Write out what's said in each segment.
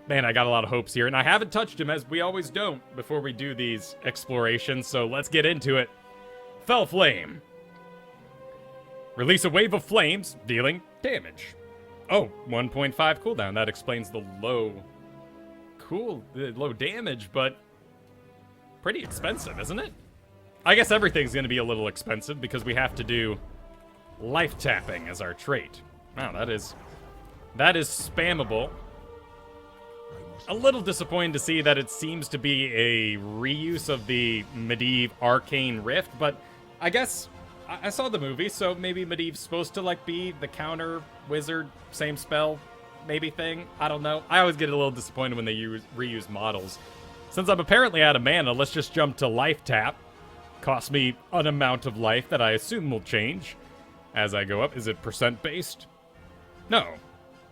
Man, I got a lot of hopes here, and I haven't touched him, as we always don't, before we do these explorations, so let's get into it. Fel Flame. Release a wave of flames, dealing damage. Oh, 1.5 cooldown. That explains the low damage, but pretty expensive, isn't it? I guess everything's going to be a little expensive because we have to do life tapping as our trait. Wow, that is spammable. A little disappointed to see that it seems to be a reuse of the Medivh Arcane Rift, but I guess I saw the movie, so maybe Medivh's supposed to, like, be the counter wizard, same spell, maybe thing. I don't know. I always get a little disappointed when they reuse models. Since I'm apparently out of mana, let's just jump to life tap. Costs me an amount of life that I assume will change as I go up. Is it percent based? No.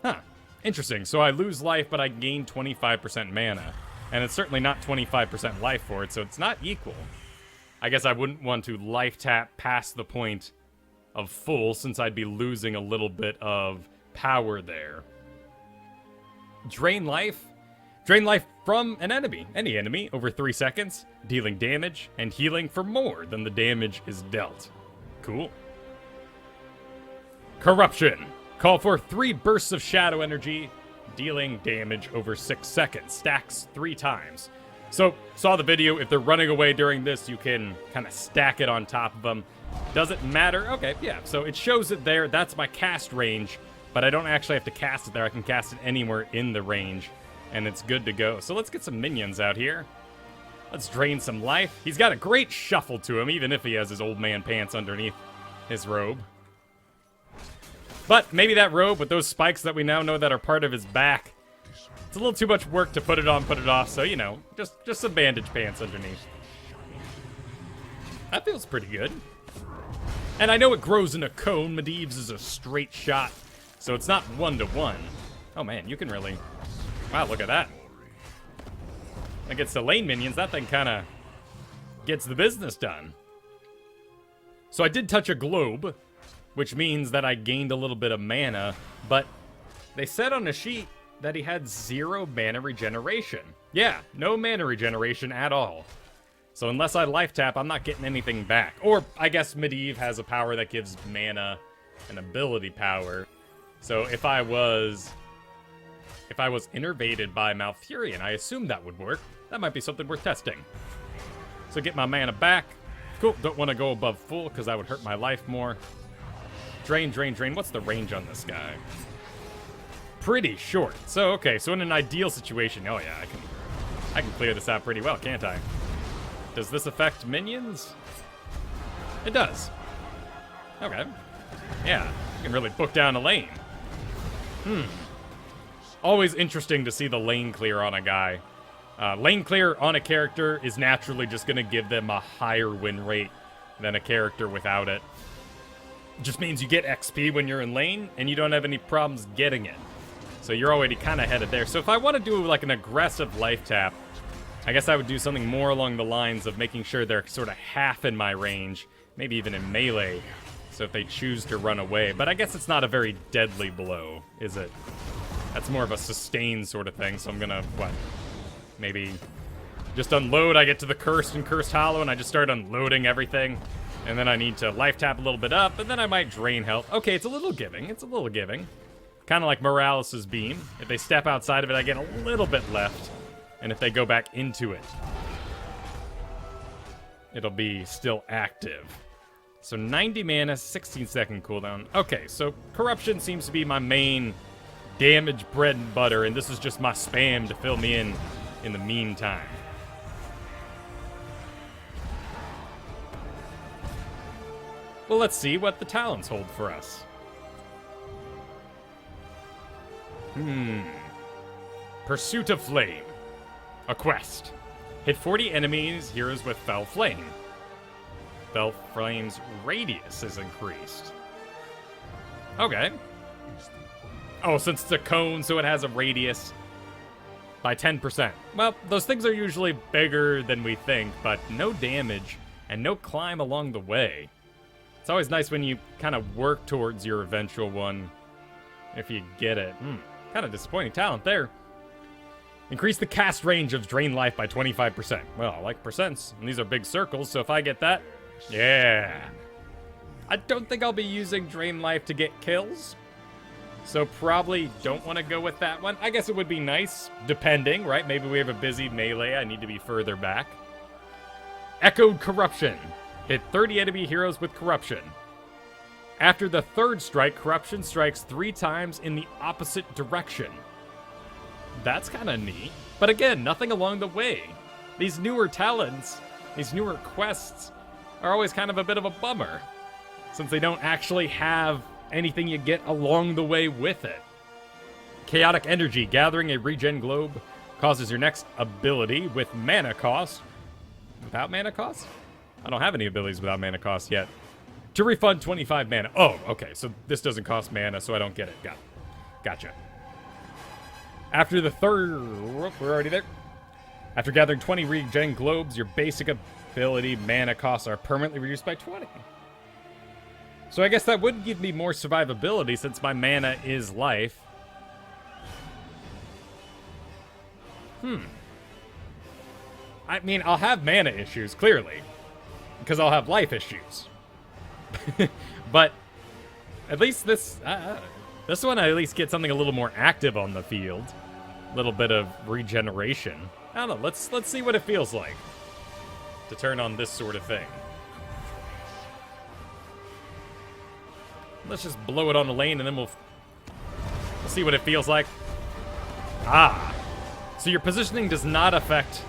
Huh. Interesting. So I lose life, but I gain 25% mana. And it's certainly not 25% life for it, so it's not equal. I guess I wouldn't want to life tap past the point of full, since I'd be losing a little bit of power there. Drain life? Drain life from an enemy. Any enemy over 3 seconds, dealing damage and healing for more than the damage is dealt. Cool. Corruption. Call for 3 bursts of shadow energy, dealing damage over 6 seconds. Stacks 3 times. So, saw the video. If they're running away during this, you can kind of stack it on top of them. Does it matter? Okay, yeah. So it shows it there. That's my cast range, but I don't actually have to cast it there. I can cast it anywhere in the range, and it's good to go. So let's get some minions out here. Let's drain some life. He's got a great shuffle to him, even if he has his old man pants underneath his robe. But maybe that robe with those spikes that we now know that are part of his back, it's a little too much work to put it on, put it off, so, you know, just some bandage pants underneath. That feels pretty good. And I know it grows in a cone. Medivh's is a straight shot, so it's not 1-to-1. Oh man, you can really... Wow, look at that. Against the lane minions, that thing kind of gets the business done. So I did touch a globe, which means that I gained a little bit of mana, but they said on the sheet that he had 0 mana regeneration. Yeah, no mana regeneration at all. So unless I life tap, I'm not getting anything back. Or I guess Medivh has a power that gives mana and ability power. So if I was innervated by Malfurion, I assume that would work. That might be something worth testing. So get my mana back. Cool, don't want to go above full because that would hurt my life more. Drain, drain, drain. What's the range on this guy? Pretty short. So, okay, so in an ideal situation, oh yeah, I can clear this out pretty well, can't I? Does this affect minions? It does. Okay. Yeah, you can really book down a lane. Always interesting to see the lane clear on a guy. Lane clear on a character is naturally just going to give them a higher win rate than a character without it. Just means you get XP when you're in lane, and you don't have any problems getting it. So you're already kind of headed there. So if I want to do like an aggressive life tap, I guess I would do something more along the lines of making sure they're sort of half in my range, maybe even in melee, so if they choose to run away. But I guess it's not a very deadly blow, is it? That's more of a sustain sort of thing, so I'm gonna, what, maybe just unload. I get to the Cursed and Cursed Hollow, and I just start unloading everything. And then I need to life tap a little bit up, and then I might drain health. Okay, it's a little giving. It's a little giving. Kind of like Morales' beam. If they step outside of it, I get a little bit left. And if they go back into it, it'll be still active. So 90 mana, 16-second cooldown. Okay, so Corruption seems to be my main damage bread and butter, and this is just my spam to fill me in the meantime. Well, let's see what the talents hold for us. Pursuit of Flame. A quest. Hit 40 enemies, heroes with Fel Flame. Fel Flame's radius is increased. Okay. Oh, since it's a cone, so it has a radius by 10%. Well, those things are usually bigger than we think, but no damage and no climb along the way. It's always nice when you kind of work towards your eventual one, if you get it. Kind of disappointing talent there. Increase the cast range of drain life by 25%. Well, I like percents, and these are big circles, so if I get that, yeah. I don't think I'll be using drain life to get kills, so probably don't want to go with that one. I guess it would be nice, depending, right? Maybe we have a busy melee, I need to be further back. Echoed Corruption. Hit 30 enemy heroes with Corruption. After the third strike, Corruption strikes 3 times in the opposite direction. That's kind of neat. But again, nothing along the way. These newer talents, these newer quests, are always kind of a bit of a bummer, since they don't actually have anything you get along the way with it. Chaotic Energy. Gathering a regen globe causes your next ability with mana cost. Without mana cost? I don't have any abilities without mana cost yet. To refund 25 mana. Oh, okay, so this doesn't cost mana, so I don't get it. Gotcha. After the third... We're already there. After gathering 20 regen globes, your basic ability mana costs are permanently reduced by 20. So I guess that would give me more survivability since my mana is life. I mean, I'll have mana issues, clearly. Because I'll have life issues. But at least this one, I at least get something a little more active on the field. A little bit of regeneration. I don't know, let's see what it feels like to turn on this sort of thing. Let's just blow it on the lane and then we'll see what it feels like. Ah. So your positioning does not affect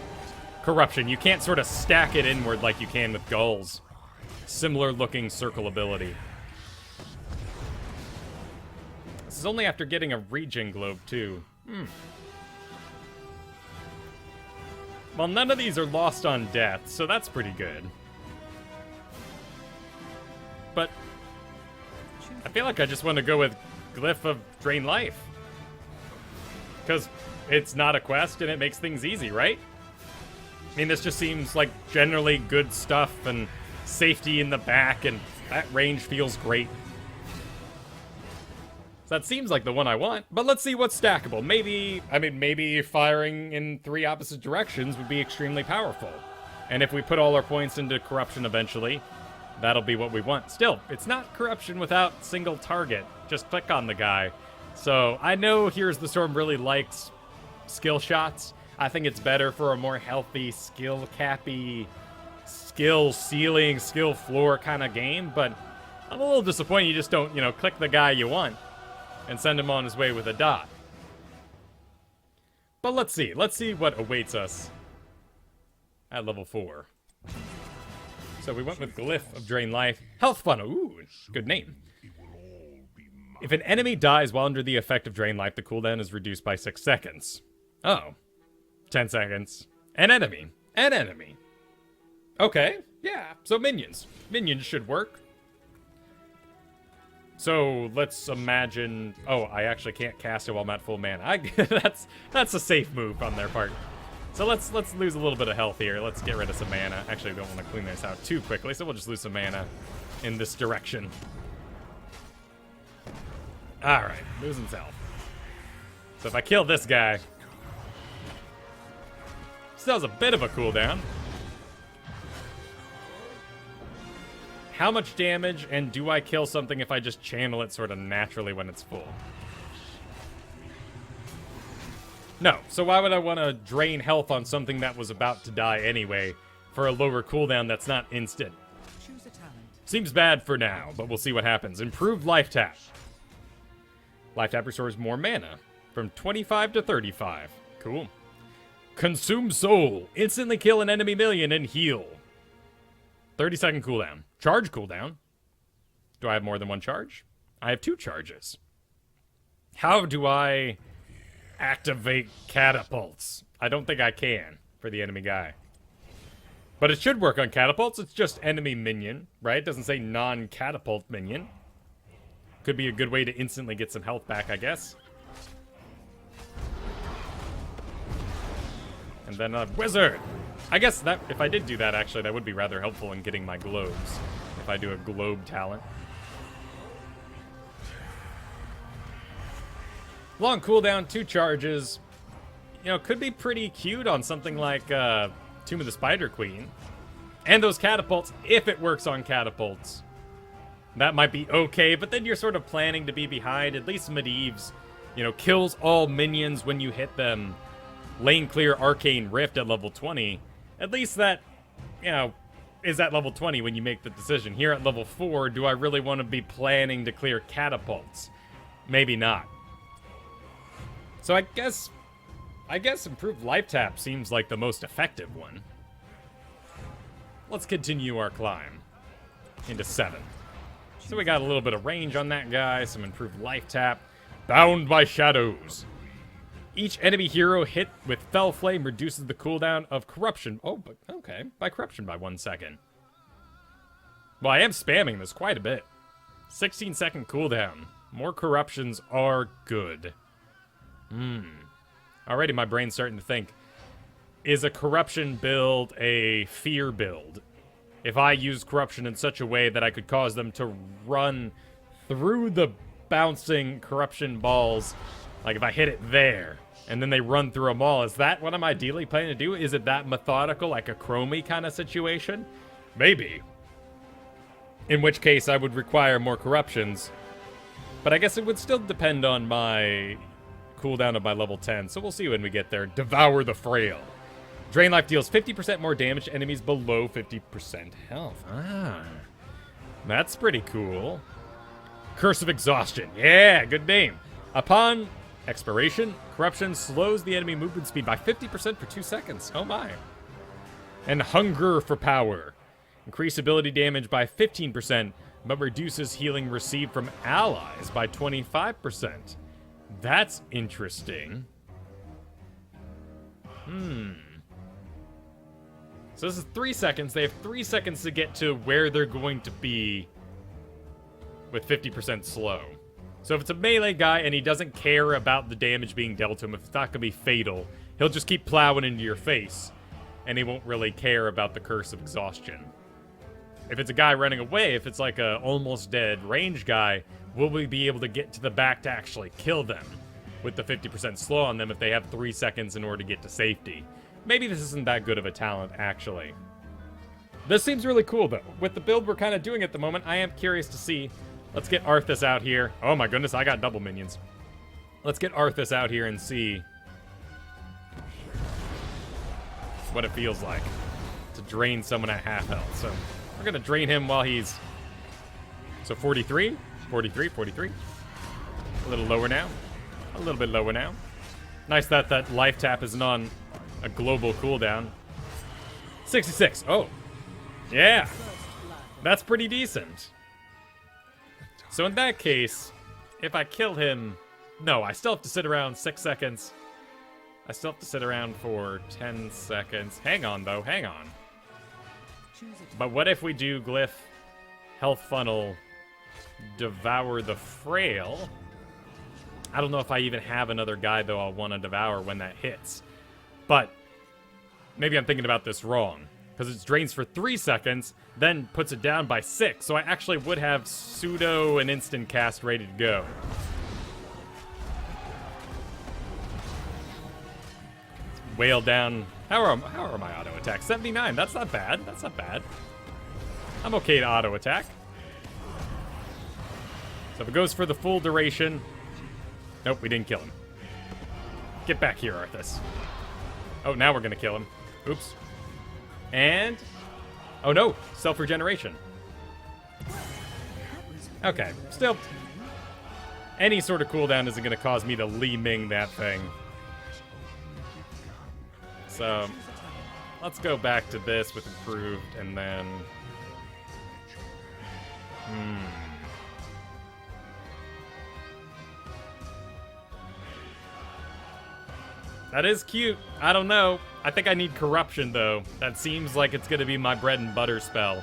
corruption. You can't sort of stack it inward like you can with Gulls. Similar looking circle ability. This is only after getting a regen globe too. Well, none of these are lost on death, so that's pretty good. But I feel like I just want to go with Glyph of Drain Life. Because it's not a quest and it makes things easy, right? I mean, this just seems like generally good stuff and safety in the back, and that range feels great. So that seems like the one I want, but let's see what's stackable. Maybe firing in 3 opposite directions would be extremely powerful. And if we put all our points into corruption eventually, that'll be what we want. Still, it's not corruption without single target. Just click on the guy. So I know Here's the Storm really likes skill shots. I think it's better for a more healthy, skill cappy, skill ceiling, skill floor kind of game, but I'm a little disappointed you just don't, click the guy you want and send him on his way with a dot. But let's see what awaits us at level 4. So we went with Glyph of Drain Life. Health Funnel, ooh, good name. If an enemy dies while under the effect of Drain Life, the cooldown is reduced by 6 seconds. Oh. 10 seconds. An enemy. Okay, yeah, so minions. Minions should work. So let's imagine... Oh, I actually can't cast it while I'm at full mana. That's a safe move on their part. So let's lose a little bit of health here. Let's get rid of some mana. Actually, we don't want to clean this out too quickly, so we'll just lose some mana in this direction. Alright, losing health. So if I kill this guy... Still has a bit of a cooldown. How much damage, and do I kill something if I just channel it sort of naturally when it's full? No, so why would I want to drain health on something that was about to die anyway for a lower cooldown that's not instant? Choose a talent. Seems bad for now, but we'll see what happens. Improved Life Tap. Life Tap restores more mana, from 25 to 35. Cool. Consume Soul. Instantly kill an enemy minion and heal. 30-second cooldown. Charge cooldown. Do I have more than one charge? I have 2 charges. How do I activate catapults? I don't think I can for the enemy guy. But it should work on catapults. It's just enemy minion, right? It doesn't say non-catapult minion. Could be a good way to instantly get some health back, I guess. And then a wizard. I guess that if I did do that, actually, that would be rather helpful in getting my globes. If I do a globe talent. Long cooldown, 2 charges. you know, could be pretty cute on something like Tomb of the Spider Queen. And those catapults, if it works on catapults, that might be okay, but then you're sort of planning to be behind. At least Medivh's, you know, kills all minions when you hit them. Lane clear Arcane Rift at level 20. At least that, you know, is at level 20 when you make the decision. Here at level 4, do I really want to be planning to clear catapults? Maybe not. So I guess improved life tap seems like the most effective one. Let's continue our climb into 7. So we got a little bit of range on that guy, some improved life tap. Bound by shadows. Each enemy hero hit with Fel Flame reduces the cooldown of corruption. Oh, but okay, by corruption by 1 second. Well, I am spamming this quite a bit. 16-second cooldown. More corruptions are good. Already my brain's starting to think, is a corruption build a fear build? If I use corruption in such a way that I could cause them to run through the bouncing corruption balls, like if I hit it there, and then they run through them all, is that what I'm ideally planning to do? Is it that methodical, like a Chromie kind of situation? Maybe. In which case, I would require more corruptions. But I guess it would still depend on my cooldown of my level 10, so we'll see when we get there. Devour the Frail. Drain life deals 50% more damage to enemies below 50% health. That's pretty cool. Curse of Exhaustion. Yeah, good name. Upon expiration, corruption slows the enemy movement speed by 50% for 2 seconds. Oh my. And Hunger for Power. Increase ability damage by 15%, but reduces healing received from allies by 25%. That's interesting. So this is 3 seconds. They have 3 seconds to get to where they're going to be with 50% slow. So if it's a melee guy and he doesn't care about the damage being dealt to him, if it's not going to be fatal, he'll just keep plowing into your face, and he won't really care about the Curse of Exhaustion. If it's a guy running away, if it's like a almost dead range guy, will we be able to get to the back to actually kill them with the 50% slow on them if they have 3 seconds in order to get to safety? Maybe this isn't that good of a talent, actually. This seems really cool, though. With the build we're kind of doing at the moment, I am curious to see. Let's get Arthas out here. Oh my goodness, I got double minions. Let's get Arthas out here and see what it feels like to drain someone at half health. So we're going to drain him while he's... So 43, 43, 43. A little lower now. A little bit lower now. Nice that that life tap isn't on a global cooldown. 66. Oh. Yeah. That's pretty decent. So in that case, if I kill him... No, I still have to sit around 6 seconds. I still have to sit around for 10 seconds. Hang on, though. Hang on. But what if we do Glyph, Health Funnel, Devour the Frail? I don't know if I even have another guy, though, I'll want to devour when that hits. But maybe I'm thinking about this wrong. Because it drains for 3 seconds, then puts it down by 6. So I actually would have pseudo and instant cast ready to go. Whale down. How are my auto attacks? 79. That's not bad. That's not bad. I'm okay to auto attack. So if it goes for the full duration. Nope, we didn't kill him. Get back here, Arthas. Oh, now we're gonna kill him. Oops. And... oh no, self-regeneration. Okay, still... any sort of cooldown isn't gonna cause me to Li Ming that thing. So, let's go back to this with improved, and then... That is cute. I don't know. I think I need corruption, though. That seems like it's gonna be my bread and butter spell.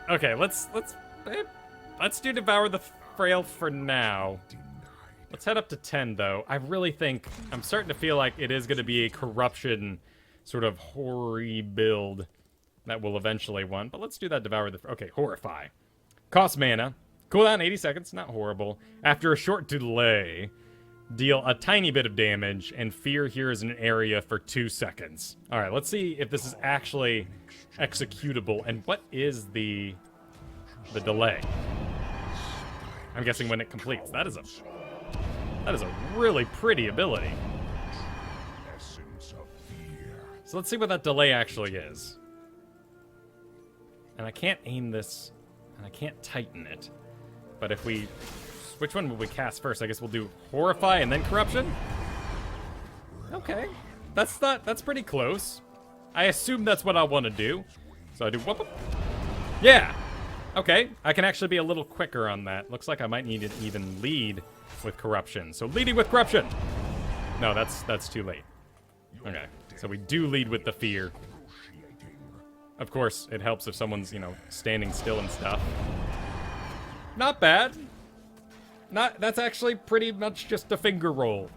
Okay, let's do Devour the Frail for now. Let's head up to 10, though. I really think... I'm starting to feel like it is gonna be a corruption sort of hoary build that we'll eventually want. But let's do that Devour the... okay, Horrify. Cost mana. Cooldown 80 seconds, not horrible. After a short delay, deal a tiny bit of damage, and fear here is an area for 2 seconds. All right, let's see if this is actually executable. And what is the delay? I'm guessing when it completes. That is a really pretty ability. So let's see what that delay actually is. And I can't aim this, and I can't tighten it. But if we... Which one will we cast first? I guess we'll do Horrify and then Corruption? Okay. That's pretty close. I assume that's what I want to do. So I do whoop. Yeah! Okay, I can actually be a little quicker on that. Looks like I might need to even lead with Corruption. So leading with Corruption! No, that's too late. Okay, so we do lead with the Fear. Of course, it helps if someone's, you know, standing still and stuff. Not bad. That's actually pretty much just a finger roll.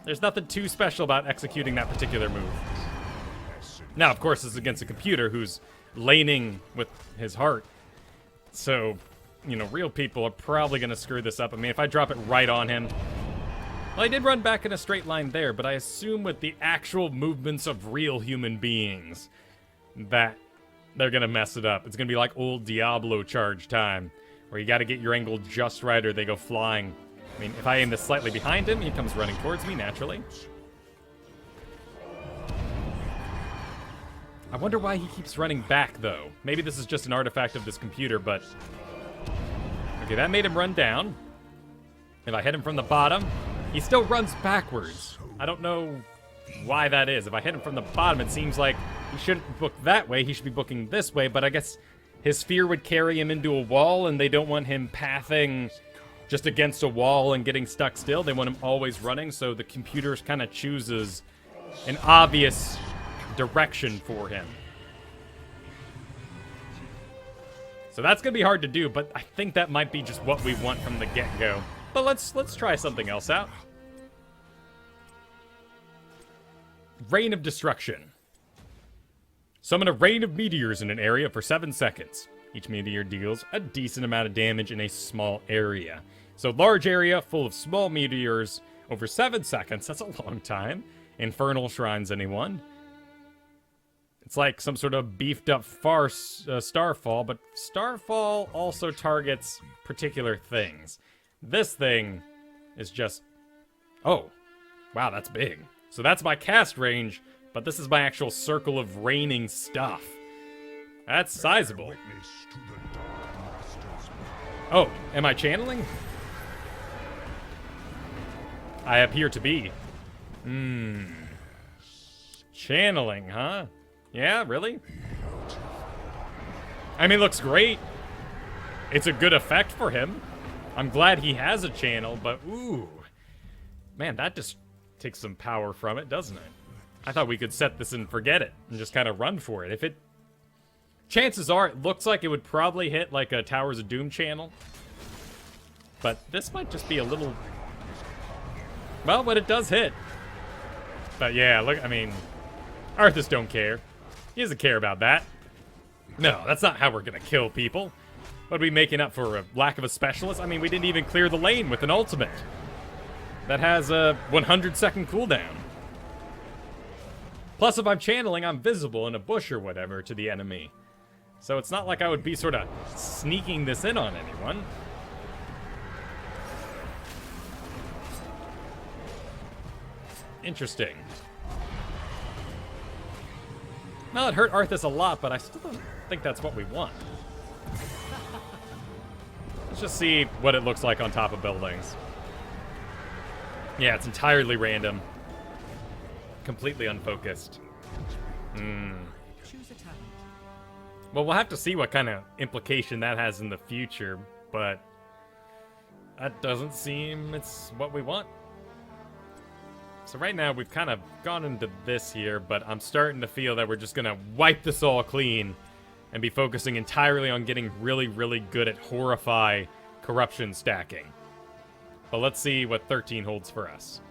There's nothing too special about executing that particular move. Now, of course, it's against a computer who's laning with his heart. So, you know, real people are probably going to screw this up. I mean, if I drop it right on him... Well, I did run back in a straight line there, but I assume with the actual movements of real human beings that they're going to mess it up. It's going to be like old Diablo charge time, where you got to get your angle just right or they go flying. I mean, if I aim this slightly behind him, he comes running towards me naturally. I wonder why he keeps running back, though. Maybe this is just an artifact of this computer, but... Okay, that made him run down. If I hit him from the bottom, he still runs backwards. I don't know why that is. If I hit him from the bottom, it seems like he shouldn't book that way. He should be booking this way, but I guess his fear would carry him into a wall, and they don't want him pathing just against a wall and getting stuck still. They want him always running, so the computer kind of chooses an obvious direction for him. So that's gonna be hard to do, but I think that might be just what we want from the get-go. But let's try something else out. Rain of Destruction. Summon a rain of meteors in an area for 7 seconds. Each meteor deals a decent amount of damage in a small area. So large area full of small meteors over 7 seconds. That's a long time. Infernal Shrines, anyone? It's like some sort of beefed up farce, Starfall, but Starfall also targets particular things. This thing is just... Oh, wow, that's big. So that's my cast range, but this is my actual circle of raining stuff. That's sizable. Oh, am I channeling? I appear to be. Channeling, huh? Yeah, really? I mean, looks great. It's a good effect for him. I'm glad he has a channel, but ooh. Man, that just takes some power from it, doesn't it? I thought we could set this and forget it and just kind of run for it. If it... Chances are, it looks like it would probably hit like a Towers of Doom channel. But this might just be a little... Well, but it does hit. But yeah, look, I mean... Arthas don't care. He doesn't care about that. No, that's not how we're gonna kill people. What are we making up for, a lack of a specialist? I mean, we didn't even clear the lane with an ultimate. That has a 100-second cooldown. Plus, if I'm channeling, I'm visible in a bush or whatever to the enemy. So it's not like I would be sort of sneaking this in on anyone. Interesting. Well, it hurt Arthas a lot, but I still don't think that's what we want. Let's just see what it looks like on top of buildings. Yeah, it's entirely random. Completely unfocused. Well, we'll have to see what kind of implication that has in the future, but that doesn't seem it's what we want. So right now, we've kind of gone into this here, but I'm starting to feel that we're just going to wipe this all clean and be focusing entirely on getting really, really good at Horrify corruption stacking. But let's see what 13 holds for us.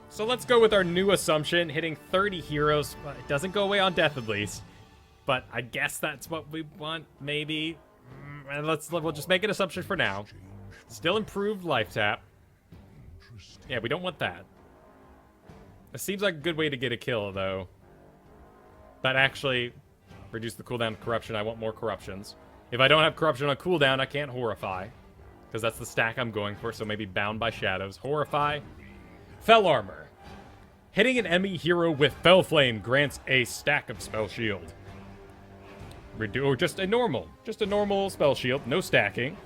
So let's go with our new assumption, hitting 30 heroes. Well, it doesn't go away on death, at least. But I guess that's what we want, maybe. we'll just make an assumption for now. Still improved life tap. Yeah, we don't want that. It seems like a good way to get a kill, though. But actually, reduce the cooldown of corruption. I want more corruptions. If I don't have corruption on cooldown, I can't horrify. Because that's the stack I'm going for, so maybe bound by shadows. Horrify. Fel armor. Hitting an enemy hero with Fel Flame grants a stack of spell shield. Or just a normal spell shield, no stacking.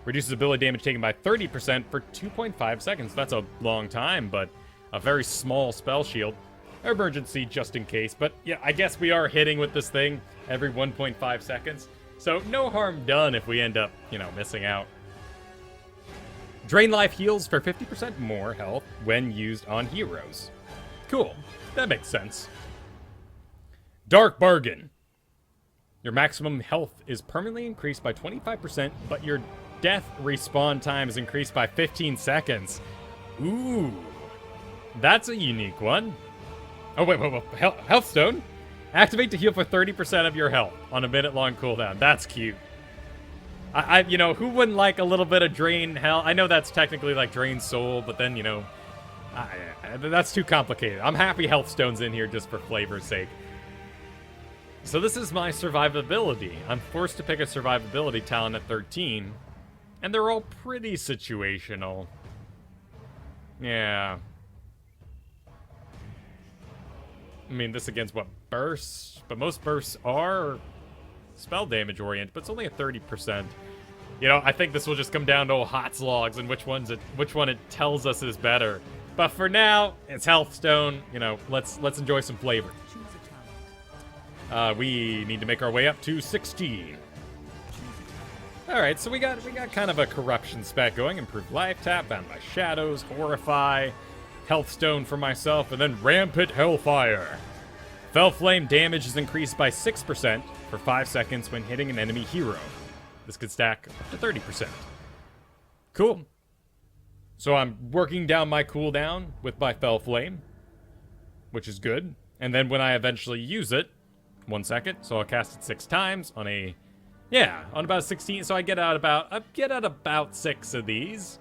Reduces ability damage taken by 30% for 2.5 seconds. That's a long time, but a very small spell shield. Emergency just in case, but yeah, I guess we are hitting with this thing every 1.5 seconds. So no harm done if we end up, missing out. Drain life heals for 50% more health when used on heroes. Cool, that makes sense. Dark Bargain. Your maximum health is permanently increased by 25%, but your death respawn time is increased by 15 seconds. Ooh, that's a unique one. Oh, wait. Health Stone. Activate to heal for 30% of your health on a minute-long cooldown. That's cute. Who wouldn't like a little bit of drain health? I know that's technically like drain soul, but then, that's too complicated. I'm happy Health Stone's in here just for flavor's sake. So this is my survivability. I'm forced to pick a survivability talent at 13, and they're all pretty situational. Yeah. I mean, this against what? Bursts? But most bursts are spell damage oriented, but it's only at 30%. I think this will just come down to hot logs and which one it tells us is better. But for now, it's Health Stone. Let's enjoy some flavor. We need to make our way up to 16. Alright, so we got kind of a corruption spec going. Improved life tap, bound by shadows, horrify, Health Stone for myself, and then Rampant Hellfire. Fel Flame damage is increased by 6% for 5 seconds when hitting an enemy hero. This could stack up to 30%. Cool. So I'm working down my cooldown with my Fel Flame, which is good. And then when I eventually use it, 1 second, so I'll cast it 6 times on about 16. So I get out about 6 of these.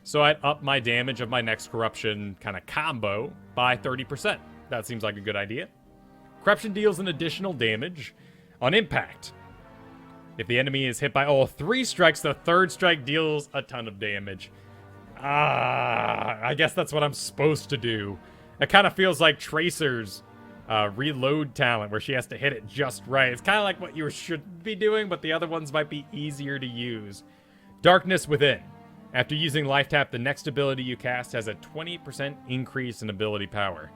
So I'd up my damage of my next corruption kind of combo by 30%. That seems like a good idea. Corruption deals an additional damage on impact. If the enemy is hit by all 3 strikes, the 3rd strike deals a ton of damage. I guess that's what I'm supposed to do. It kind of feels like Tracer's reload talent, where she has to hit it just right. It's kind of like what you should be doing, but the other ones might be easier to use. Darkness Within. After using Life Tap, the next ability you cast has a 20% increase in ability power.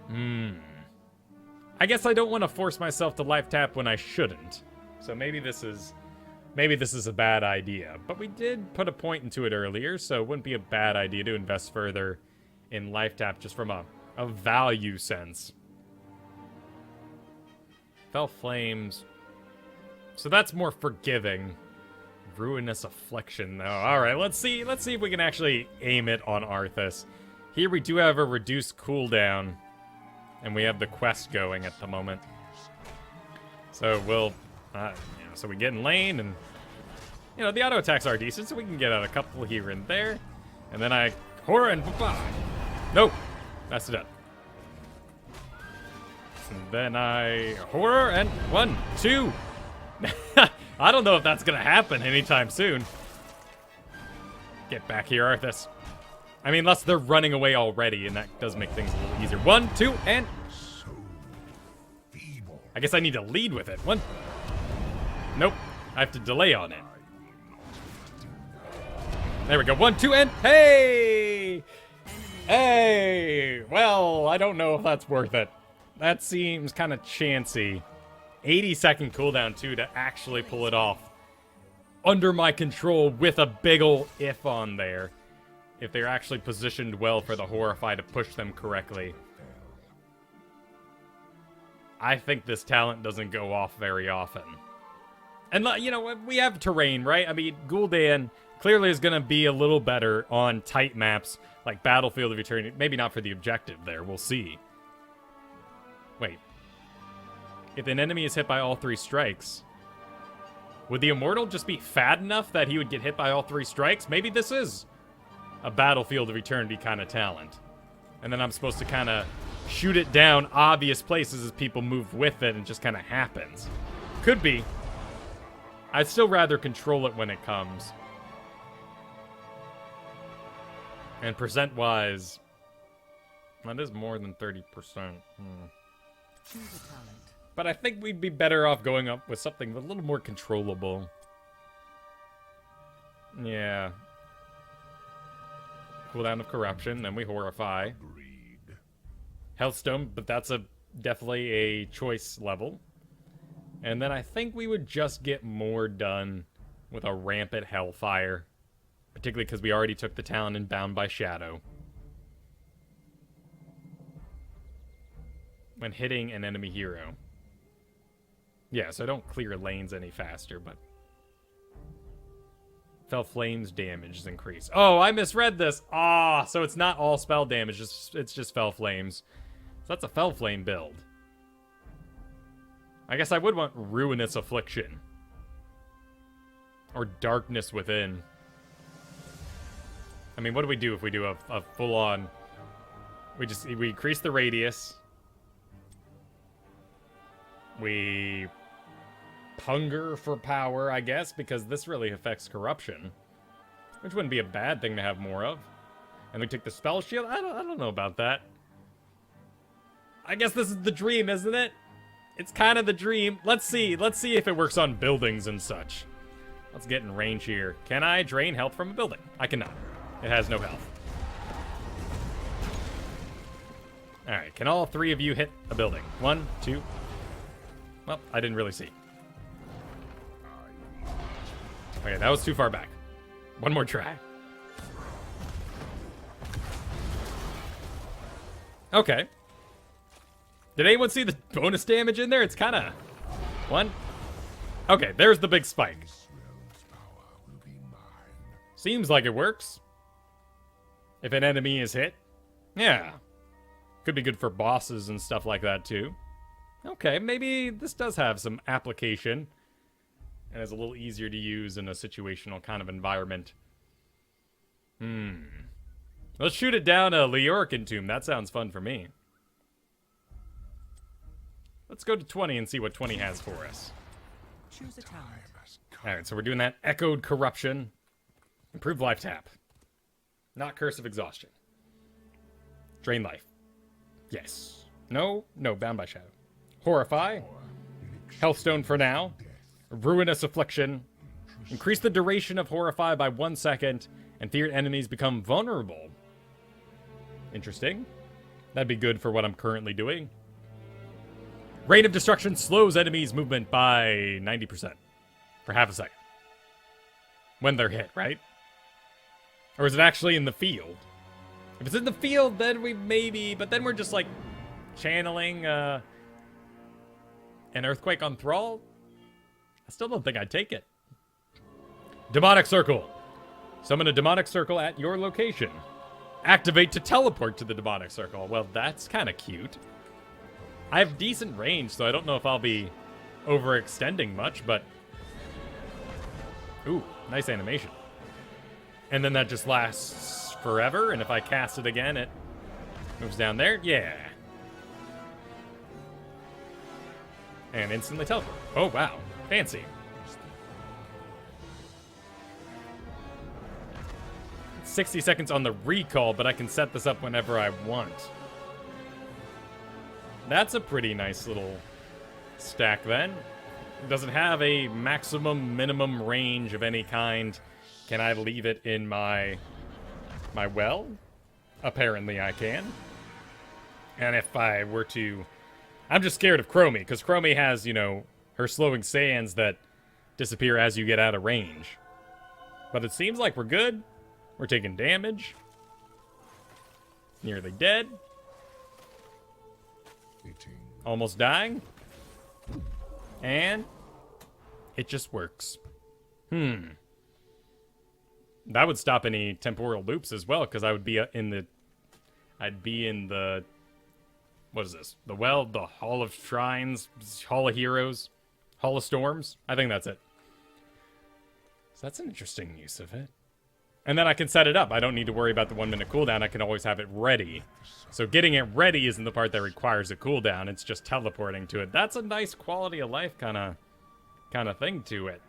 I guess I don't want to force myself to Life Tap when I shouldn't. So maybe this is a bad idea. But we did put a point into it earlier, so it wouldn't be a bad idea to invest further in Life Tap just from a value sense. Fel Flames. So that's more forgiving. Ruinous Affliction, though. Alright, let's see if we can actually aim it on Arthas. Here we do have a reduced cooldown, and we have the quest going at the moment. So we'll, so we get in lane, and, the auto attacks are decent, so we can get out a couple here and there. And then I horror and nope, messed it up. And then I horror and 1, 2. I don't know if that's gonna happen anytime soon. Get back here, Arthas. I mean, unless they're running away already, and that does make things a little easier. 1, 2, and... I guess I need to lead with it. 1. Nope. I have to delay on it. There we go. 1, 2, and... Hey! Hey! Well, I don't know if that's worth it. That seems kind of chancy. 80-second cooldown, too, to actually pull it off. Under my control with a big ol' if on there. If they're actually positioned well for the Horrify to push them correctly. I think this talent doesn't go off very often. And, we have terrain, right? I mean, Gul'dan clearly is going to be a little better on tight maps like Battlefield of Eternity. Maybe not for the objective there. We'll see. Wait. If an enemy is hit by all 3 strikes, Would the Immortal just be fat enough that he would get hit by all 3 strikes? Maybe this is a Battlefield of Eternity kind of talent. And then I'm supposed to kind of shoot it down obvious places as people move with it and just kind of happens. Could be. I'd still rather control it when it comes. And percent-wise, that is more than 30%. Choose a talent. But I think we'd be better off going up with something a little more controllable. Yeah. Cooldown of Corruption, then we Horrify. Agreed. Healthstone, but that's definitely a choice level. And then I think we would just get more done with a Rampant Hellfire. Particularly because we already took the talent in Bound by Shadow. When hitting an enemy hero. Yeah, so I don't clear lanes any faster, but... Fel Flames damage is increased. Oh, I misread this! Ah, so it's not all spell damage, it's just Fel Flames. So that's a Fel Flame build. I guess I would want Ruinous Affliction. Or Darkness Within. I mean, what do we do if we do a full-on... We increase the radius. We hunger for power, I guess, because this really affects corruption. Which wouldn't be a bad thing to have more of. And we take the spell shield? I don't know about that. I guess this is the dream, isn't it? It's kind of the dream. Let's see if it works on buildings and such. Let's get in range here. Can I drain health from a building? I cannot. It has no health. Alright, can all 3 of you hit a building? 1, 2. Well, I didn't really see. Okay, that was too far back. One more try. Okay. Did anyone see the bonus damage in there? It's kind of... 1. Okay, there's the big spike. Seems like it works. If an enemy is hit. Yeah. Could be good for bosses and stuff like that, too. Okay, maybe this does have some application. And is a little easier to use in a situational kind of environment. Let's shoot it down a Leorican Tomb. That sounds fun for me. Let's go to 20 and see what 20 has for us. Choose a talent. Alright, so we're doing that Echoed Corruption. Improved Life Tap. Not Curse of Exhaustion. Drain Life. Yes. No, Bound by Shadow. Horrify. Healthstone for now. Ruinous Affliction. Increase the duration of Horrify by 1 second, and feared enemies become vulnerable. Interesting. That'd be good for what I'm currently doing. Rate of Destruction slows enemies' movement by 90%. For half a second. When they're hit, right? Or is it actually in the field? If it's in the field, then we maybe... But then we're just, like, channeling an Earthquake on Thrall? I still don't think I'd take it. Demonic Circle. Summon a Demonic Circle at your location. Activate to teleport to the Demonic Circle. Well, that's kind of cute. I have decent range, so I don't know if I'll be overextending much, but... Ooh, nice animation. And then that just lasts forever, and if I cast it again, it moves down there. Yeah. And instantly teleport. Oh, wow. Fancy. It's 60 seconds on the recall, but I can set this up whenever I want. That's a pretty nice little stack then. It doesn't have a maximum minimum range of any kind. Can I leave it in my well? Apparently I can. And if I were to... I'm just scared of Chromie, because Chromie has, you know, her slowing sands that disappear as you get out of range. But it seems like we're good. We're taking damage. Nearly dead. 18. Almost dying. And it just works. That would stop any temporal loops as well, because I would be in the... I'd be in the... What is this? The well, the Hall of Shrines, Hall of Heroes, Hall of Storms? I think that's it. So that's an interesting use of it. And then I can set it up. I don't need to worry about the 1 minute cooldown. I can always have it ready. So getting it ready isn't the part that requires a cooldown. It's just teleporting to it. That's a nice quality of life kind of thing to it.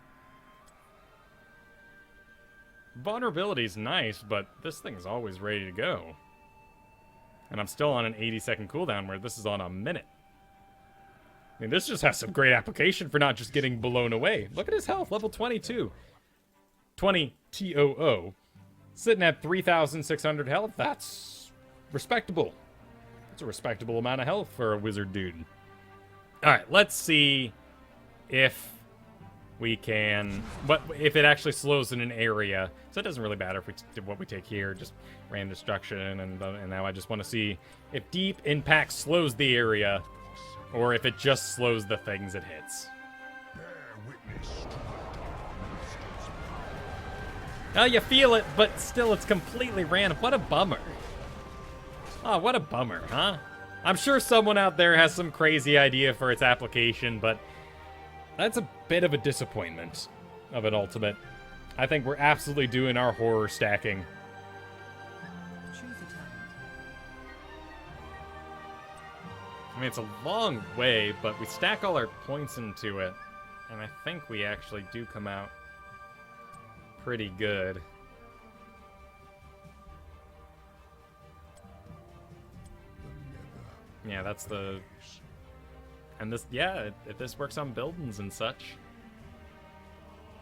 Vulnerability's nice, but this thing's always ready to go. And I'm still on an 80-second cooldown where this is on a minute. I mean, this just has some great application for not just getting blown away. Look at his health, level 22. 20 TOO. Sitting at 3,600 health, that's respectable. That's a respectable amount of health for a wizard dude. Alright, let's see if we can... if it actually slows in an area. So it doesn't really matter if we did what we take here, just random destruction, and now I just want to see if deep impact slows the area, or if it just slows the things it hits. Oh, you feel it, but still it's completely random. What a bummer. Oh, what a bummer, huh? I'm sure someone out there has some crazy idea for its application, but that's a bit of a disappointment of an ultimate. I think we're absolutely doing our horror stacking. Choose a talent. I mean, it's a long way, but we stack all our points into it, and I think we actually do come out pretty good. Yeah, that's the... And this, yeah, if this works on buildings and such,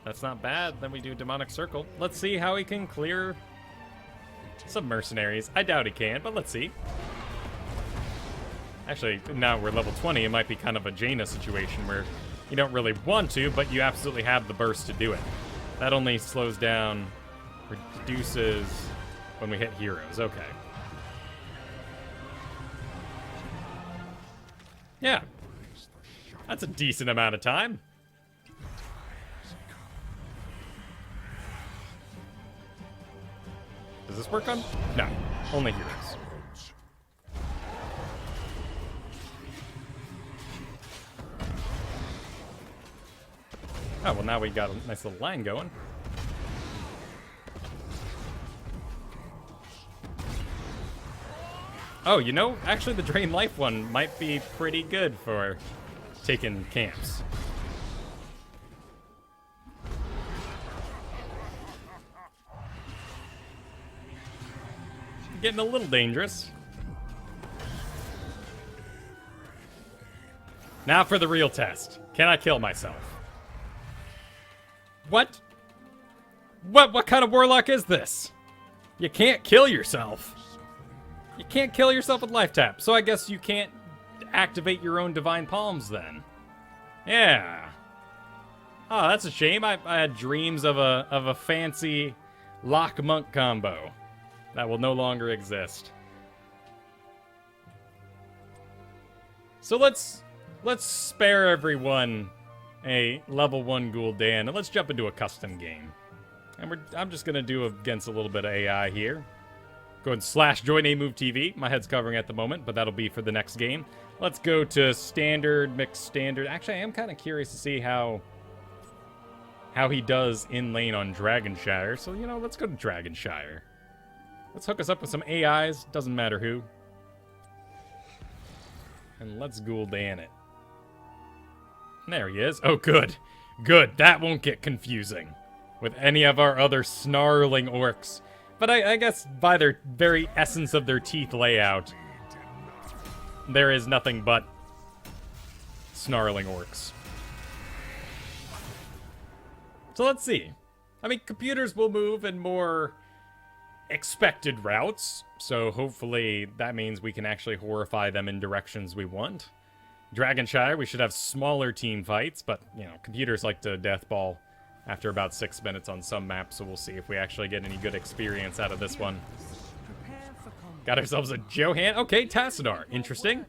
that's not bad. Then we do Demonic Circle. Let's see how he can clear some mercenaries. I doubt he can, but let's see. Actually, now we're level 20, it might be kind of a Jaina situation where you don't really want to, but you absolutely have the burst to do it. That only slows down, reduces when we hit heroes. Okay. Yeah. That's a decent amount of time. Does this work on? No. Only heroes. Oh, well, now we got a nice little line going. Oh, you know, actually the Drain Life one might be pretty good for taking camps. Getting a little dangerous. Now for the real test. Can I kill myself? What? What kind of warlock is this? You can't kill yourself. You can't kill yourself with life tap, so I guess you can't activate your own divine palms then. Yeah. Oh, that's a shame. I had dreams of a fancy lock monk combo that will no longer exist. So let's spare everyone a level 1 Gul'dan, and let's jump into a custom game. And I'm just gonna do against a little bit of AI here. Go ahead and / join A Move TV. My head's covering at the moment, but that'll be for the next game. Let's go to standard, mixed standard. Actually, I am kind of curious to see how he does in lane on Dragonshire. So, you know, let's go to Dragonshire. Let's hook us up with some AIs. Doesn't matter who. And let's Gul'dan it. There he is. Oh, good. Good. That won't get confusing with any of our other snarling orcs. But I guess by their very essence of their teeth layout, there is nothing but snarling orcs. So let's see. I mean, computers will move in more expected routes, so hopefully that means we can actually horrify them in directions we want. Dragonshire, we should have smaller team fights, but, you know, computers like to deathball after about 6 minutes on some maps, so we'll see if we actually get any good experience out of this one. Got ourselves a Johan. Okay, Tassadar. Interesting.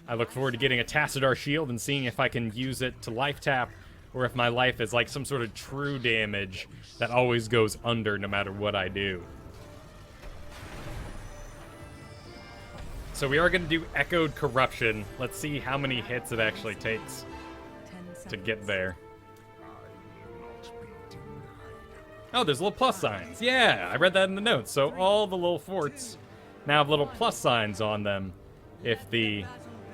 I look forward to getting a Tassadar shield and seeing if I can use it to life tap, or if my life is like some sort of true damage that always goes under no matter what I do. So we are going to do Echoed Corruption. Let's see how many hits it actually takes to get there. Oh, there's little plus signs. Yeah, I read that in the notes. So all the little forts now have little plus signs on them if the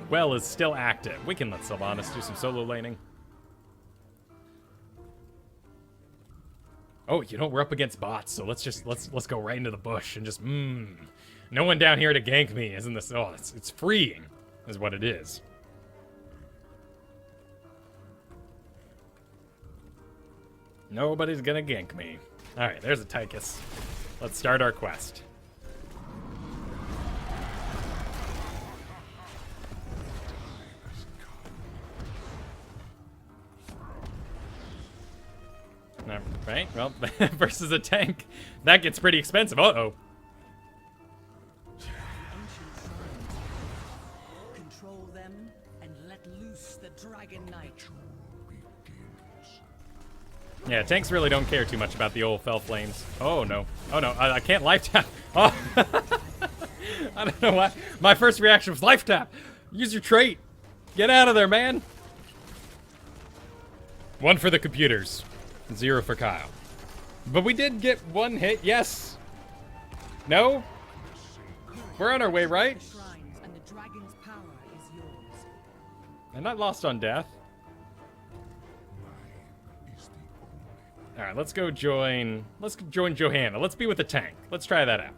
well is still active. We can let Sylvanas do some solo laning. Oh, you know, we're up against bots, so let's go right into the bush and just no one down here to gank me, isn't this? Oh, it's freeing, is what it is. Nobody's gonna gank me. All right, there's a Tychus. Let's start our quest. All right, well, versus a tank, that gets pretty expensive. Uh-oh. Control them and let loose the Dragon Knight. Yeah, tanks really don't care too much about the old Fel Flames. Oh, no. Oh, no. I can't life tap. Oh. I don't know why. My first reaction was life tap. Use your trait. Get out of there, man. 1 for the computers. 0 for Kyle. But we did get 1 hit. Yes. No? We're on our way, right? And the dragon's power is yours. I'm not lost on death. All right, let's go join. Let's join Johanna. Let's be with the tank. Let's try that out.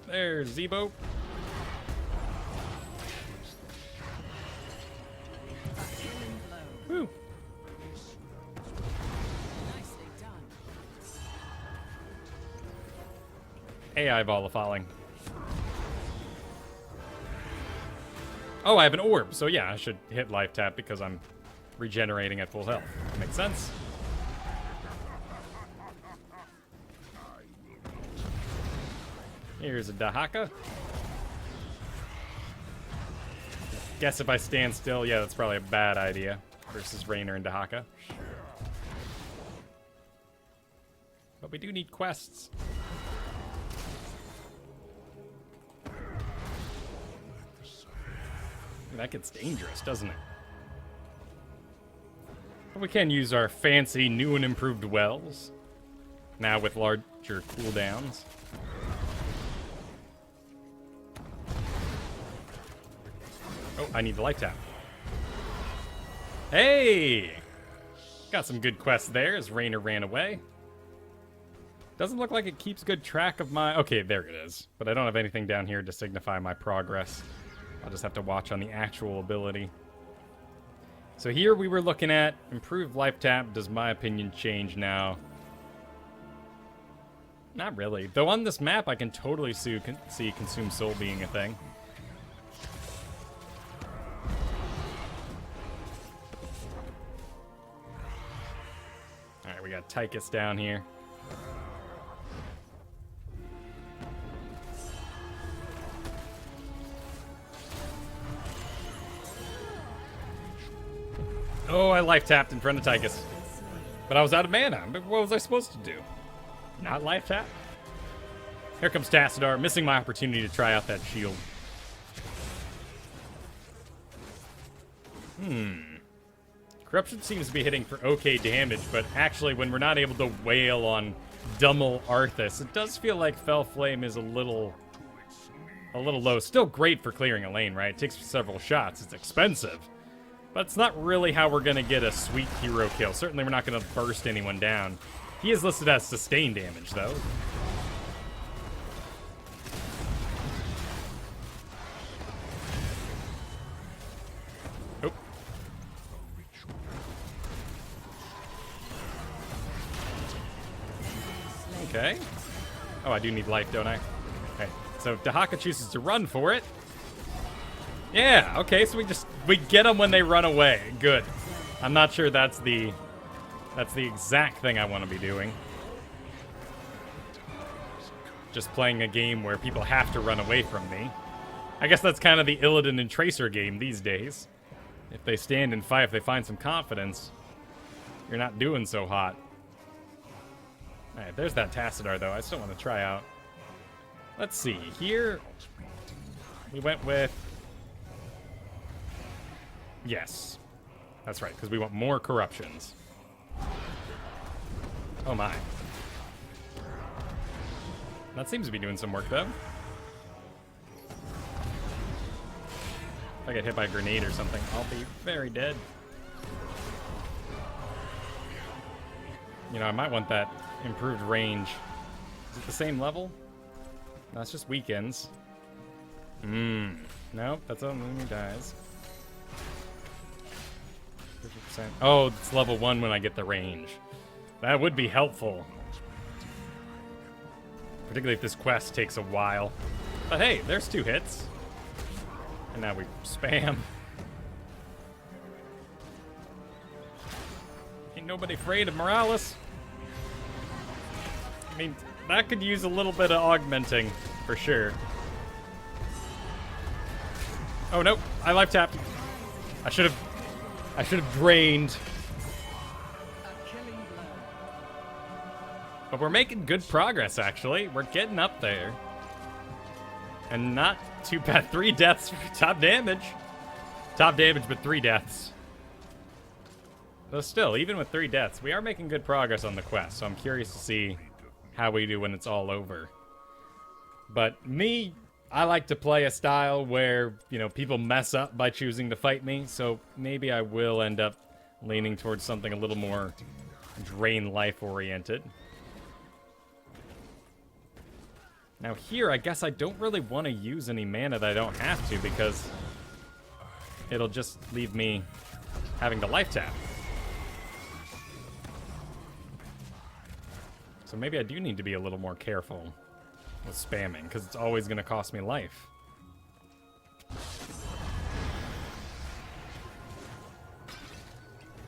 There's Zebo. Woo. Nicely done. AI Ball of Falling. Oh, I have an orb, so yeah, I should hit life tap because I'm regenerating at full health. Makes sense. Here's a Dahaka. Guess if I stand still, yeah, that's probably a bad idea. Versus Raynor and Dahaka. But we do need quests. That gets dangerous, doesn't it? But we can use our fancy new and improved wells. Now with larger cooldowns. Oh, I need the light tap. Hey! Got some good quests there as Raynor ran away. Doesn't look like it keeps good track of my... Okay, there it is. But I don't have anything down here to signify my progress. I'll just have to watch on the actual ability. So here we were looking at improved life tap. Does my opinion change now? Not really. Though on this map, I can totally see Consume Soul being a thing. Alright, we got Tychus down here. Oh, I life tapped in front of Tychus. But I was out of mana. What was I supposed to do? Not life tap? Here comes Tassadar, missing my opportunity to try out that shield. Corruption seems to be hitting for okay damage, but actually when we're not able to wail on Dummel Arthas, it does feel like Fel Flame is a little low. Still great for clearing a lane, right? It takes several shots. It's expensive. But it's not really how we're going to get a sweet hero kill. Certainly we're not going to burst anyone down. He is listed as sustained damage, though. Oh. Okay. Oh, I do need life, don't I? Okay. So Dahaka chooses to run for it. Yeah, okay, so we get them when they run away. Good. I'm not sure that's the exact thing I want to be doing. Just playing a game where people have to run away from me. I guess that's kind of the Illidan and Tracer game these days. If they stand and fight, if they find some confidence, you're not doing so hot. Alright, there's that Tassadar, though. I still want to try out. Let's see. Here, we went with... Yes. That's right, because we want more corruptions. Oh my. That seems to be doing some work, though. If I get hit by a grenade or something, I'll be very dead. You know, I might want that improved range. Is it the same level? No, it's just weekends. Nope, that's how Mooney dies. 50%. Oh, it's level 1 when I get the range. That would be helpful. Particularly if this quest takes a while. But hey, there's 2 hits. And now we spam. Ain't nobody afraid of Morales. I mean, that could use a little bit of augmenting, for sure. Oh nope, I life tapped. I should have drained. But we're making good progress, actually. We're getting up there. And not too bad. 3 deaths for top damage. Top damage, but 3 deaths. Though still, even with 3 deaths, we are making good progress on the quest. So I'm curious to see how we do when it's all over. But me, I like to play a style where, you know, people mess up by choosing to fight me. So maybe I will end up leaning towards something a little more drain life oriented. Now here, I guess I don't really want to use any mana that I don't have to, because it'll just leave me having to life tap. So maybe I do need to be a little more careful with spamming, because it's always going to cost me life. In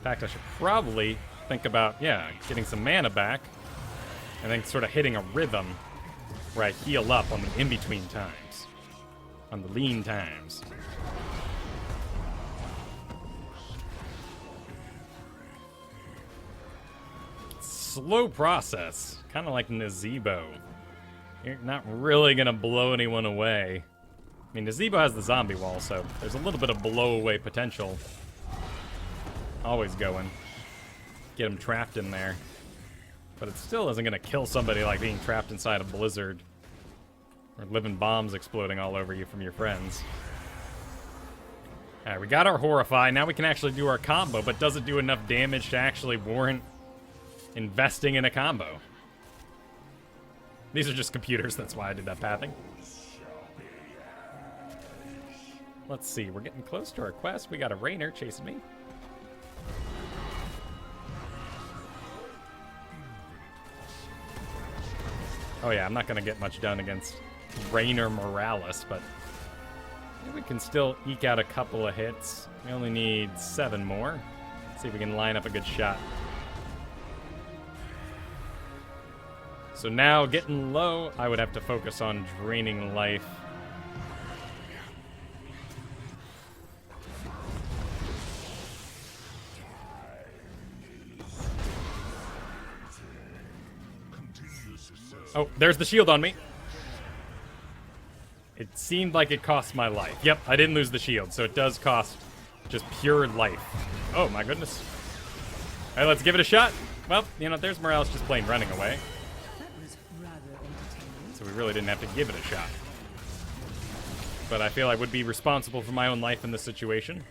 fact, I should probably think about, yeah, getting some mana back, and then sort of hitting a rhythm where I heal up on the in-between times. On the lean times. Slow process. Kind of like Nazebo. You're not really going to blow anyone away. I mean, Nazebo has the zombie wall, so there's a little bit of blow-away potential. Always going. Get him trapped in there. But it still isn't going to kill somebody like being trapped inside a blizzard. Or living bombs exploding all over you from your friends. Alright, we got our Horrify. Now we can actually do our combo, but does it do enough damage to actually warrant investing in a combo? These are just computers, that's why I did that pathing. Let's see, we're getting close to our quest. We got a Rainer chasing me. Oh yeah, I'm not going to get much done against Rainer Morales, but we can still eke out a couple of hits. We only need 7 more. Let's see if we can line up a good shot. So now, getting low, I would have to focus on draining life. Oh, there's the shield on me. It seemed like it cost my life. Yep, I didn't lose the shield, so it does cost just pure life. Oh, my goodness. All right, let's give it a shot. Well, you know, there's Morales just plain running away. So we really didn't have to give it a shot. But I feel I would be responsible for my own life in this situation.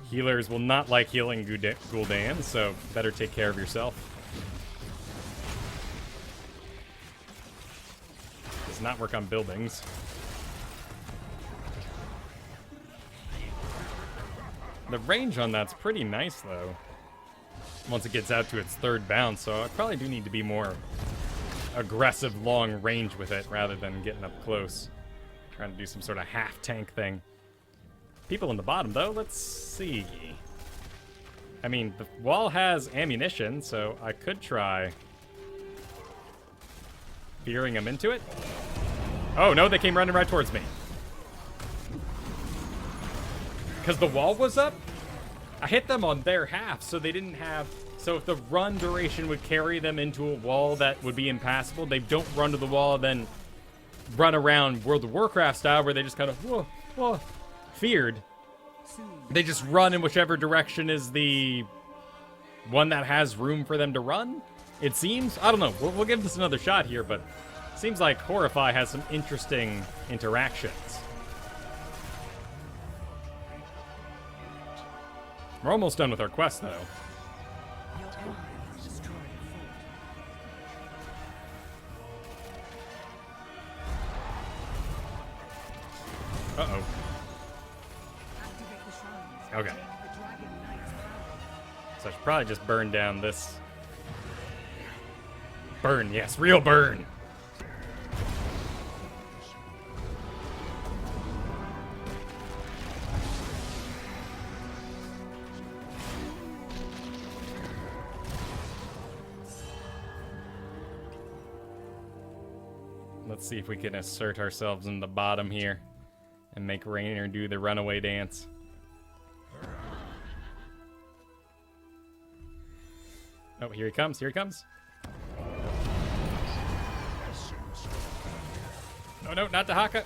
Healers will not like healing Gul'dan, so better take care of yourself. Does not work on buildings. The range on that's pretty nice, though. Once it gets out to its 3rd bound, so I probably do need to be more aggressive long range with it rather than getting up close. Trying to do some sort of half tank thing. People in the bottom, though, let's see. I mean, the wall has ammunition, so I could try veering them into it. Oh, no, they came running right towards me. Because the wall was up? I hit them on their half, so they didn't have... So if the run duration would carry them into a wall that would be impassable, they don't run to the wall, then run around World of Warcraft style, where they just kind of, whoa, whoa, feared. They just run in whichever direction is the one that has room for them to run, it seems. I don't know. We'll give this another shot here, but it seems like Horrify has some interesting interactions. We're almost done with our quest, though. Your enemy has destroyed a fort. Uh-oh. Activate the shrines. Okay. Take the Dragon Knight's power. So I should probably just burn down this. Burn, yes, real burn. Let's see if we can assert ourselves in the bottom here and make Rainer do the runaway dance. Oh, here he comes, here he comes. No, no, not the Haka.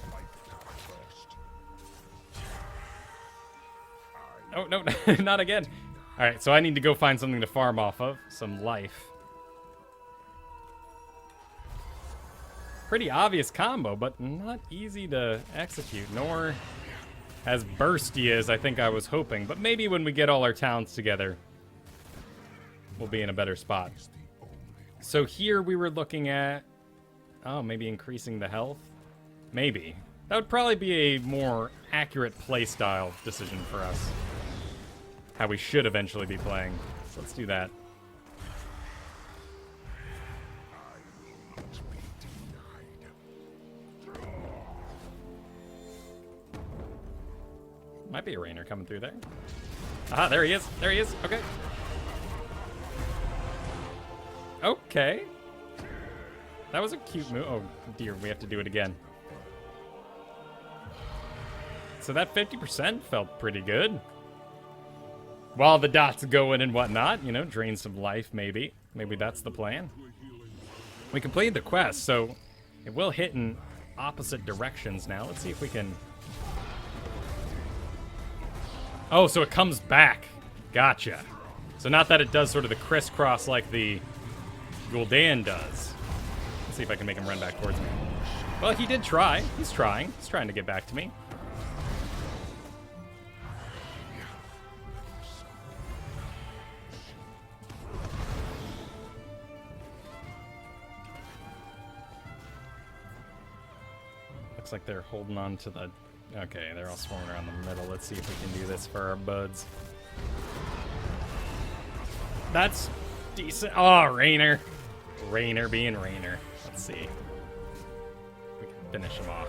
Oh, no, not again. All right, so I need to go find something to farm off of. Some life. Pretty obvious combo, but not easy to execute, nor as bursty as I think I was hoping. But maybe when we get all our talents together, we'll be in a better spot. So here we were looking at, oh, maybe increasing the health? Maybe. That would probably be a more accurate playstyle decision for us. How we should eventually be playing. So let's do that. Might be a Rainer coming through there. Aha, there he is. There he is. Okay. Okay. That was a cute move. Oh, dear. We have to do it again. So that 50% felt pretty good. While the dots going and whatnot, you know, drain some life maybe. Maybe that's the plan. We completed the quest, so it will hit in opposite directions now. Let's see if we can... Oh, so it comes back. Gotcha. So not that it does sort of the crisscross like the Gul'dan does. Let's see if I can make him run back towards me. Well, he did try. He's trying. He's trying to get back to me. Looks like they're holding on to the... Okay, they're all swarming around the middle. Let's see if we can do this for our buds. That's decent. Oh, Rainer. Rainer being Rainer. Let's see. We can finish him off.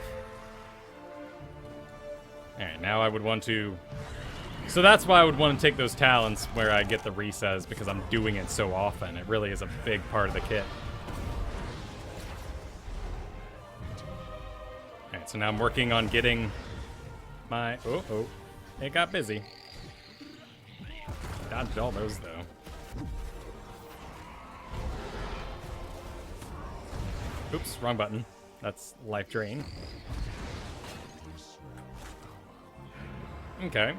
Alright, now I would want to... So that's why I would want to take those talents where I get the resets, because I'm doing it so often. It really is a big part of the kit. Alright, so now I'm working on getting my... Oh, it got busy. Dodged all those, though. Oops, wrong button. That's life drain. Okay.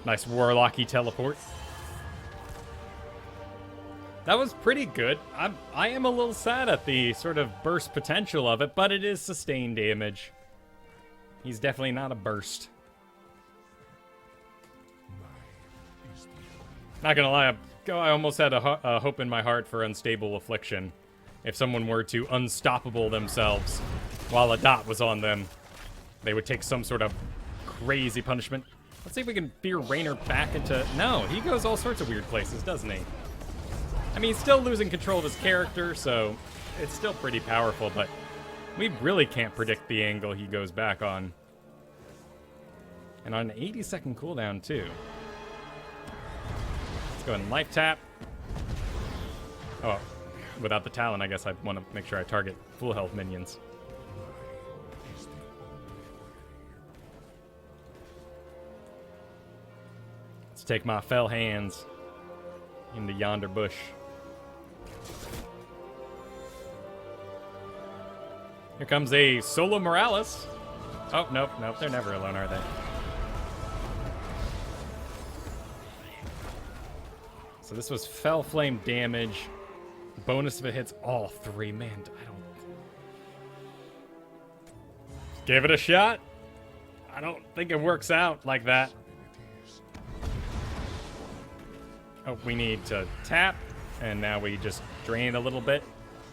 Nice warlocky teleport. That was pretty good. I am a little sad at the sort of burst potential of it, but it is sustained damage. He's definitely not a burst. Not gonna lie, I almost had a hope in my heart for Unstable Affliction. If someone were to unstoppable themselves while a dot was on them, they would take some sort of crazy punishment. Let's see if we can veer Rainer back into... No, he goes all sorts of weird places, doesn't he? I mean, he's still losing control of his character, so it's still pretty powerful, but we really can't predict the angle he goes back on. And on an 80-second cooldown, too. Let's go ahead and life tap. Oh, without the talent, I guess I want to make sure I target full health minions. Let's take my fell hands into yonder bush. Here comes a Solo Morales. Oh, nope, they're never alone, are they? So this was Fell Flame damage. Bonus if it hits all 3. Man, I don't... Give it a shot. I don't think it works out like that. Oh, we need to tap. And now we just drain a little bit.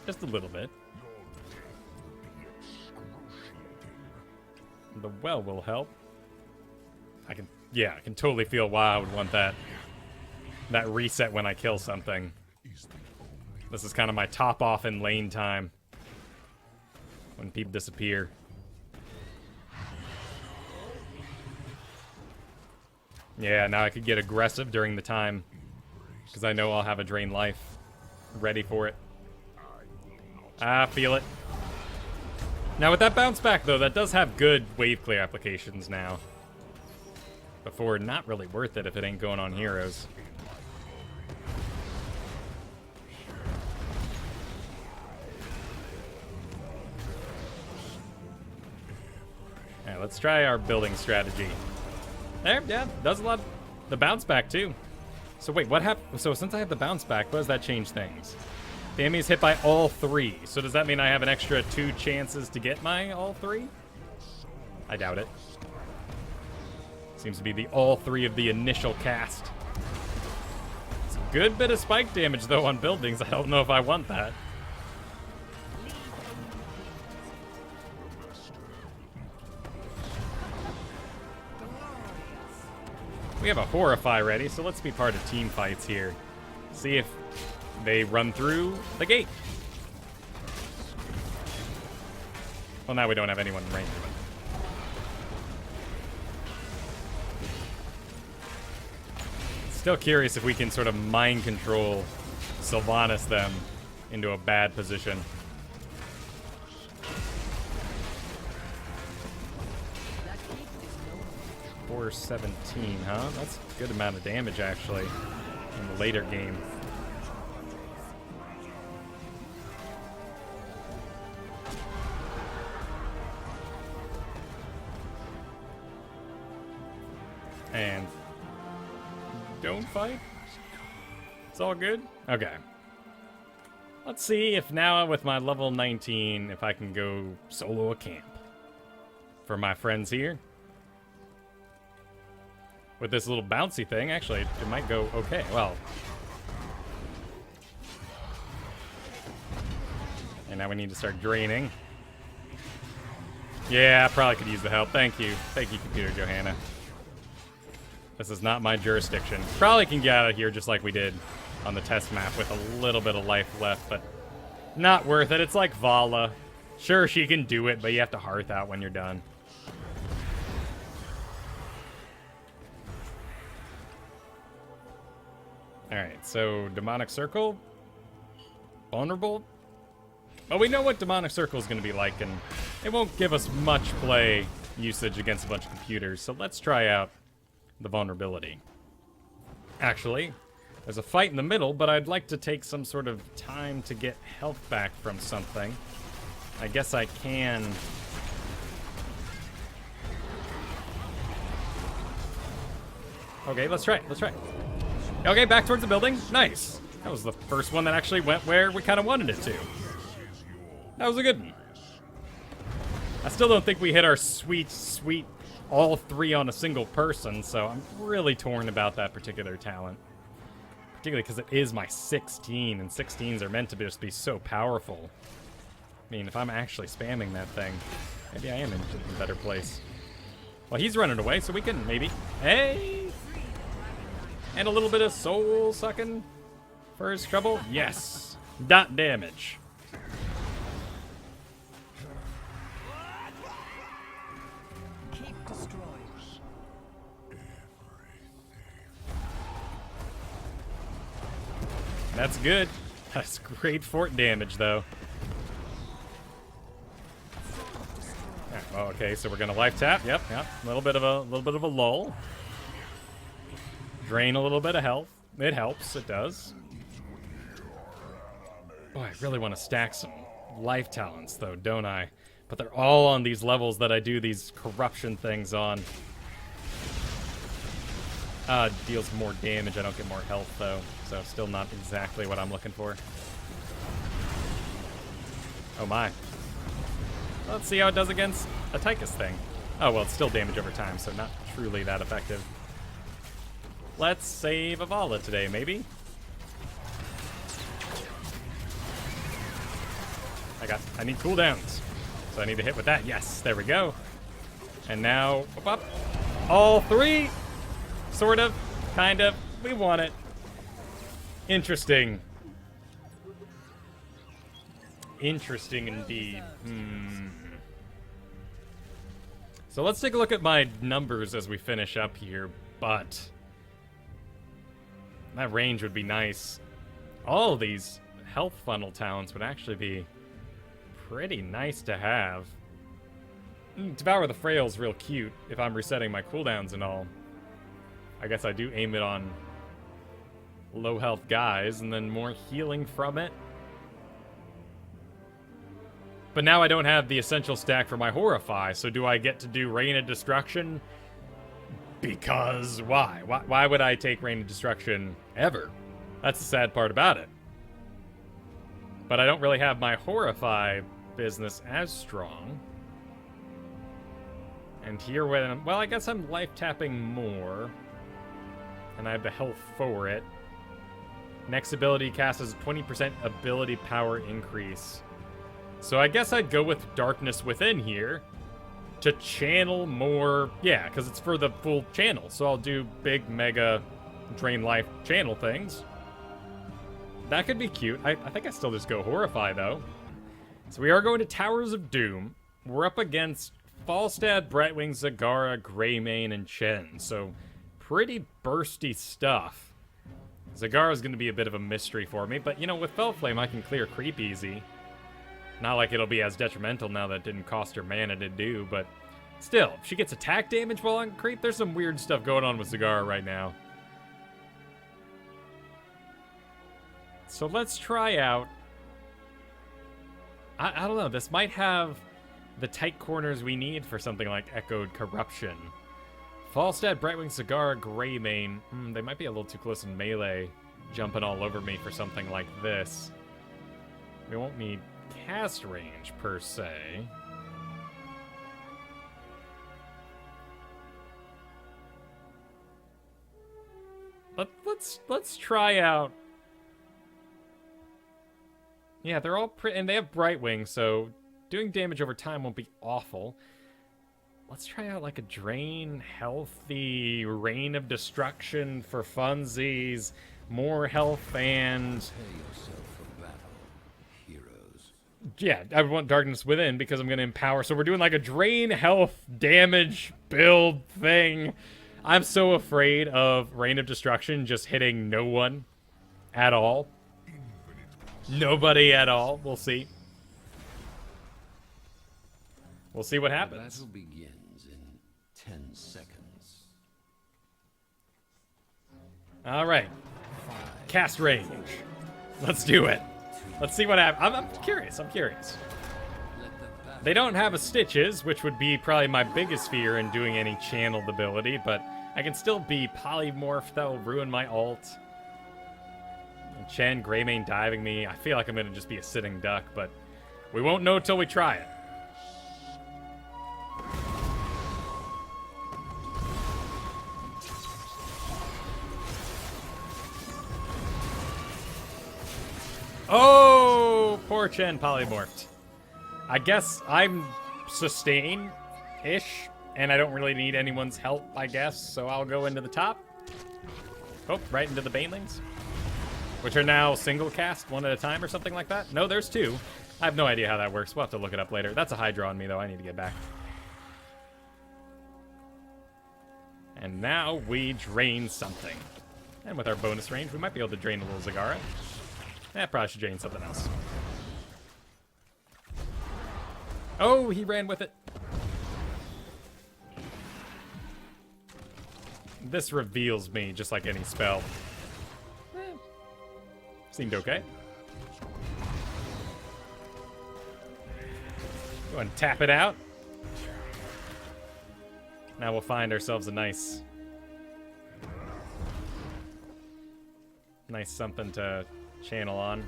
Just a little bit. The well will help. I can totally feel why I would want that reset when I kill something. This is kind of my top off in lane time when people disappear. Yeah, now I could get aggressive during the time because I know I'll have a drain life ready for it. I feel it. Now with that bounce back though, that does have good wave clear applications now. Before, not really worth it if it ain't going on heroes. Alright, let's try our building strategy. There, yeah, does a lot. The bounce back too. So wait, what happened? So since I have the bounce back, what does that change things? The enemy is hit by all 3. So does that mean I have an extra 2 chances to get my all 3? I doubt it. Seems to be the all 3 of the initial cast. It's a good bit of spike damage though on buildings. I don't know if I want that. We have a Horrify ready, so let's be part of team fights here. See if they run through the gate. Well, now we don't have anyone in range of it. Still curious if we can sort of mind control Sylvanas them into a bad position. 417, huh? That's a good amount of damage, actually, in the later game. And don't fight. It's all good? Okay. Let's see if now with my level 19, if I can go solo a camp for my friends here. With this little bouncy thing, actually, it might go okay. Well. And now we need to start draining. Yeah, I probably could use the help. Thank you. Thank you, Computer Johanna. This is not my jurisdiction. Probably can get out of here just like we did on the test map with a little bit of life left, but not worth it. It's like Vala. Sure, she can do it, but you have to hearth out when you're done. Alright, so Demonic Circle. Vulnerable. Well, we know what Demonic Circle is going to be like, and it won't give us much play usage against a bunch of computers, so let's try out the vulnerability. Actually, there's a fight in the middle, but I'd like to take some sort of time to get health back from something. I guess I can... Okay, let's try it. Let's try it. Okay, back towards the building. Nice. That was the first one that actually went where we kind of wanted it to. That was a good one. I still don't think we hit our sweet, sweet all 3 on a single person, so I'm really torn about that particular talent. Particularly because it is my 16, and 16s are meant to just be so powerful. I mean, if I'm actually spamming that thing, maybe I am in a better place. Well, he's running away, so we can maybe... Hey! And a little bit of soul sucking for his trouble. Yes. Dot damage. Keep destroyed. That's good. That's great fort damage, though. Okay, so we're gonna life tap. Yep. A little bit of a lull. Drain a little bit of health. It helps. It does. Boy, I really want to stack some life talents, though, don't I? But they're all on these levels that I do these corruption things on. Deals more damage. I don't get more health, though. So still not exactly what I'm looking for. Oh, my. Let's see how it does against a Tychus thing. Oh, well, it's still damage over time, so not truly that effective. Let's save Avala today, maybe? I need cooldowns. So I need to hit with that. Yes, there we go. And now, up. All three. Sort of, kind of. We want it. Interesting. Interesting indeed. So let's take a look at my numbers as we finish up here, but that range would be nice. All of these health funnel talents would actually be pretty nice to have. Devour the Frail's real cute if I'm resetting my cooldowns and all. I guess I do aim it on low health guys and then more healing from it. But now I don't have the essential stack for my Horrify, so do I get to do Rain of Destruction? Because why? Why would I take Rain of Destruction ever? That's the sad part about it. But I don't really have my Horrify business as strong. And here, when well, I guess I'm life tapping more. And I have the health for it. Next ability casts as a 20% ability power increase. So I guess I'd go with Darkness Within here to channel more. Yeah, because it's for the full channel. So I'll do big, mega, drain life channel things. That could be cute. I think I still just go Horrify, though. So we are going to Towers of Doom. We're up against Falstad, Brightwing, Zagara, Greymane, and Chen. So pretty bursty stuff. Zagara's going to be a bit of a mystery for me. But, you know, with Felflame, I can clear creep easy. Not like it'll be as detrimental now that it didn't cost her mana to do, but still, if she gets attack damage while on creep, there's some weird stuff going on with Zagara right now. So let's try out... I don't know, this might have the tight corners we need for something like Echoed Corruption. Falstad, Brightwing, Zagara, Greymane. They might be a little too close in melee, jumping all over me for something like this. We won't need cast range, per se. Let's try out... Yeah, they're all pretty, and they have Brightwing, so doing damage over time won't be awful. Let's try out like a Drain, Healthy, Rain of Destruction for funsies, more health, and... Prepare yourself for battle, heroes. Yeah, I want Darkness Within because I'm going to empower. So we're doing like a Drain, Health, Damage, build thing. I'm so afraid of Rain of Destruction just hitting no one at all. Nobody at all. We'll see. We'll see what happens. The battle begins in 10 seconds. All right. Cast range. Let's do it. Let's see what happens. I'm curious. I'm curious. They don't have a Stitches, which would be probably my biggest fear in doing any channeled ability, but I can still be Polymorph. That will ruin my ult. Chen, Greymane diving me. I feel like I'm going to just be a sitting duck, but we won't know till we try it. Oh, poor Chen polymorphed. I guess I'm sustain-ish, and I don't really need anyone's help, I guess, so I'll go into the top. Oh, right into the Banelings. Which are now single cast, one at a time or something like that? No, there's two. I have no idea how that works. We'll have to look it up later. That's a Hydra on me, though. I need to get back. And now we drain something. And with our bonus range, we might be able to drain a little Zagara. Probably should drain something else. Oh, he ran with it. This reveals me just like any spell. Seemed okay. Go and tap it out. Now we'll find ourselves a nice Nice something to channel on.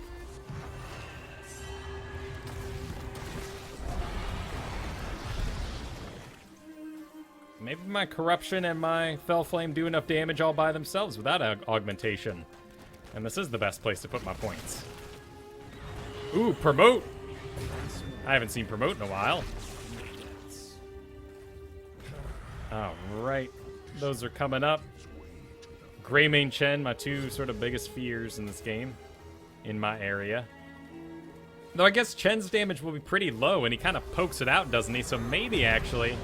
Maybe my corruption and my Fel Flame do enough damage all by themselves without augmentation. And this is the best place to put my points. Ooh, promote! I haven't seen promote in a while. Alright, those are coming up. Greymane Chen, my two sort of biggest fears in this game. In my area. Though I guess Chen's damage will be pretty low, and he kind of pokes it out, doesn't he? So maybe, actually,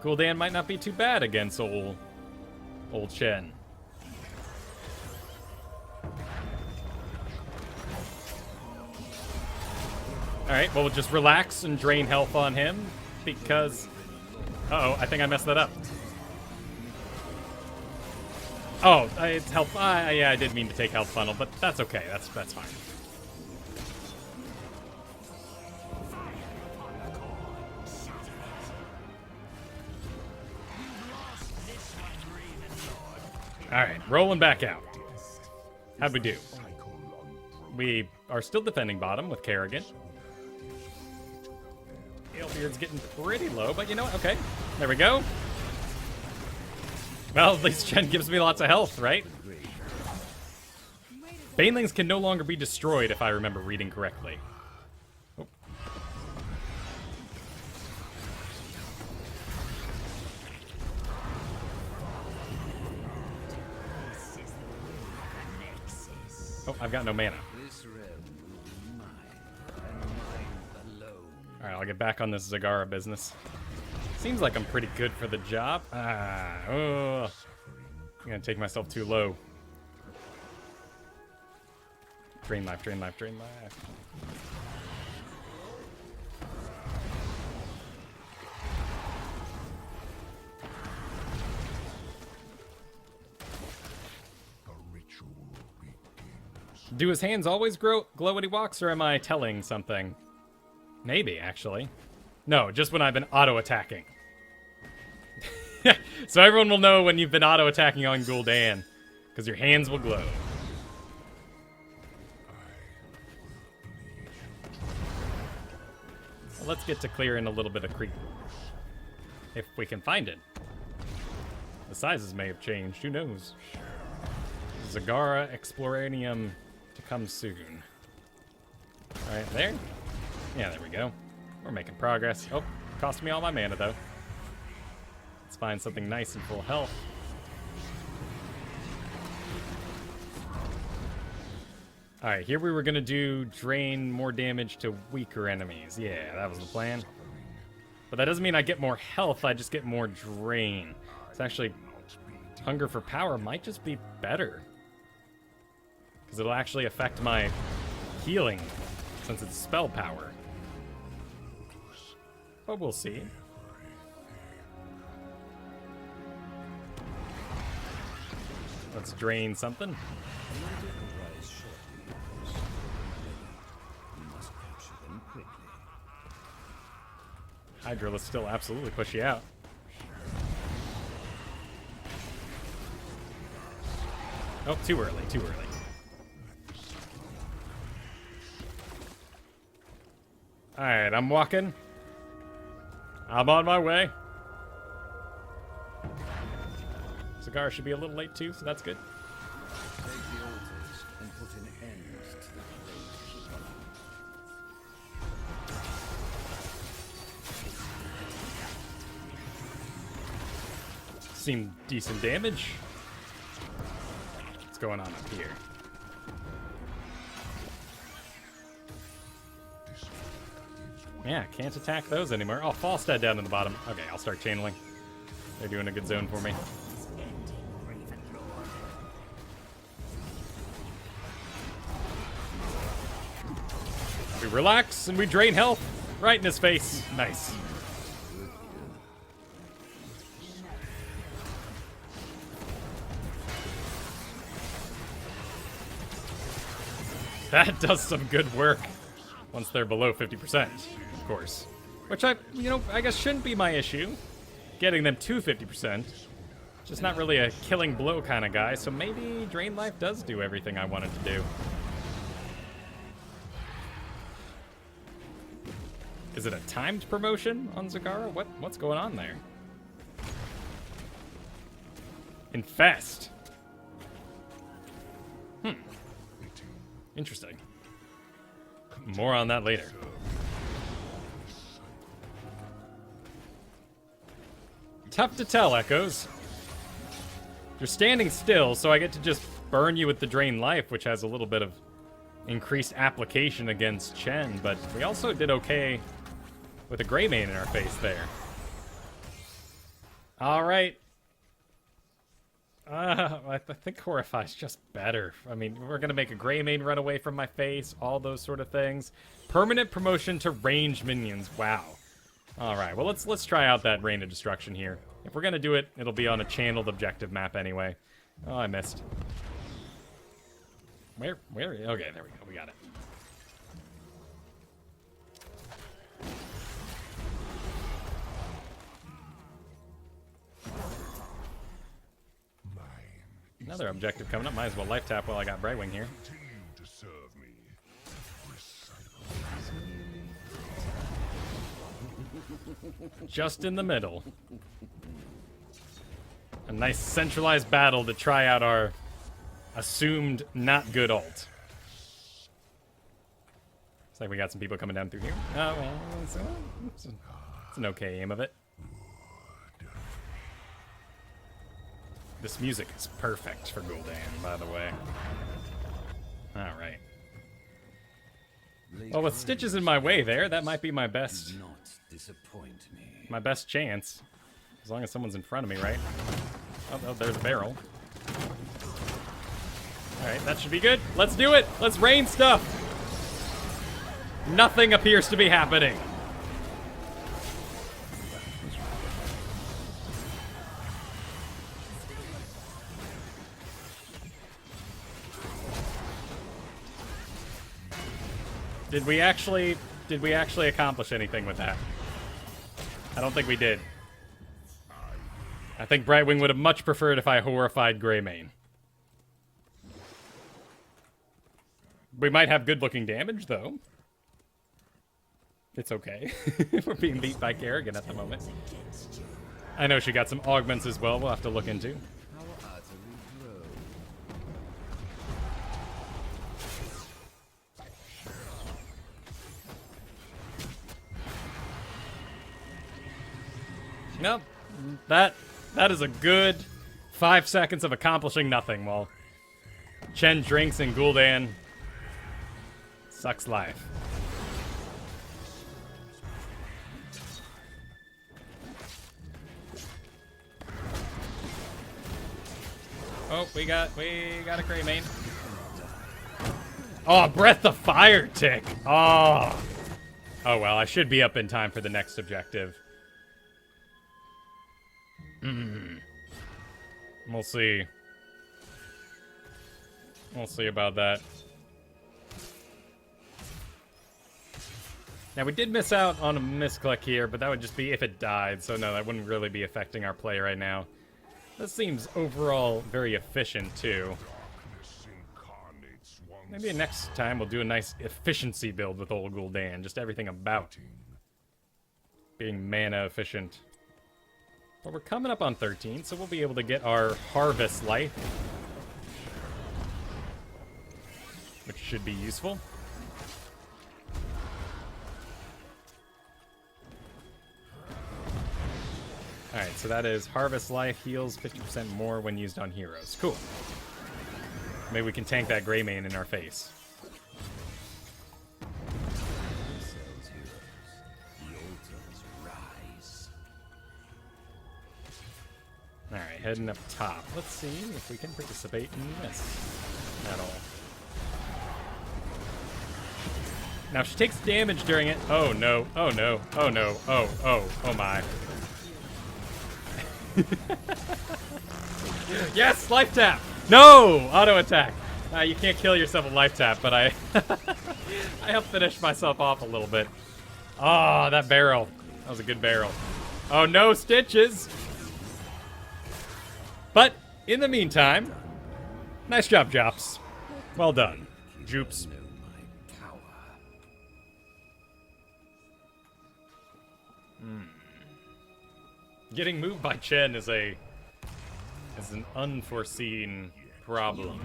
Gul'dan might not be too bad against old Chen. Alright, well, we'll just relax and drain health on him, because... Uh-oh, I think I messed that up. Oh, it's health... yeah, I did mean to take health funnel, but that's okay. That's fine. Alright, rolling back out. How'd we do? We are still defending bottom with Kerrigan. Alebeard's getting pretty low, but you know what? Okay, there we go. Well, at least Chen gives me lots of health, right? Banelings can no longer be destroyed, if I remember reading correctly. Oh. Oh, I've got no mana. Alright, I'll get back on this Zagara business. Seems like I'm pretty good for the job. I'm gonna take myself too low. Drain life, drain life, drain life. Do his hands always glow when he walks, or am I telling something? Maybe, actually. No, just when I've been auto-attacking. So everyone will know when you've been auto-attacking on Gul'dan, because your hands will glow. Well, let's get to clearing a little bit of creep. If we can find it. The sizes may have changed, who knows? Zagara Exploranium to come soon. Alright, there? Yeah, there we go. We're making progress. Oh, cost me all my mana, though. Let's find something nice and full health. Alright, here we were going to do drain more damage to weaker enemies. Yeah, that was the plan. But that doesn't mean I get more health, I just get more drain. It's actually... Hunger for Power might just be better. Because it'll actually affect my healing, since it's spell power. But we'll see. Let's drain something. Hydra will still absolutely push you out. Oh, too early, too early. Alright, I'm walking. I'm on my way. Cigar should be a little late too, so that's good. Take the altars and put an end to the great. Seemed decent damage. What's going on up here? Yeah, can't attack those anymore. Oh, Falstad down in the bottom. Okay, I'll start channeling. They're doing a good zone for me. We relax and we drain health right in his face. Nice. That does some good work once they're below 50%, of course. Which I guess shouldn't be my issue. Getting them to 50%. Just not really a killing blow kind of guy, so maybe Drain Life does do everything I want it to do. Is it a timed promotion on Zagara? What's going on there? Infest. Interesting. More on that later. Tough to tell, Echoes. You're standing still, so I get to just burn you with the Drain Life, which has a little bit of increased application against Chen, but we also did okay with a Greymane in our face there. Alright. I think Horrify's just better. I mean, we're gonna make a Greymane run away from my face, all those sort of things. Permanent promotion to ranged minions. Wow. Alright, well let's try out that Rain of Destruction here. If we're gonna do it, it'll be on a channeled objective map anyway. Oh, I missed. Where? Okay, there we go. We got it. Another objective coming up. Might as well life tap while I got Brightwing here. Just in the middle. A nice centralized battle to try out our assumed not good ult. Looks like we got some people coming down through here. Oh, well, it's an okay aim of it. This music is perfect for Gul'dan, by the way. Alright. Well, with Stitches in my way there, that might be my best... my best chance. As long as someone's in front of me, right? Oh, there's a barrel. Alright, that should be good. Let's do it! Let's rain stuff! Nothing appears to be happening. Did we actually accomplish anything with that? I don't think we did. I think Brightwing would have much preferred if I horrified Greymane. We might have good-looking damage, though. It's okay. We're being beat by Kerrigan at the moment. I know she got some augments as well we'll have to look into. Nope. That is a good 5 seconds of accomplishing nothing while Chen drinks and Gul'dan sucks life. Oh, we got a Greymane. Oh, Breath of Fire tick. Oh. Oh well, I should be up in time for the next objective. We'll see. We'll see about that. Now, we did miss out on a misclick here, but that would just be if it died. So, no, that wouldn't really be affecting our play right now. This seems overall very efficient, too. Maybe next time we'll do a nice efficiency build with old Gul'dan. Just everything about being mana efficient. But we're coming up on 13, so we'll be able to get our Harvest Life, which should be useful. Alright, so that is Harvest Life heals 50% more when used on heroes. Cool. Maybe we can tank that Greymane in our face. Alright, heading up top. Let's see if we can participate in this at all. Now, she takes damage during it. Oh, no. Oh, no. Oh, no. Oh my. Yes, life tap. No, auto attack. You can't kill yourself with life tap, but I I helped finish myself off a little bit. Oh, that barrel. That was a good barrel. Oh no, Stitches. But in the meantime, nice job, Jops. Well done, Joops. Know my power. Getting moved by Chen is an unforeseen problem.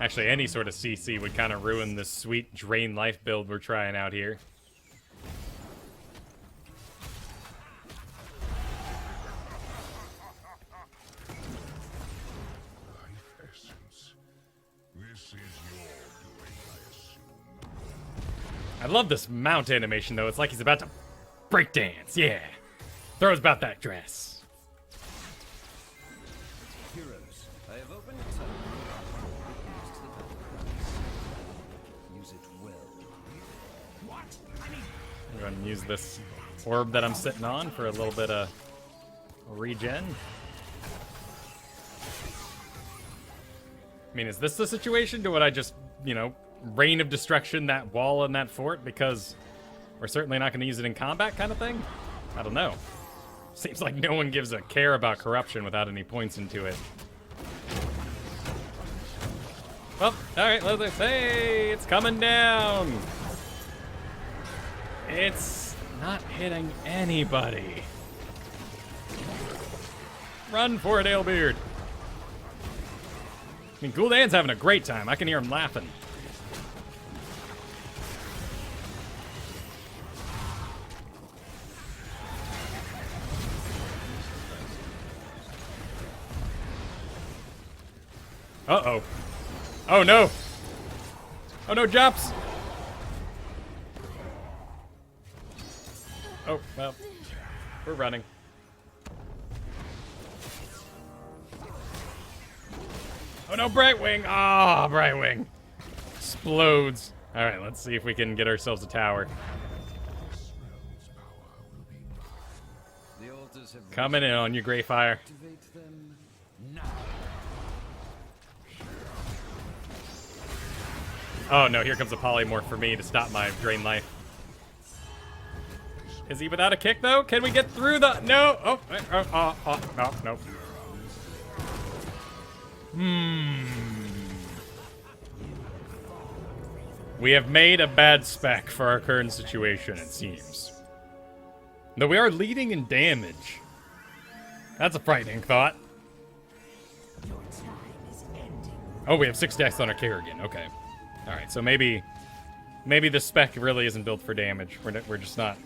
Actually, any sort of CC would kind of ruin this sweet drain life build we're trying out here. I love this mount animation, though. It's like he's about to breakdance. Yeah. Throws about that dress. Heroes, I have opened a tunnel. Use the battle. Use it well. I'm going to use this orb that I'm sitting on for a little bit of regen. I mean, is this the situation? Do I just, you know, Rain of Destruction that wall and that fort because we're certainly not going to use it in combat kind of thing? I don't know. Seems like no one gives a care about corruption without any points into it. Well, alright, hey, it's coming down. It's not hitting anybody. Run for it, Alebeard. I mean, Gul'dan's having a great time. I can hear him laughing. Uh-oh. Oh, no. Oh, no, Jops. Oh, well. We're running. Oh, no, Brightwing. Ah, Brightwing. Explodes. All right, let's see if we can get ourselves a tower. The altars have Coming in on you, Greyfire. activate them now. Oh, no, here comes a polymorph for me to stop my drain life. Is he without a kick, though? Can we get through the... No! Oh, no. We have made a bad spec for our current situation, it seems. Though we are leading in damage. That's a frightening thought. Oh, we have 6 deaths on our Kerrigan. Okay. Alright, so maybe this spec really isn't built for damage. We're just not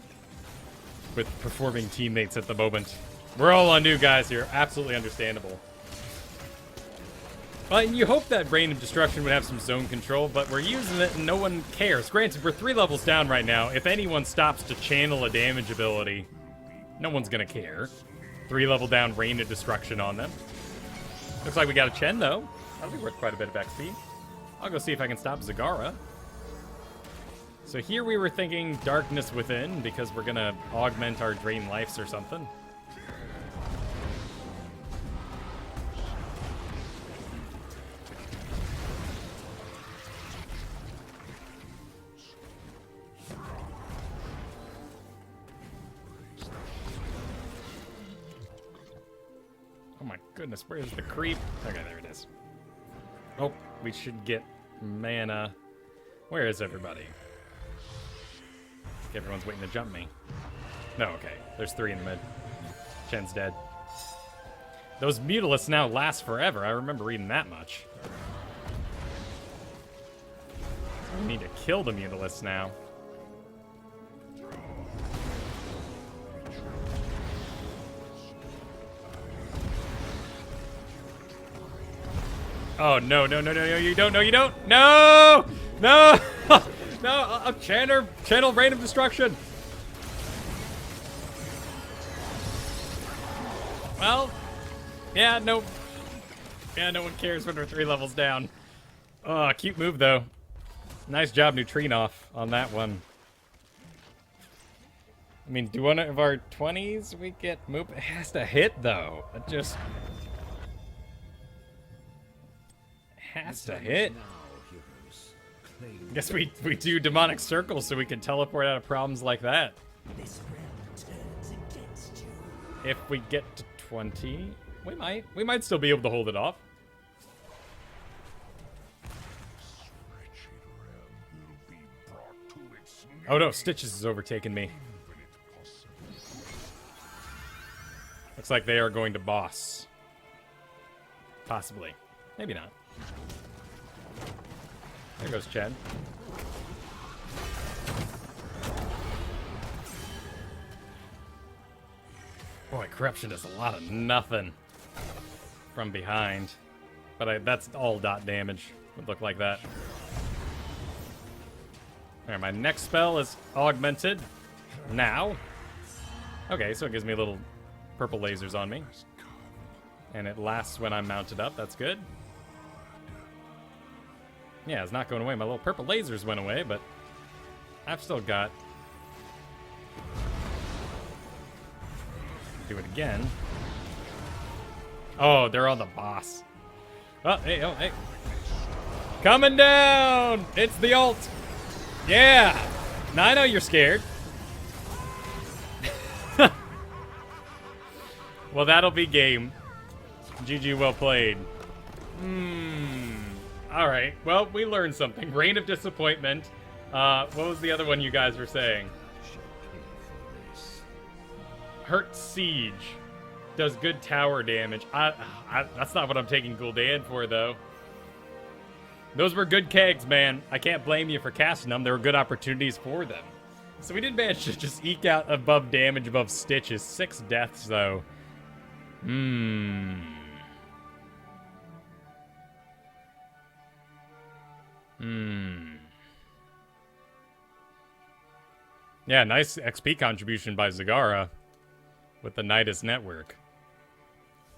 with performing teammates at the moment. We're all on new guys here. Absolutely understandable. Well, and you hope that Rain of Destruction would have some zone control, but we're using it and no one cares. Granted, we're 3 levels down right now. If anyone stops to channel a damage ability, no one's gonna care. 3 level down Rain of Destruction on them. Looks like we got a Chen, though. That'll be worth quite a bit of XP. I'll go see if I can stop Zagara. So here we were thinking Darkness Within, because we're gonna augment our drain lives or something. Oh my goodness, where's the creep? Okay, there it is. Oh, we should get mana. Where is everybody? Everyone's waiting to jump me. No, okay. There's 3 in the mid. Chen's dead. Those Mutalisks now last forever. I remember reading that much. We need to kill the Mutalisks now. Oh, no, you don't, no! No! No, channel Rain of Destruction. Well, yeah, no one cares when we're 3 levels down. Oh, cute move, though. Nice job, Neutrinov, on that one. I mean, do one of our 20s we get move? It has to hit, though. It just... has to hit. Guess we do demonic circles so we can teleport out of problems like that. This realm turns against you. If we get to 20. We might still be able to hold it off. Oh no, Stitches has overtaken me. Looks like they are going to boss. Possibly. Maybe not. There goes Chad. Boy, Corruption does a lot of nothing from behind. But that's all dot damage. Would look like that. Alright, my next spell is augmented now. Okay, so it gives me little purple lasers on me. And it lasts when I'm mounted up. That's good. Yeah, it's not going away. My little purple lasers went away, but I've still got... Do it again. Oh, they're on the boss. Oh, hey. Coming down! It's the ult! Yeah! Now I know you're scared. Well, that'll be game. GG, well played. Alright, well, we learned something. Reign of Disappointment. What was the other one you guys were saying? Hurt Siege. Does good tower damage. That's not what I'm taking Gul'dan for, though. Those were good kegs, man. I can't blame you for casting them. There were good opportunities for them. So we did manage to just eke out above damage, above Stitches. 6 deaths, though. Yeah, nice XP contribution by Zagara with the Nidus network.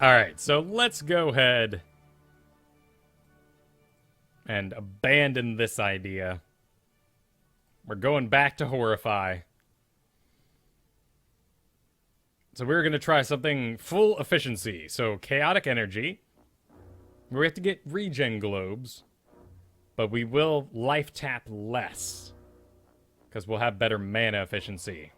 Alright, so let's go ahead and abandon this idea. We're going back to Horrify. So we're going to try something full efficiency. So Chaotic Energy. We have to get regen globes. But we will life tap less. Because we'll have better mana efficiency.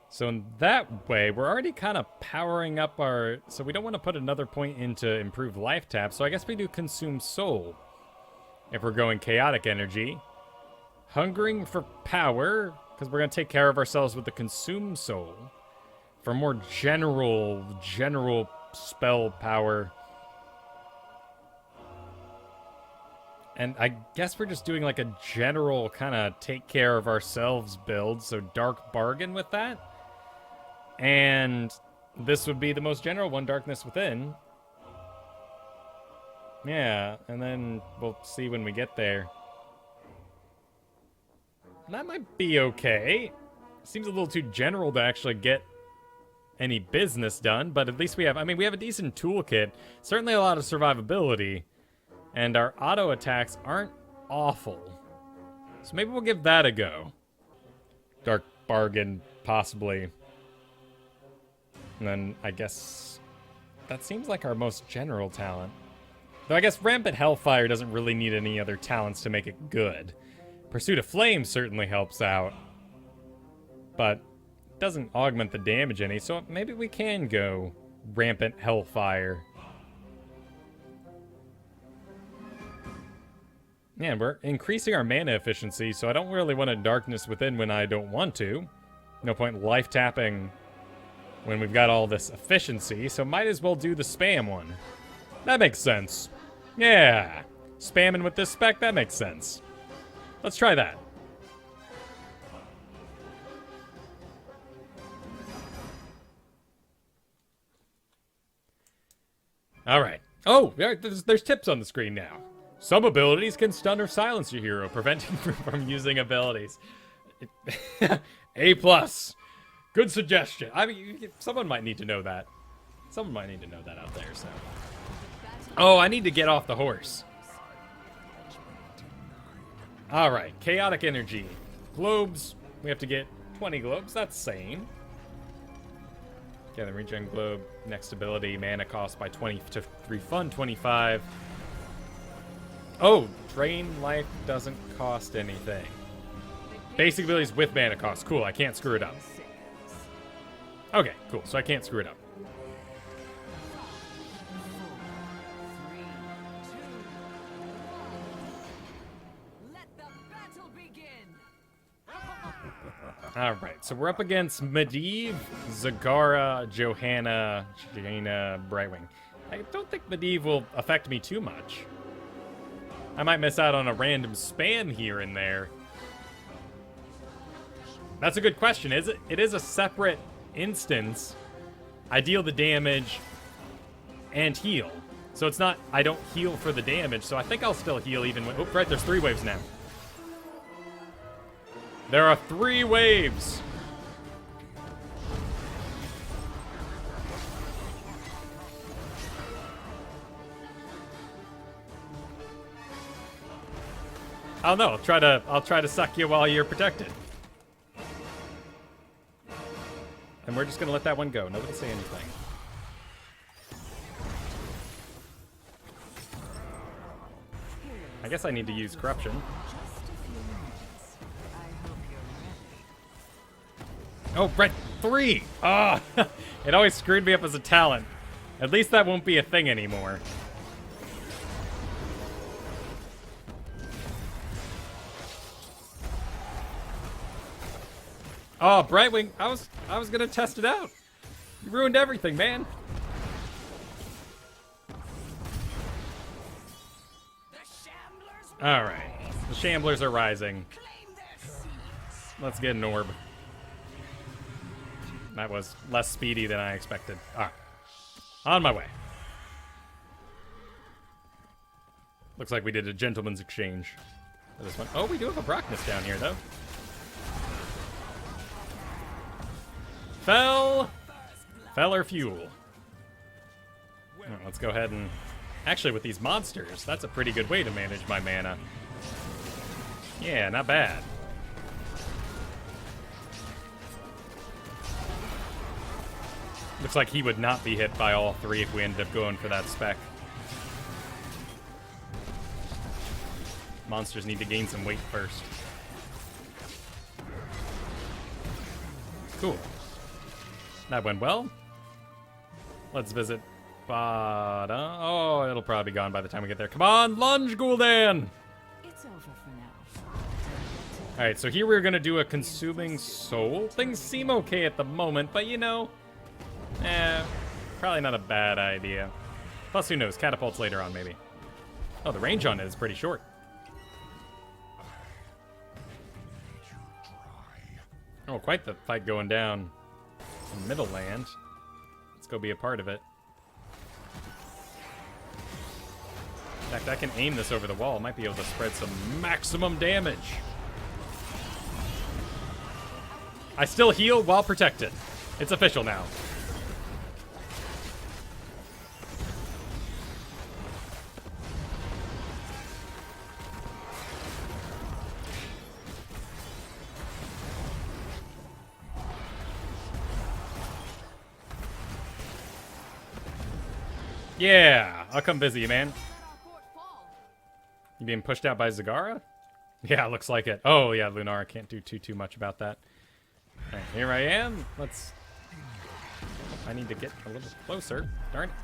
So in that way, we're already kind of powering up our... So we don't want to put another point into improved life tap. So I guess we do Consume Soul. If we're going Chaotic Energy. Hungering for power. Because we're going to take care of ourselves with the Consume Soul. For more general spell power. And I guess we're just doing like a general kind of take care of ourselves build. So Dark Bargain with that. And this would be the most general one, Darkness Within. Yeah, and then we'll see when we get there. That might be okay. Seems a little too general to actually get any business done, but at least we have, I mean, we have a decent toolkit. Certainly a lot of survivability. And our auto attacks aren't awful. So maybe we'll give that a go. Dark Bargain, possibly. And then I guess that seems like our most general talent. Though I guess Rampant Hellfire doesn't really need any other talents to make it good. Pursuit of Flame certainly helps out. But doesn't augment the damage any, so maybe we can go Rampant Hellfire. Yeah, we're increasing our mana efficiency, so I don't really want a Darkness Within when I don't want to. No point life tapping when we've got all this efficiency, so might as well do the spam one. That makes sense. Yeah, spamming with this spec, that makes sense. Let's try that. Alright. Oh, there's tips on the screen now. Some abilities can stun or silence your hero, preventing you from using abilities. A+. Good suggestion. I mean, someone might need to know that. Someone might need to know that out there, so. Oh, I need to get off the horse. Alright, Chaotic Energy. Globes. We have to get 20 globes. That's sane. Okay, the regen globe. Next ability, mana cost by 20 to refund 25. Oh, drain life doesn't cost anything. Basic abilities with mana cost. Cool, I can't screw it up. Okay, cool, so I can't screw it up. Alright, so we're up against Medivh, Zagara, Johanna, Jaina, Brightwing. I don't think Medivh will affect me too much. I might miss out on a random spam here and there. That's a good question. Is it? It is a separate instance. I deal the damage and heal. So it's not, I don't heal for the damage, so I think I'll still heal even when, oh, right, there's 3 waves now. There are 3 waves. I don't know. I'll try to suck you while you're protected. And we're just gonna let that one go. Nobody say anything. I guess I need to use corruption. Oh, right, 3! Ah, oh, it always screwed me up as a talent. At least that won't be a thing anymore. Oh, Brightwing, I was gonna test it out. You ruined everything, man. All right, the Shamblers are rising. Let's get an orb. That was less speedy than I expected. All right, on my way. Looks like we did a gentleman's exchange for this one. Oh, we do have a Brockness down here, though. Feller Fuel. Right, let's go ahead and... Actually, with these monsters, that's a pretty good way to manage my mana. Yeah, not bad. Looks like he would not be hit by all 3 if we ended up going for that spec. Monsters need to gain some weight first. Cool. That went well. Let's visit Bada. Oh, it'll probably be gone by the time we get there. Come on, lunge, Gul'dan! It's over for now. Alright, so here we're gonna do a consuming soul. Things seem okay at the moment, but you know, probably not a bad idea. Plus, who knows? Catapults later on, maybe. Oh, the range on it is pretty short. Oh, quite the fight going down in Middle Land. Let's go be a part of it. In fact, I can aim this over the wall. Might be able to spread some maximum damage. I still heal while protected. It's official now. Yeah, I'll come visit you, man. You being pushed out by Zagara? Yeah, looks like it. Oh, yeah, Lunara can't do too much about that. All right, here I am. Let's... I need to get a little closer. Darn it.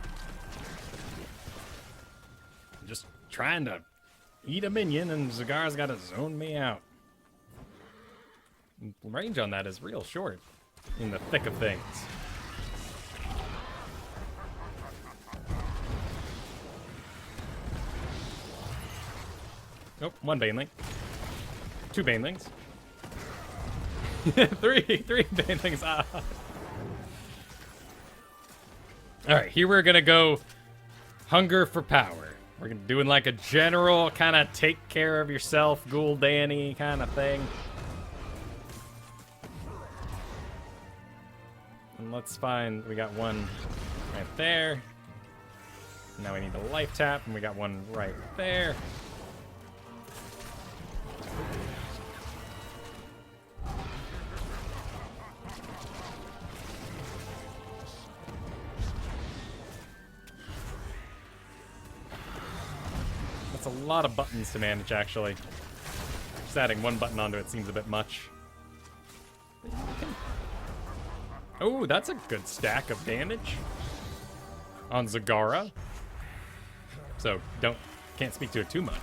I'm just trying to eat a minion, and Zagara's got to zone me out. Range on that is real short in the thick of things. Nope, 1 Baneling. 2 Banelings. 3 Banelings. Ah. Alright, here we're gonna go hunger for power. We're gonna doing like a general kind of take care of yourself, Gul'dan-y kind of thing. And let's find, we got one right there. Now we need a life tap, and we got one right there. That's a lot of buttons to manage, actually. Just adding 1 button onto it seems a bit much. Oh, that's a good stack of damage on Zagara. So can't speak to it too much.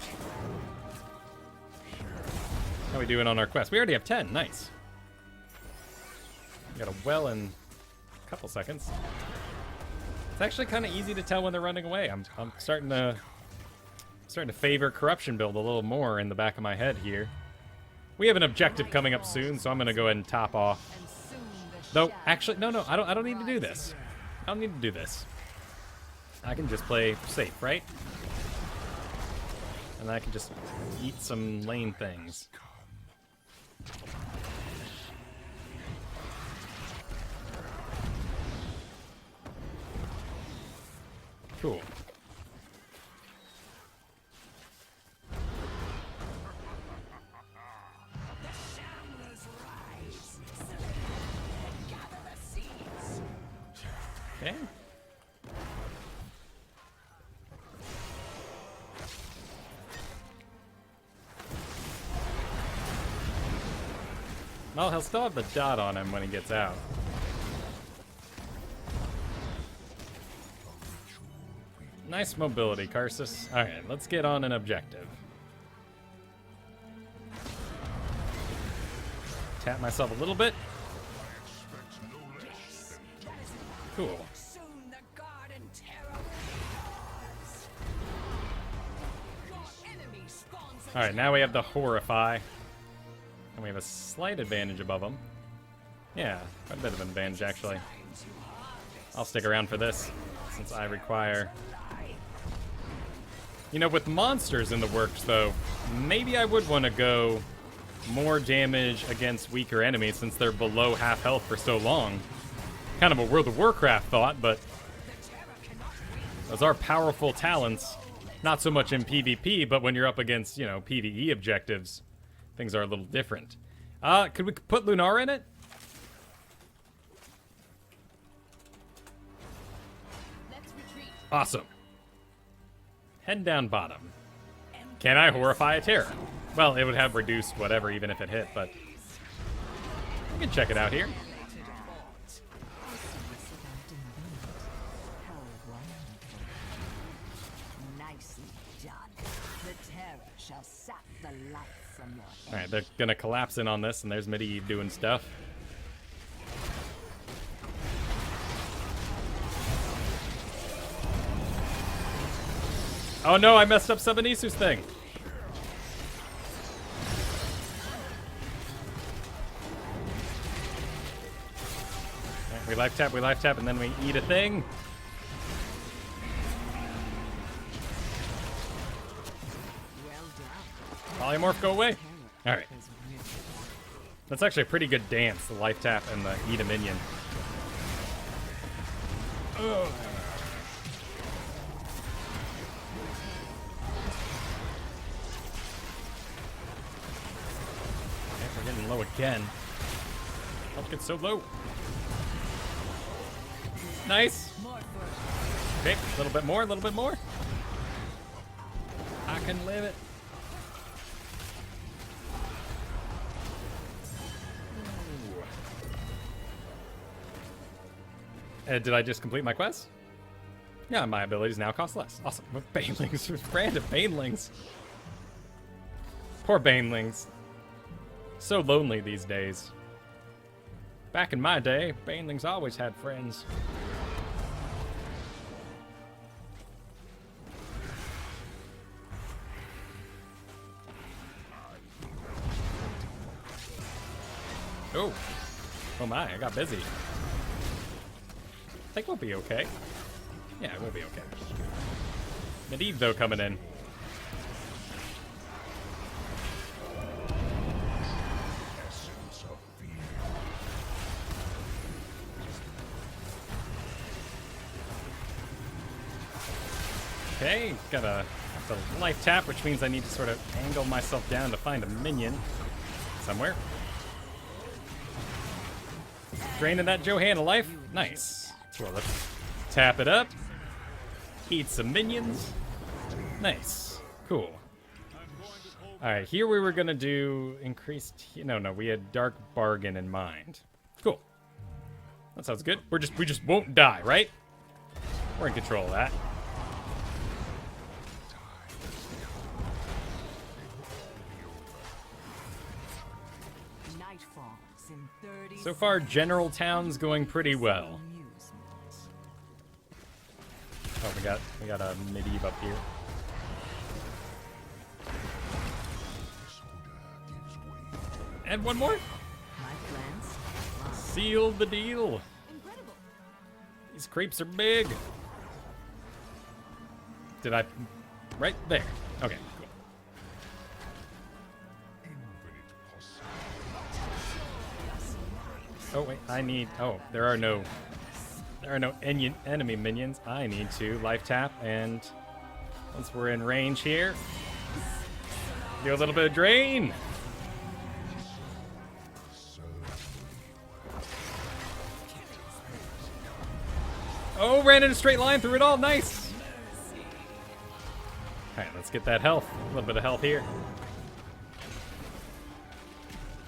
How are we doing on our quest? We already have 10. Nice. Got a well in a couple seconds. It's actually kind of easy to tell when they're running away. I'm starting to favor corruption build a little more in the back of my head here. We have an objective coming up soon, so I'm gonna go ahead and top off. And soon the Though, shadows actually, no, I don't need to do this. I don't need to do this. I can just play safe, right? And I can just eat some lane things. Cool. Okay. Well, he'll still have the dot on him when he gets out. Nice mobility, Karsus. Alright, let's get on an objective. Tap myself a little bit. Cool. Soon the garden terror your enemy spawns Alright, now we have the Horrify. And we have a slight advantage above them. Yeah, quite a bit of an advantage, actually. I'll stick around for this, since I require... You know, with monsters in the works, though, maybe I would want to go more damage against weaker enemies since they're below half health for so long. Kind of a World of Warcraft thought, but those are powerful talents. Not so much in PvP, but when you're up against, you know, PvE objectives, things are a little different. Could we put Lunar in it? Let's retreat. Awesome. Head down bottom. Can I Horrify a Terror? Well, it would have reduced whatever even if it hit, but we can check it out here. How wonderful. Nicely done. The terror shall sap the life from your All right, they're gonna collapse in on this, and there's Medivh doing stuff. Oh no, I messed up Sabanisu's thing. Okay, we life tap, and then we eat a thing. Polymorph, go away. All right. That's actually a pretty good dance, the life tap and the eat a minion. Ugh. We're getting low again. Health gets so low. Nice. Okay, a little bit more, a little bit more. I can live it. Did I just complete my quest? Yeah, my abilities now cost less. Awesome. With Banelings, random Banelings. Poor Banelings. So lonely these days. Back in my day, Banelings always had friends. Oh. Oh my, I got busy. I think we'll be okay. Yeah, we'll be okay. Medivh, though, coming in. Okay, got a life tap, which means I need to sort of angle myself down to find a minion somewhere. Draining that Johanna life. Nice. So let's tap it up. Eat some minions. Nice. Cool. Alright, here we were gonna do increased... No, we had Dark Bargain in mind. Cool. That sounds good. We just won't die, right? We're in control of that. night falls. starts in 30 So far, General Town's going pretty well. amusement. Oh, we got a mid-eve up here. And one more. My plans? Seal the deal. Incredible. These creeps are big. Did I? Right there. Okay, cool. Oh wait, I need. Oh, there are no enemy minions. I need to life tap, and once we're in range here, do a little bit of drain. Oh, ran in a straight line through it all. Nice. All right, let's get that health. A little bit of health here.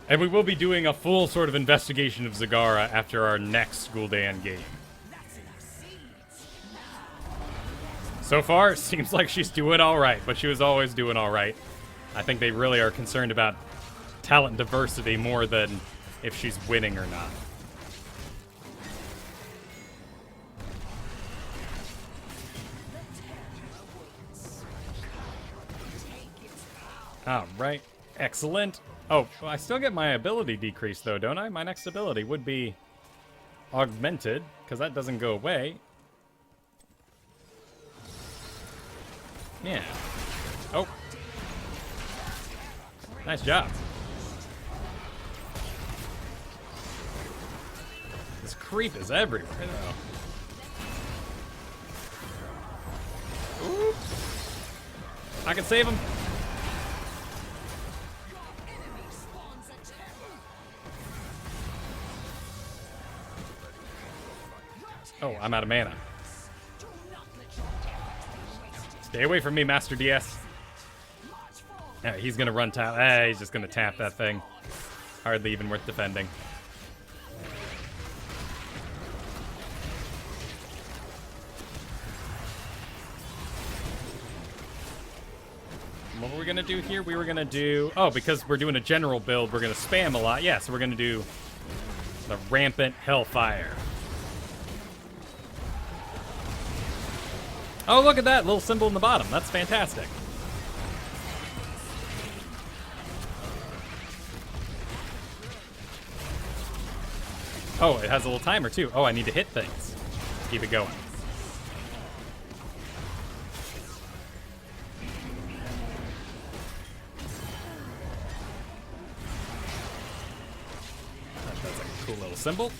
And we will be doing a full sort of investigation of Zagara after our next Gul'dan game. So far, it seems like she's doing all right, but she was always doing all right. I think they really are concerned about talent diversity more than if she's winning or not. All right, excellent. Oh, well, I still get my ability decrease though, don't I? My next ability would be augmented, because that doesn't go away. Yeah. Oh. Nice job. This creep is everywhere though. Ooh. I can save him. Oh, I'm out of mana. Stay away from me, Master DS. Yeah, he's gonna run tap. He's just gonna tap that thing. Hardly even worth defending. What were we gonna do here? We were gonna do... Oh, because we're doing a general build, we're gonna spam a lot. Yeah, so we're gonna do the Rampant Hellfire. Oh, look at that little symbol in the bottom. That's fantastic. Oh, it has a little timer too. Oh, I need to hit things. Keep it going. That's a cool little symbol.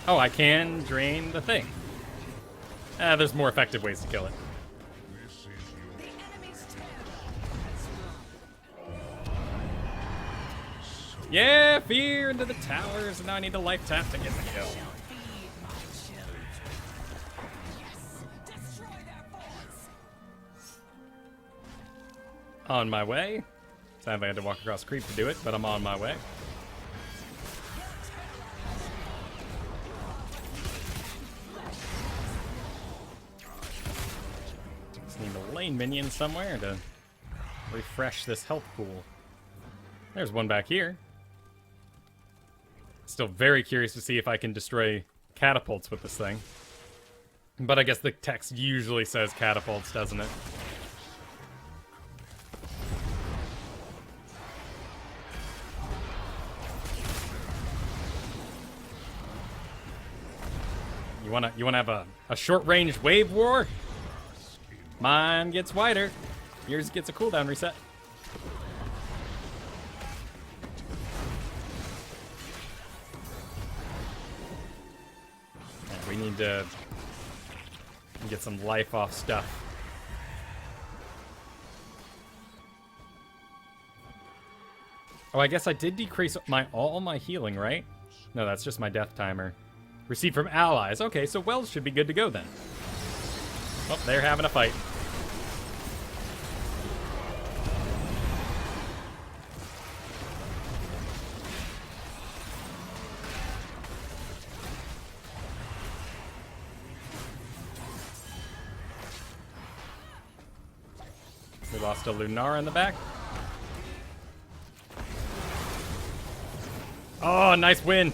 Oh, I can drain the thing. There's more effective ways to kill it. Yeah, fear into the towers, and now I need to life tap to get the kill. On my way. Sadly, I had to walk across the creep to do it, but I'm on my way. Need a lane minion somewhere to refresh this health pool. There's one back here. Still very curious to see if I can destroy catapults with this thing. But I guess the text usually says catapults, doesn't it? You wanna have a short-range wave war? Mine gets wider. Yours gets a cooldown reset. And we need to get some life off stuff. Oh, I guess I did decrease all my healing, right? No, that's just my death timer. Received from allies. Okay, so Wells should be good to go then. Oh, they're having a fight. We lost a Lunara in the back. Oh, nice win.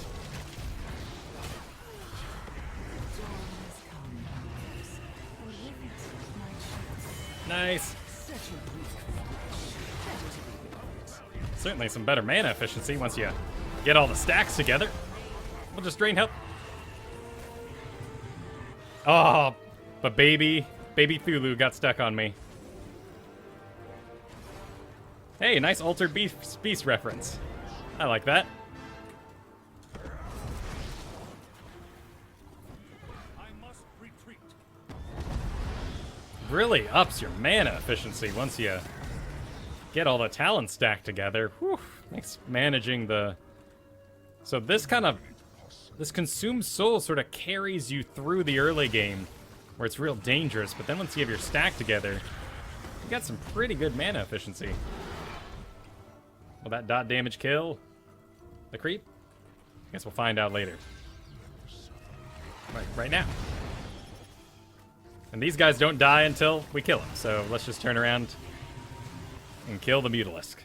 Nice. Certainly some better mana efficiency once you get all the stacks together. We'll just drain health. Oh, but baby Thulu got stuck on me. Hey, nice Altered Beast reference. I like that. Really ups your mana efficiency once you get all the talents stacked together. Whew, makes managing the... So this consumed soul sort of carries you through the early game where it's real dangerous, but then once you have your stack together, you got some pretty good mana efficiency. Will that dot damage kill the creep? I guess we'll find out later. Right now. And these guys don't die until we kill them, so let's just turn around and kill the Mutalisk.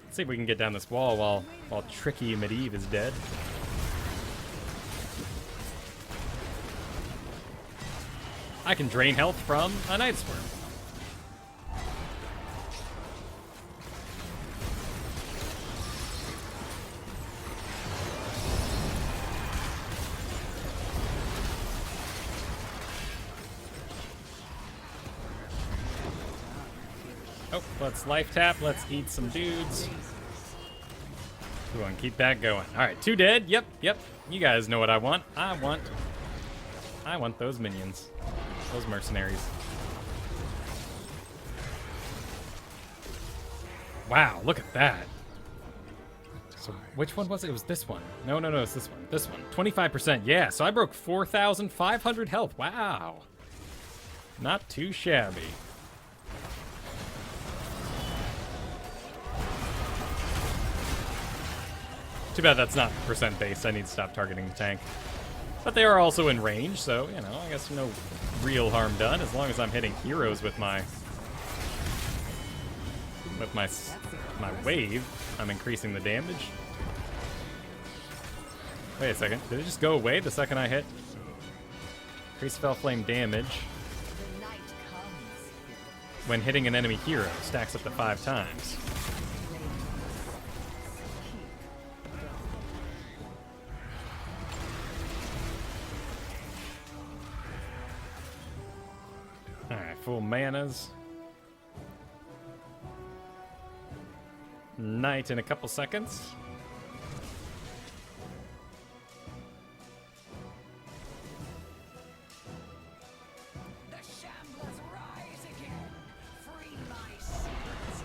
Let's see if we can get down this wall while Tricky Medivh is dead. I can drain health from a Night Swarm. Oh, let's life tap. Let's eat some dudes. Go on, keep that going. All right, 2 dead. Yep. You guys know what I want. I want those minions. Those mercenaries. Wow, look at that. So which one was it? It was this one. No, it's this one. This one. 25%. Yeah, so I broke 4,500 health. Wow. Not too shabby. Too bad that's not percent based. I need to stop targeting the tank. But they are also in range, so, you know, I guess no real harm done as long as I'm hitting heroes with my wave. I'm increasing the damage. Wait a second. Did it just go away the second I hit? Increase Fel Flame damage when hitting an enemy hero. Stacks up to 5 times. Alright, full manas. Night in a couple seconds. The Shamblers rise again. Free my sons.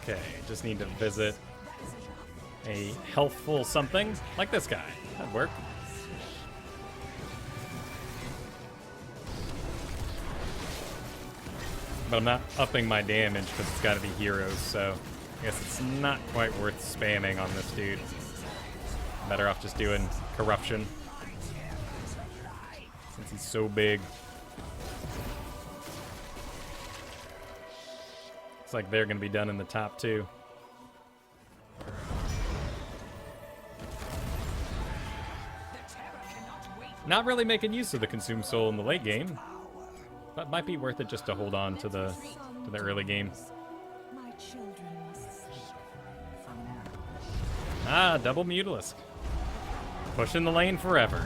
Okay, just need to visit a healthful something like this guy. That'd work. But I'm not upping my damage because it's got to be heroes, so I guess it's not quite worth spamming on this dude. Better off just doing corruption since he's so big. Looks like they're going to be done in the top 2. Not really making use of the Consumed Soul in the late game. But might be worth it just to hold on to the early game. My children must sleep for now. Ah, double Mutalisk. Pushing the lane forever.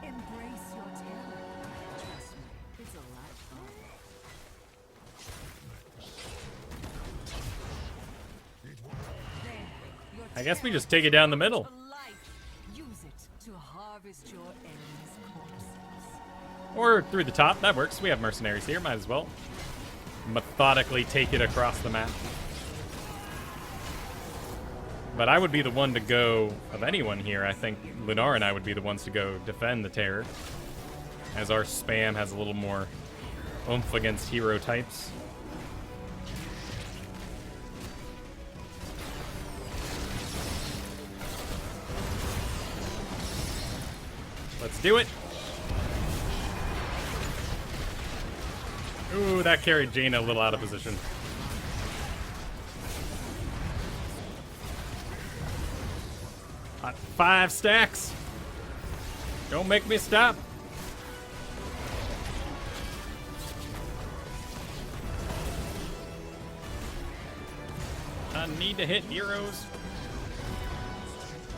Embrace your terror. Trust me, it's a lot of fun. I guess we just take it down the middle. Use it to harvest your enemy's corpses. Or through the top, that works. We have mercenaries here, might as well methodically take it across the map. But I would be the one to go, of anyone here, I think Lunar and I would be the ones to go defend the Terror, as our spam has a little more oomph against hero types. Let's do it. Ooh, that carried Jaina a little out of position. Hot 5 stacks. Don't make me stop. I need to hit heroes.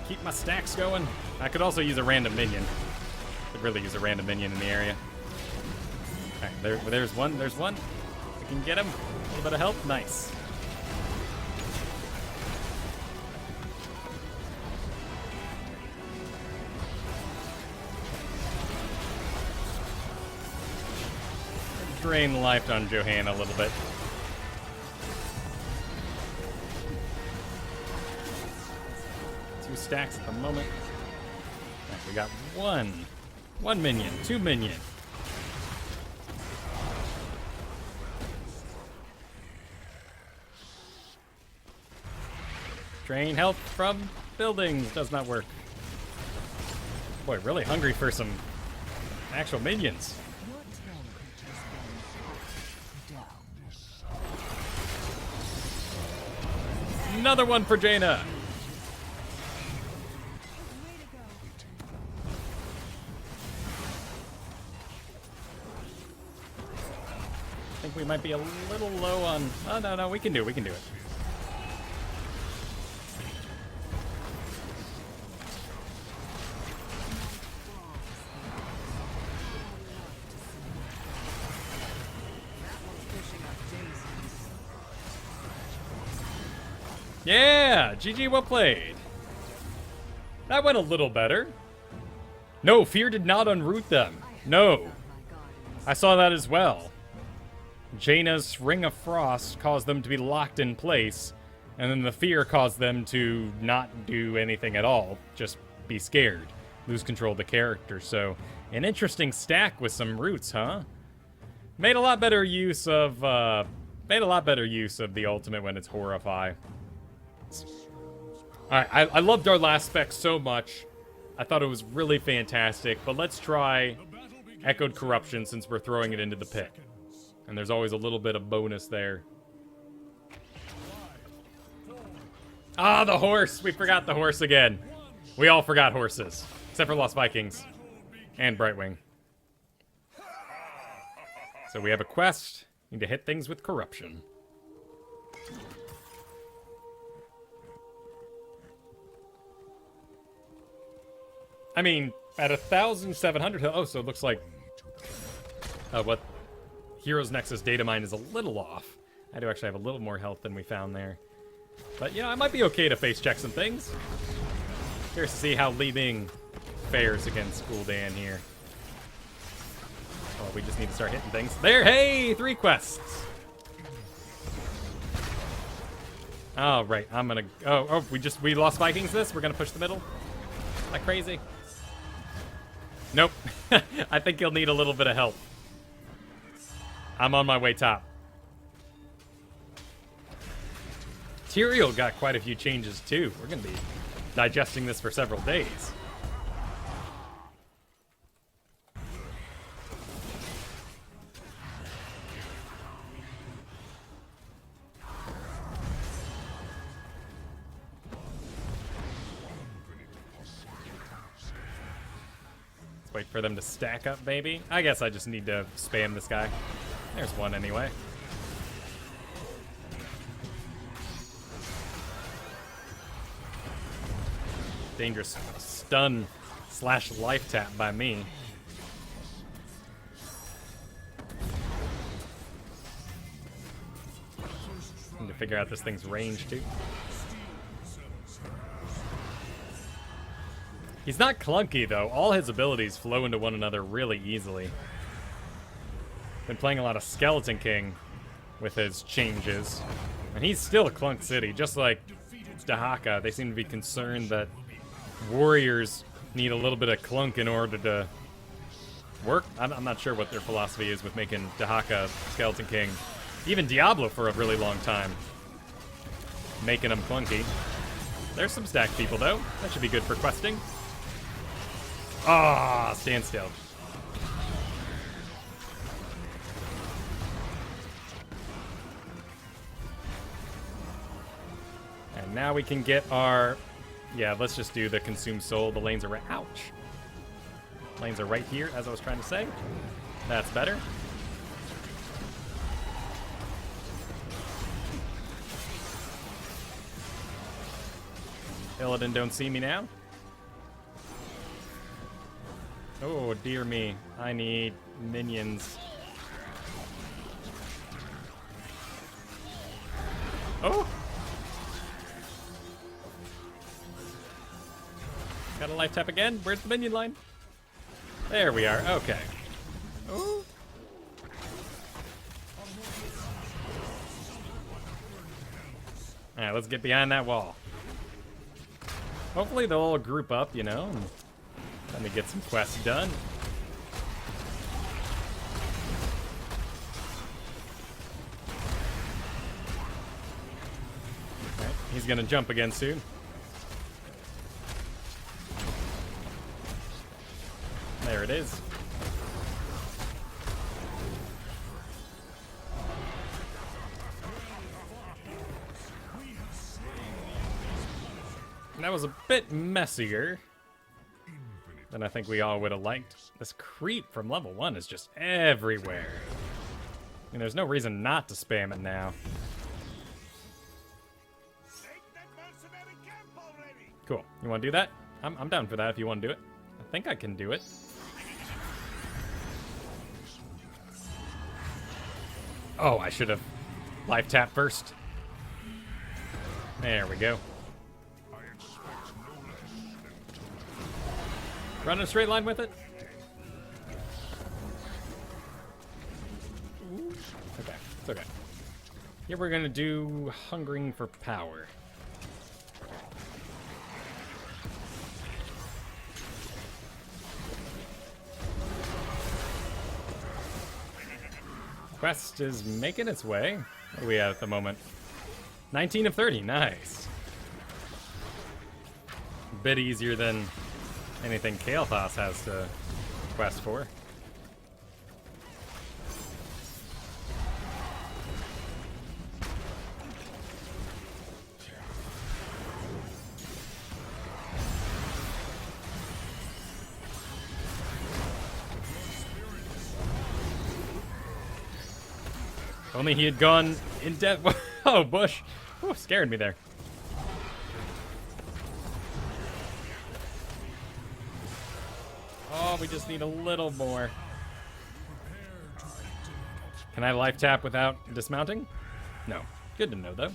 Keep my stacks going. I could also use a random minion. Could really use a random minion in the area. Alright, there's one. There's one. We can get him. A little bit of help. Nice. Drain life on Johanna a little bit. Two stacks at the moment. Right, we got one minion, 2 minion. Drain health from buildings does not work. Boy, really hungry for some actual minions. Another one for Jaina. I think we might be a little low on... Oh, no, we can do it. We can do it. Yeah! GG, well played. That went a little better. No, fear did not unroot them. No. I saw that as well. Jaina's Ring of Frost caused them to be locked in place, and then the fear caused them to not do anything at all, just be scared, lose control of the character. So, an interesting stack with some roots, huh? Made a lot better use of the ultimate when it's Horrify. Alright, I loved our last spec so much. I thought it was really fantastic, but let's try Echoed Corruption since we're throwing it into the pit. And there's always a little bit of bonus there. Ah, the horse! We forgot the horse again. We all forgot horses. Except for Lost Vikings. And Brightwing. So we have a quest. Need to hit things with corruption. I mean, at 1,700... Oh, so it looks like... what... Heroes Nexus data mine is a little off. I do actually have a little more health than we found there. But, you know, I might be okay to face check some things. Curious to see how Li Ming fares against Gul'dan here. Oh, we just need to start hitting things. There, hey! 3 quests! Oh, right, I'm gonna... Oh, we lost Vikings this? We're gonna push the middle? Like crazy? Nope. I think he'll need a little bit of help. I'm on my way top. Tyrael got quite a few changes too. We're gonna be digesting this for several days. Let's wait for them to stack up, maybe. I guess I just need to spam this guy. There's one anyway. Dangerous stun / life tap by me. Need to figure out this thing's range too. He's not clunky though. All his abilities flow into one another really easily. Been playing a lot of Skeleton King with his changes. And he's still a Clunk City, just like Dahaka. They seem to be concerned that warriors need a little bit of clunk in order to work. I'm not sure what their philosophy is with making Dahaka Skeleton King. Even Diablo for a really long time. Making them clunky. There's some stacked people, though. That should be good for questing. Ah, stand still. And now we can get our... Yeah, let's just do the Consume Soul. The lanes are right... Ouch. Lanes are right here, as I was trying to say. That's better. Illidan don't see me now. Oh, dear me. I need minions. Oh! Got a life tap again. Where's the minion line? There we are. Okay. Oh. Alright, let's get behind that wall. Hopefully they'll all group up, you know, and let me get some quests done. Okay, he's gonna jump again soon. There it is. That was a bit messier than I think we all would have liked. This creep from level 1 is just everywhere. I mean, there's no reason not to spam it now. Cool. You want to do that? I'm down for that if you want to do it. I think I can do it. Oh, I should have life tap first. There we go. Run in a straight line with it. Okay, it's okay. Here we're gonna do Hungering for Power. Quest is making its way. What are we at the moment? 19 of 30, nice. A bit easier than anything Kael'thas has to quest for. Only he had gone in depth. Oh, Bush. Ooh, scared me there. Oh, we just need a little more. Can I life tap without dismounting? No. Good to know, though.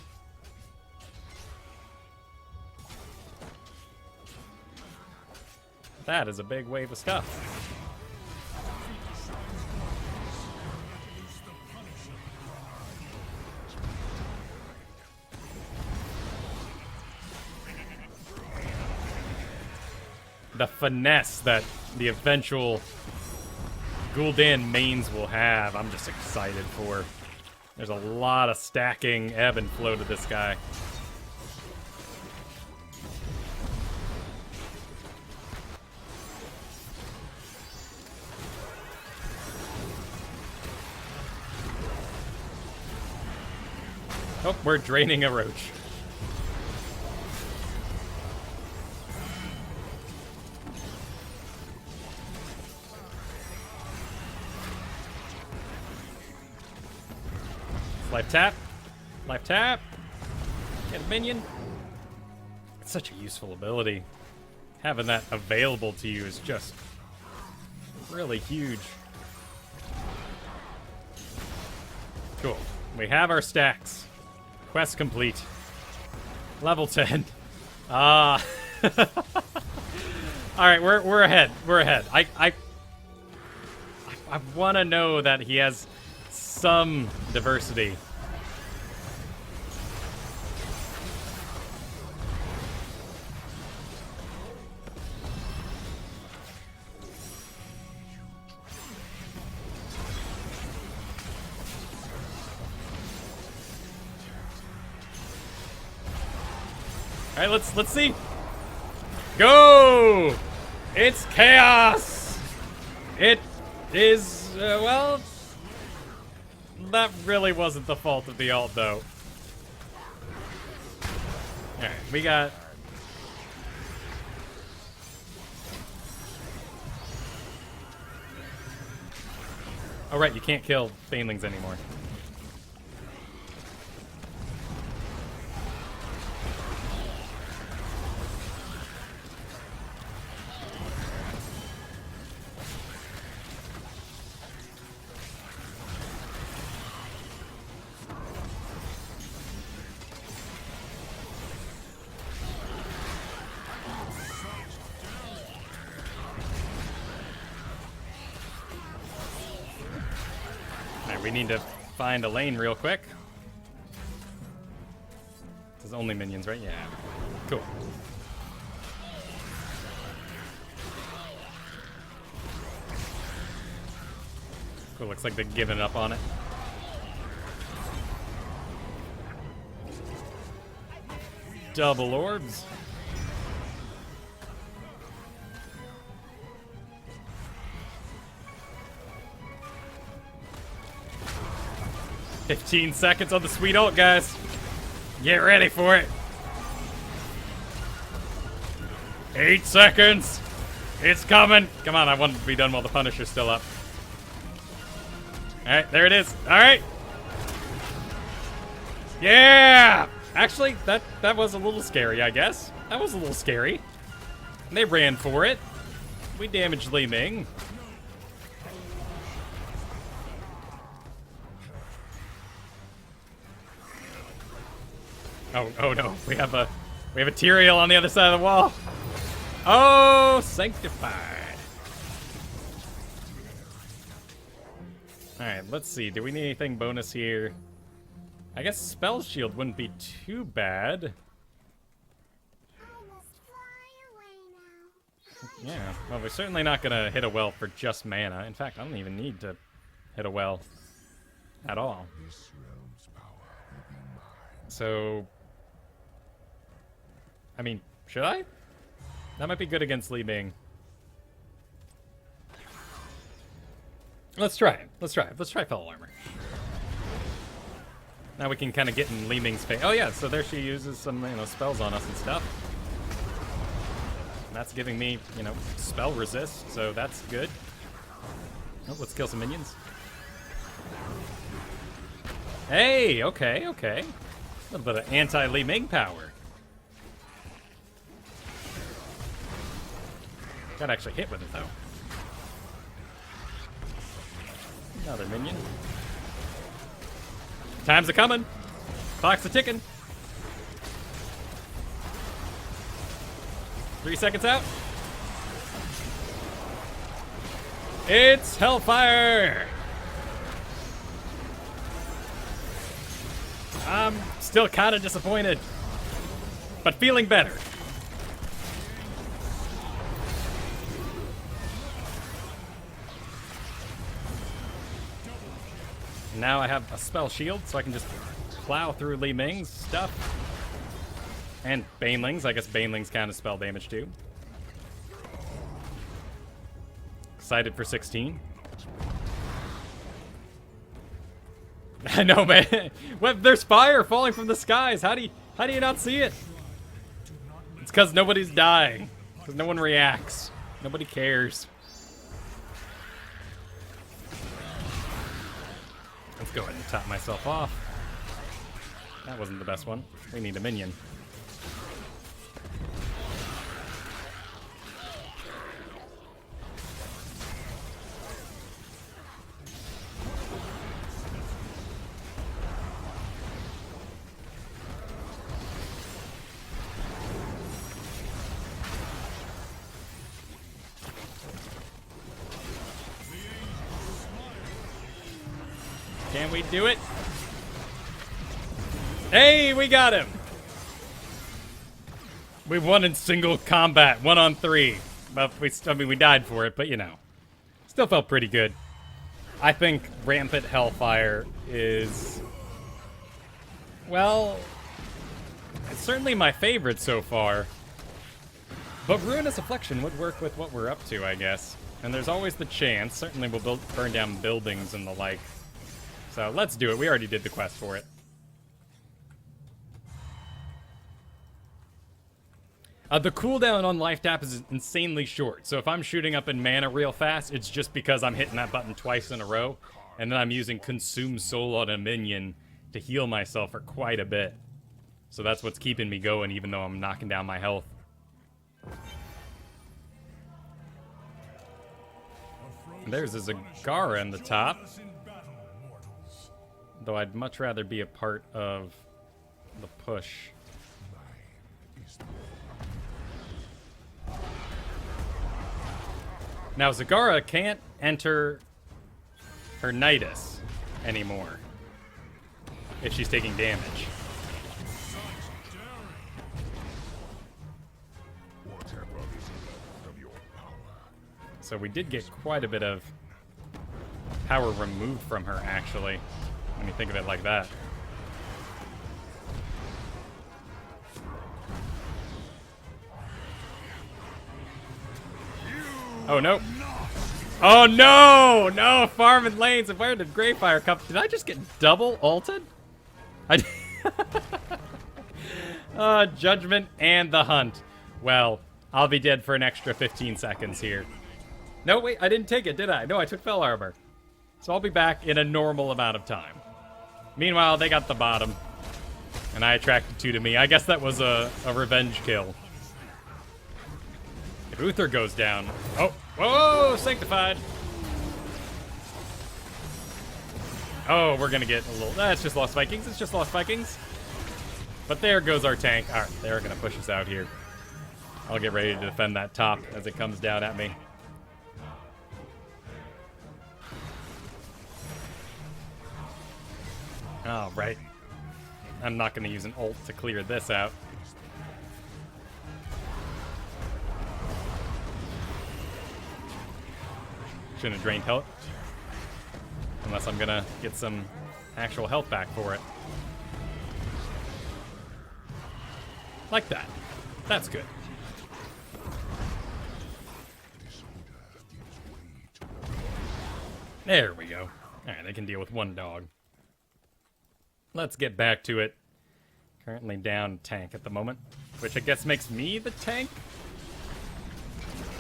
That is a big wave of stuff. The finesse that the eventual Gul'dan mains will have, I'm just excited for. There's a lot of stacking ebb and flow to this guy. Oh, we're draining a roach. Life tap. Life tap. Get a minion. It's such a useful ability. Having that available to you is just really huge. Cool. We have our stacks. Quest complete. Level 10. Ah. Alright, we're ahead. We're ahead. I want to know that he has some diversity. All right, let's see. Go! It's chaos. It is well. That really wasn't the fault of the ult, though. All right, we got. Oh right, you can't kill banelings anymore. We need to find a lane real quick. This is only minions, right? Yeah. Cool. Cool, looks like they're giving up on it. Double orbs. "15 seconds on the sweet ult, guys. Get ready for it. 8 seconds. It's coming. Come on, I want it to be done while the Punisher's still up. All right, there it is. All right. Yeah. Actually, that was a little scary, I guess. That was a little scary. They ran for it. We damaged Li Ming. Oh no, we have a Tyrael on the other side of the wall. Oh, sanctified. Alright, let's see. Do we need anything bonus here? I guess Spell Shield wouldn't be too bad. Yeah, well, we're certainly not gonna hit a well for just mana. In fact, I don't even need to hit a well at all. So, I mean, should I? That might be good against Li Ming. Let's try it. Let's try it. Let's try Fellow Armor. Now we can kind of get in Li Ming's face. Oh yeah, so there she uses some, spells on us and stuff. And that's giving me, spell resist, so that's good. Oh, let's kill some minions. Hey, okay. A little bit of anti-Li Ming power. Gotta actually hit with it, though. Another minion. Time's a-coming. Clock's a-ticking. 3 seconds out. It's Hellfire! I'm still kind of disappointed, but feeling better. Now I have a spell shield, so I can just plow through Li Ming's stuff. And Banelings. I guess Banelings count as spell damage too. Excited for 16. I know, man. What? There's fire falling from the skies. How do you not see it? It's because nobody's dying. Because no one reacts. Nobody cares. Let's go ahead and top myself off. That wasn't the best one. We need a minion. Can we do it? Hey, we got him! We won in single combat, 1 on 3. But we died for it, but still felt pretty good. I think Rampant Hellfire is, well, certainly my favorite so far. But Ruinous Affliction would work with what we're up to, I guess. And there's always the chance. Certainly we'll burn down buildings and the like. So let's do it. We already did the quest for it. The cooldown on Life Tap is insanely short. So if I'm shooting up in mana real fast, it's just because I'm hitting that button twice in a row. And then I'm using Consume Soul on a minion to heal myself for quite a bit. So that's what's keeping me going, even though I'm knocking down my health. There's a Zagara in the top. Though I'd much rather be a part of the push. Now, Zagara can't enter her Nidus anymore if she's taking damage. So we did get quite a bit of power removed from her, actually, when you think of it like that. Oh, no. Oh, no! No, farming lanes. And where did Greyfire come? Did I just get double ulted? Judgment and the Hunt. Well, I'll be dead for an extra 15 seconds here. No, wait, I didn't take it, did I? No, I took Fel Armor. So I'll be back in a normal amount of time. Meanwhile, they got the bottom. And I attracted two to me. I guess that was a revenge kill. If Uther goes down... Oh, whoa, Sanctified. Oh, we're gonna get a little... That's just Lost Vikings. It's just Lost Vikings. But there goes our tank. All right, they're gonna push us out here. I'll get ready to defend that top as it comes down at me. Oh, right. I'm not going to use an ult to clear this out. Shouldn't have drained health. Unless I'm going to get some actual health back for it. Like that. That's good. There we go. Alright, they can deal with one dog. Let's get back to it. Currently down tank at the moment, which I guess makes me the tank?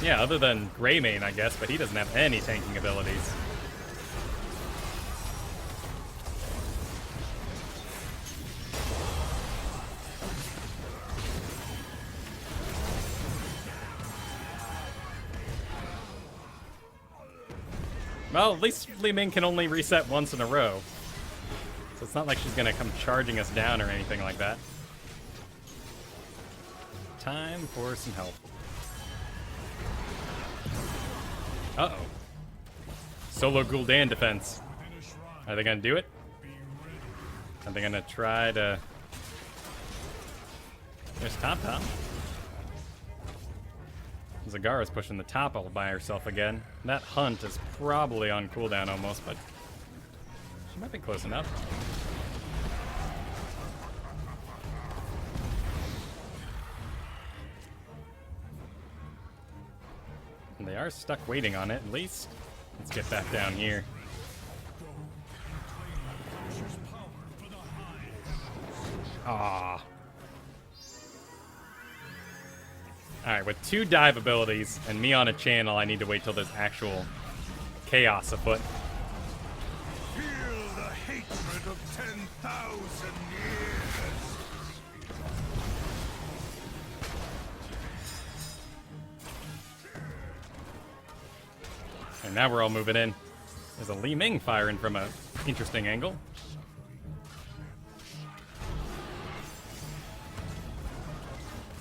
Yeah, other than Greymane, I guess, but he doesn't have any tanking abilities. Well, at least Li Ming can only reset once in a row. So it's not like she's gonna come charging us down or anything like that. Time for some help. Uh-oh. Solo Gul'dan defense. Are they gonna do it? Are they gonna try to... There's top. Zagara's pushing the top all by herself again. That Hunt is probably on cooldown almost, but she might be close enough. And they are stuck waiting on it, at least. Let's get back down here. Ah. Alright, with 2 dive abilities and me on a channel, I need to wait till there's actual chaos afoot. Feel the hatred of 10,000 years. And now we're all moving in. There's a Li Ming firing from an interesting angle.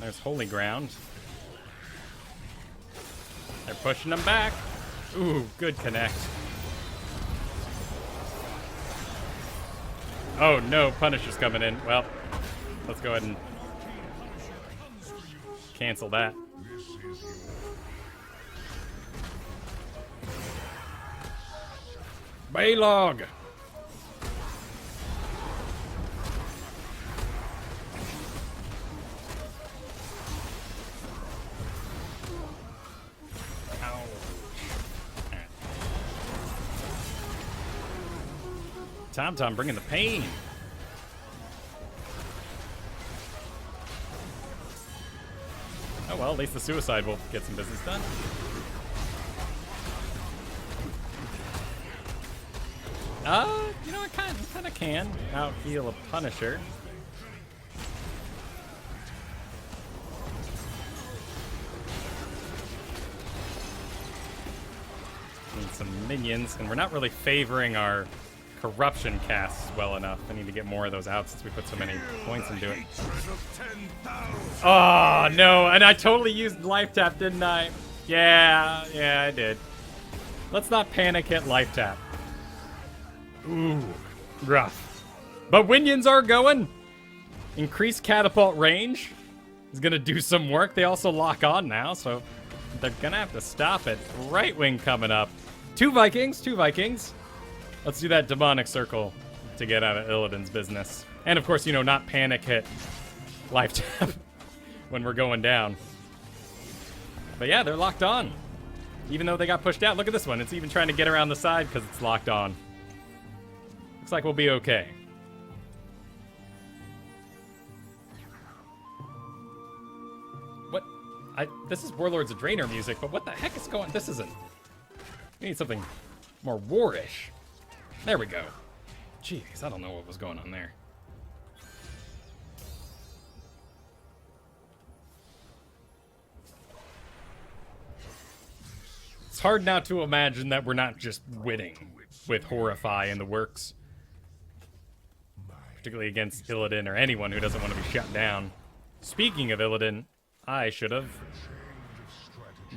There's Holy Ground. They're pushing them back. Ooh, good connect. Oh no, Punisher's coming in. Well, let's go ahead and cancel that. Baylog! Tom bringing the pain. Oh well, at least the suicide will get some business done. You know, I kind of can out heal a Punisher. Need some minions, and we're not really favoring our corruption casts well enough. I need to get more of those out since we put so many points into it. Oh no, and I totally used life tap, didn't I? Yeah, I did. Let's not panic hit life tap. Ooh, rough. But Winions are going. Increased catapult range is gonna do some work. They also lock on now, so they're gonna have to stop it. Right wing coming up. Two Vikings. Let's do that demonic circle to get out of Illidan's business. And of course, you know, not panic hit life tap when we're going down. But yeah, they're locked on. Even though they got pushed out. Look at this one. It's even trying to get around the side because it's locked on. Looks like we'll be okay. What? This is Warlords of Draenor music, but what the heck is going... This isn't... We need something more warish. There we go. Jeez, I don't know what was going on there. It's hard now to imagine that we're not just winning with Horrify in the works. Particularly against Illidan or anyone who doesn't want to be shut down. Speaking of Illidan, I should have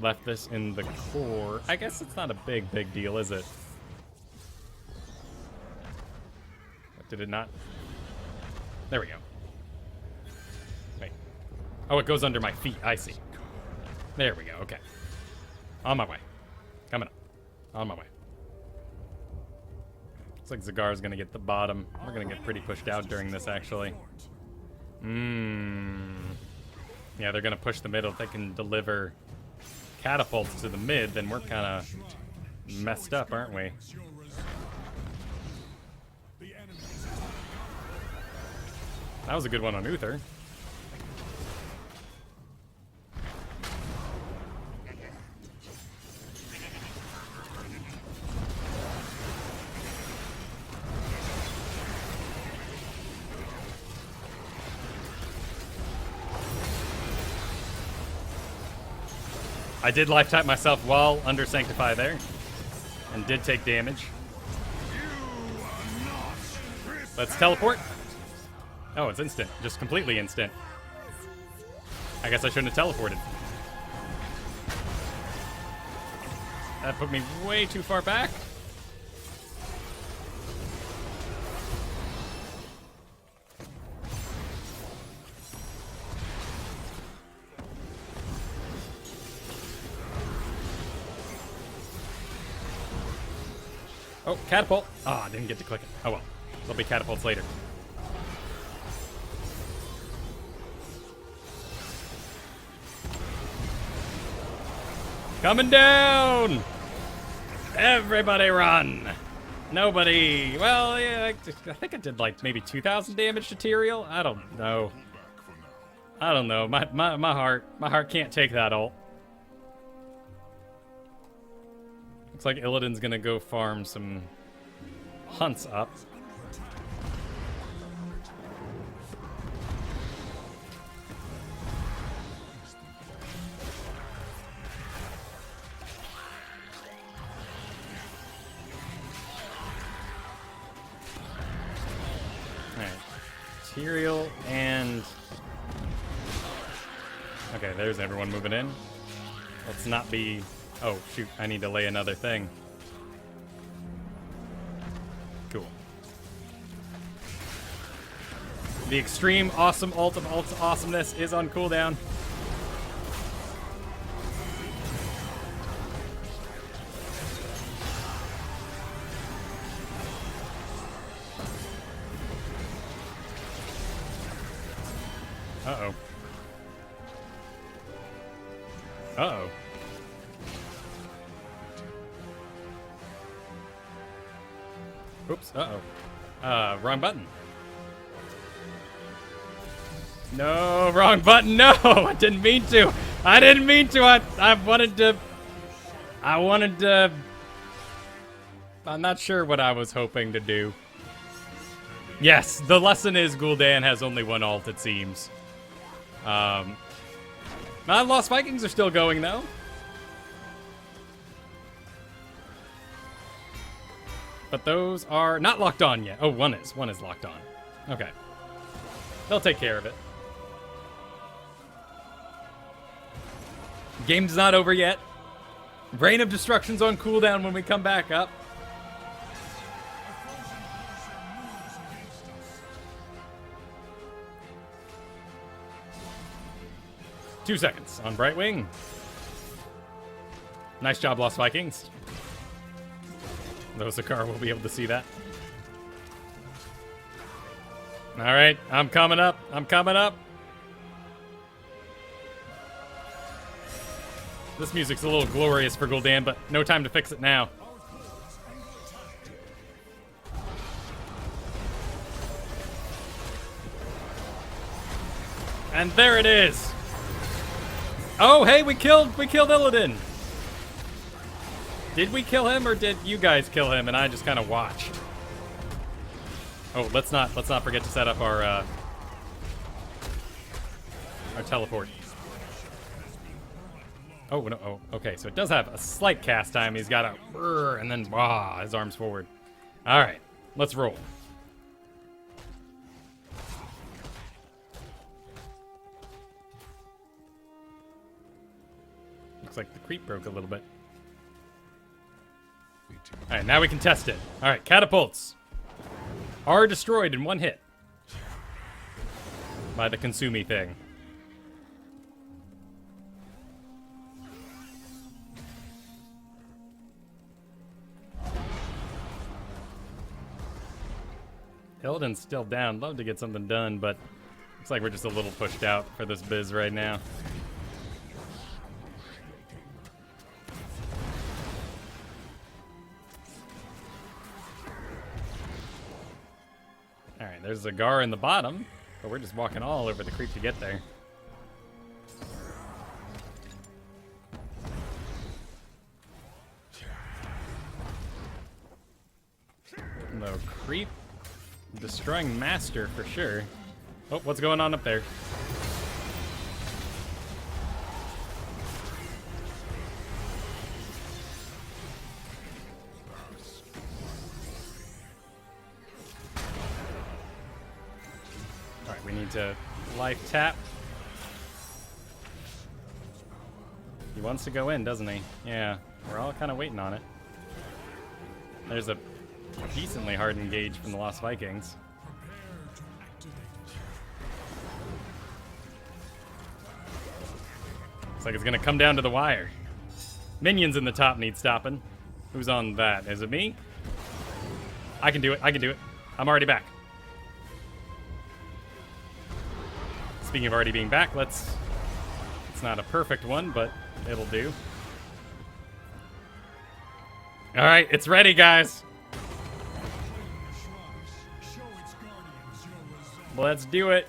left this in the core. I guess it's not a big deal, is it? Did it not? There we go. Wait. Oh, it goes under my feet. I see. There we go. Okay. On my way. Coming up. On my way. Looks like Zagar's gonna get the bottom. We're gonna get pretty pushed out during this, actually. Yeah, they're gonna push the middle. If they can deliver catapults to the mid, then we're kind of messed up, aren't we? That was a good one on Uther. I did life tap myself while under Sanctify there, and did take damage. Let's teleport. Oh, it's instant. Just completely instant. I guess I shouldn't have teleported. That put me way too far back. Oh, catapult. Oh, I didn't get to click it. Oh well. There'll be catapults later. Coming down! Everybody run! Nobody... Well, yeah, I think I did like maybe 2,000 damage to Tyrael? I don't know. I don't know. My heart can't take that ult. Looks like Illidan's gonna go farm some hunts up. Tyrael and... Okay, there's everyone moving in. Let's not be... Oh, shoot, I need to lay another thing. Cool. The extreme awesome ult of awesomeness is on cooldown. Uh-oh. Uh-oh. Oops, uh-oh. Wrong button. No, wrong button. No, I didn't mean to. I didn't mean to. I wanted to. I'm not sure what I was hoping to do. Yes, the lesson is Gul'dan has only one ult, it seems. Lost Vikings are still going, though. But those are not locked on yet. Oh, one is. One is locked on. Okay. They'll take care of it. Game's not over yet. Reign of Destruction's on cooldown when we come back up. Two seconds on Brightwing. Nice job, Lost Vikings. Though Zakar will be able to see that. Alright, I'm coming up. I'm coming up. This music's a little glorious for Gul'dan, but no time to fix it now. And there it is. Oh, hey, we killed Illidan. Did we kill him or did you guys kill him and I just kind of watched? Oh, let's not forget to set up our teleport. Oh, no. Oh, okay. So it does have a slight cast time. He's got a and then his arms forward. All right. Let's roll. Looks like the creep broke a little bit. All right, now we can test it. All right, catapults are destroyed in one hit by the Consumi thing. Illidan's still down. Love to get something done, but looks like we're just a little pushed out for this biz right now. Alright, there's Zagar in the bottom, but we're just walking all over the creep to get there. No creep. Destroying Master for sure. Oh, what's going on up there? Alright, we need to life tap. He wants to go in, doesn't he? Yeah, we're all kind of waiting on it. There's a decently hard engage from the Lost Vikings. Looks like it's gonna come down to the wire. Minions in the top need stopping. Who's on that? Is it me? I can do it. I can do it. I'm already back. Speaking of already being back, it's not a perfect one, but it'll do. All right, it's ready, guys. Let's do it.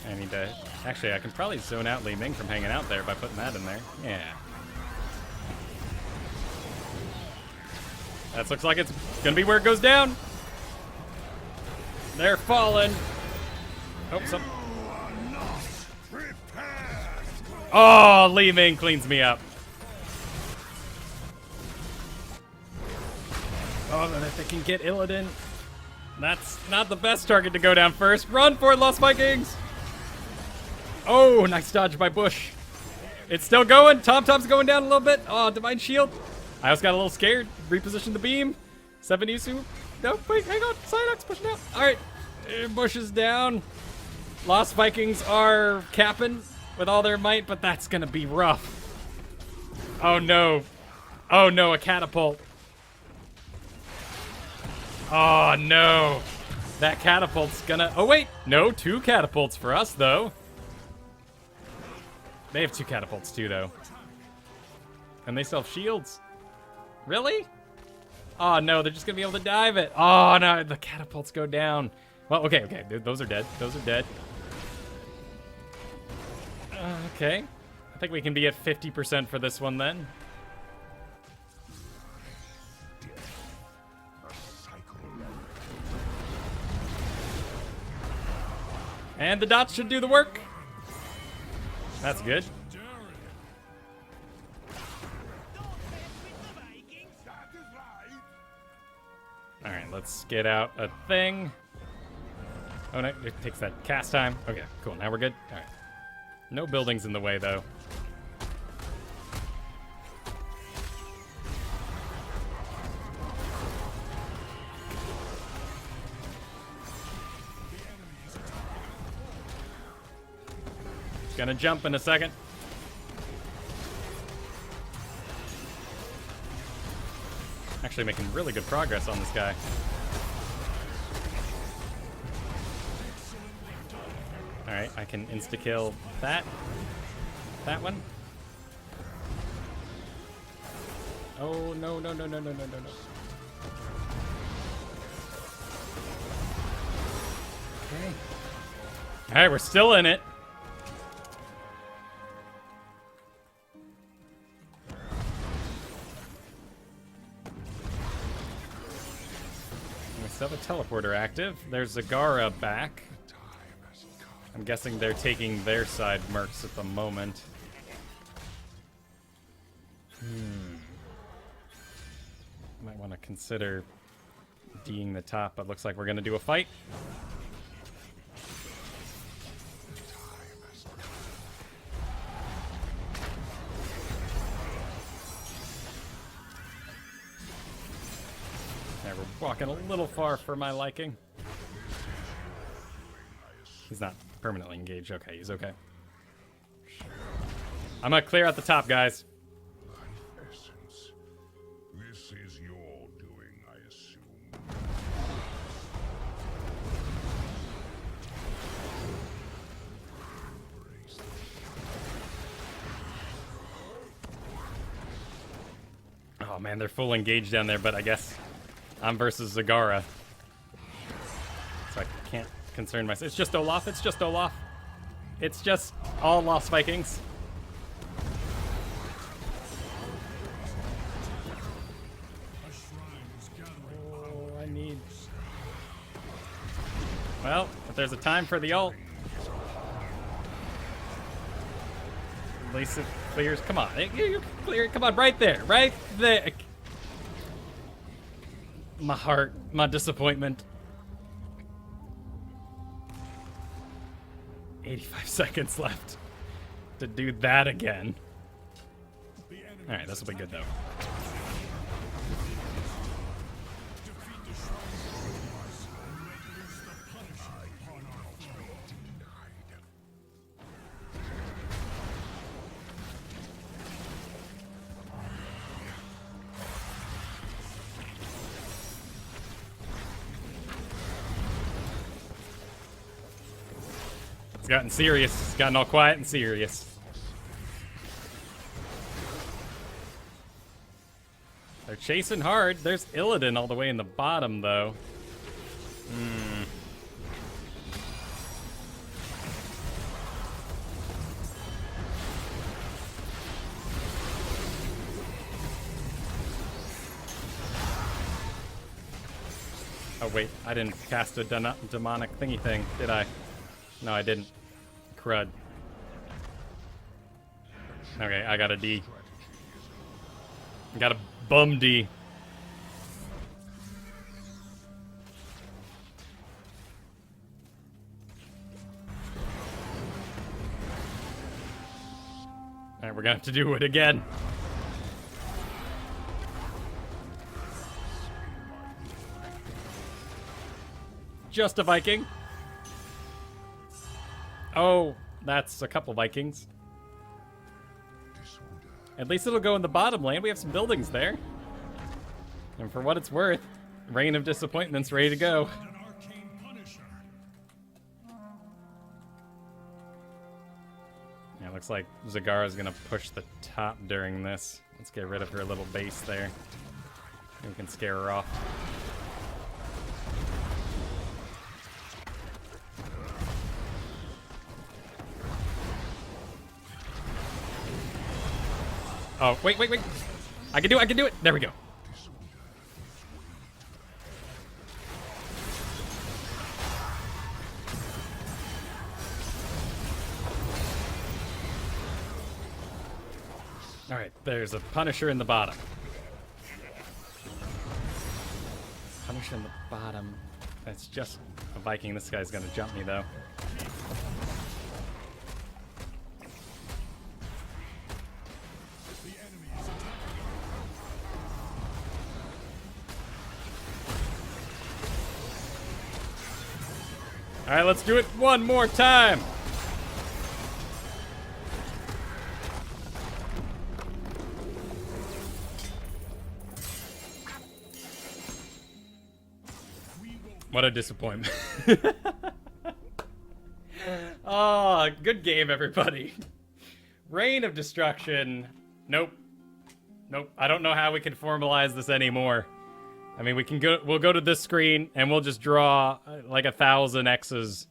I need to... Actually, I can probably zone out Li Ming from hanging out there by putting that in there. Yeah. That looks like it's gonna be where it goes down. They're falling. Oh, some... Oh, Li Ming cleans me up. Oh, and if they can get Illidan, that's not the best target to go down first. Run for it, Lost Vikings! Oh, nice dodge by Bush. It's still going. Tom's going down a little bit. Oh, Divine Shield. I also got a little scared. Repositioned the beam. 7 Yusu. No, wait, hang on. Psyduck's pushing out. All right. Bush is down. Lost Vikings are capping with all their might, but that's going to be rough. Oh, no. Oh, no, a catapult. Oh, no. That catapult's gonna... Oh, wait. No, 2 catapults for us, though. They have 2 catapults, too, though. And they still have shields. Really? Oh, no, they're just going to be able to dive it. Oh, no, the catapults go down. Well, okay. Those are dead. Those are dead. Okay. I think we can be at 50% for this one then. And the dots should do the work. That's good. Alright, let's get out a thing. Oh no, it takes that cast time. Okay, cool, now we're good. Alright. No buildings in the way, though. Gonna jump in a second. Actually making really good progress on this guy. Alright, I can insta-kill that one. Oh, no. Okay. Alright, we're still in it. We still have a teleporter active. There's Zagara back. I'm guessing they're taking their side mercs at the moment. Might want to consider D'ing the top, but looks like we're going to do a fight. Yeah, we're walking a little far for my liking. He's not permanently engaged. Okay, he's okay. I'm gonna clear out the top, guys. Essence. This is your doing, I assume. Oh man, they're full engaged down there, but I guess I'm versus Zagara. So I can't concern myself. It's just Olaf. It's just Olaf. It's just all Lost Vikings. Oh, I need... Well, if there's a time for the ult, at least it clears. Come on, you clear it. Come on, right there, right there. My heart, my disappointment. 85 seconds left to do that again. Alright, this will be good though. It's gotten serious. It's gotten all quiet and serious. They're chasing hard. There's Illidan all the way in the bottom, though. Oh, wait. I didn't cast a demonic thingy thing, did I? No, I didn't. Crud. Okay, I got a D. I got a bum D. Alright, we're gonna have to do it again. Just a Viking. Oh, that's a couple Vikings. At least it'll go in the bottom lane. We have some buildings there. And for what it's worth, Reign of Disappointment's ready to go. Yeah, looks Looks like Zagara's gonna push the top during this. Let's get rid of her little base there. We can scare her off. Oh, wait. I can do it. There we go. All right, there's a Punisher in the bottom. Punisher in the bottom. That's just a Viking. This guy's gonna jump me though. All right, let's do it one more time. What a disappointment. Oh, good game, everybody. Reign of Destruction. Nope. I don't know how we can formalize this anymore. I mean, we'll go to this screen and we'll just draw like 1,000 X's.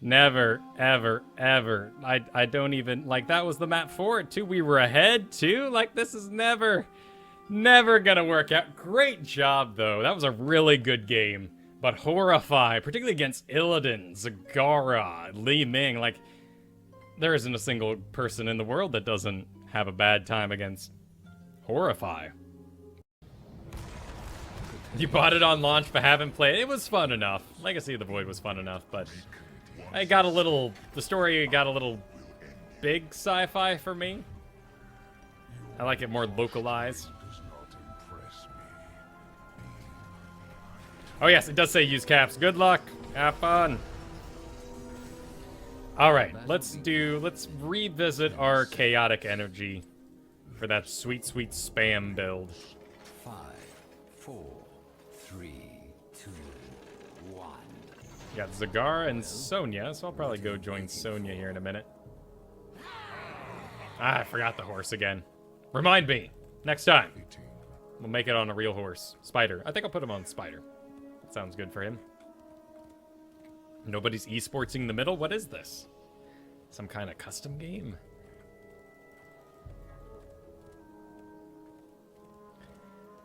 Never, ever, ever. I don't even, like, that was the map for it too. We were ahead too. Like, this is never gonna work out. Great job though. That was a really good game. But Horrify, particularly against Illidan, Zagara, Li Ming, like, there isn't a single person in the world that doesn't have a bad time against Horrify. You bought it on launch but haven't played it. It was fun enough. Legacy of the Void was fun enough, but the story got a little big sci-fi for me. I like it more localized. Oh yes, it does say use caps. Good luck. Have fun. All right, let's revisit our chaotic energy for that sweet spam build. 5, 4, 3, 2, 1. We got Zagara and Sonya, so I'll probably go join Sonya here in a minute. Ah, I forgot the horse again. Remind me. Next time. We'll make it on a real horse. Spider. I think I'll put him on Spider. Sounds good for him. Nobody's esportsing the middle? What is this? Some kind of custom game?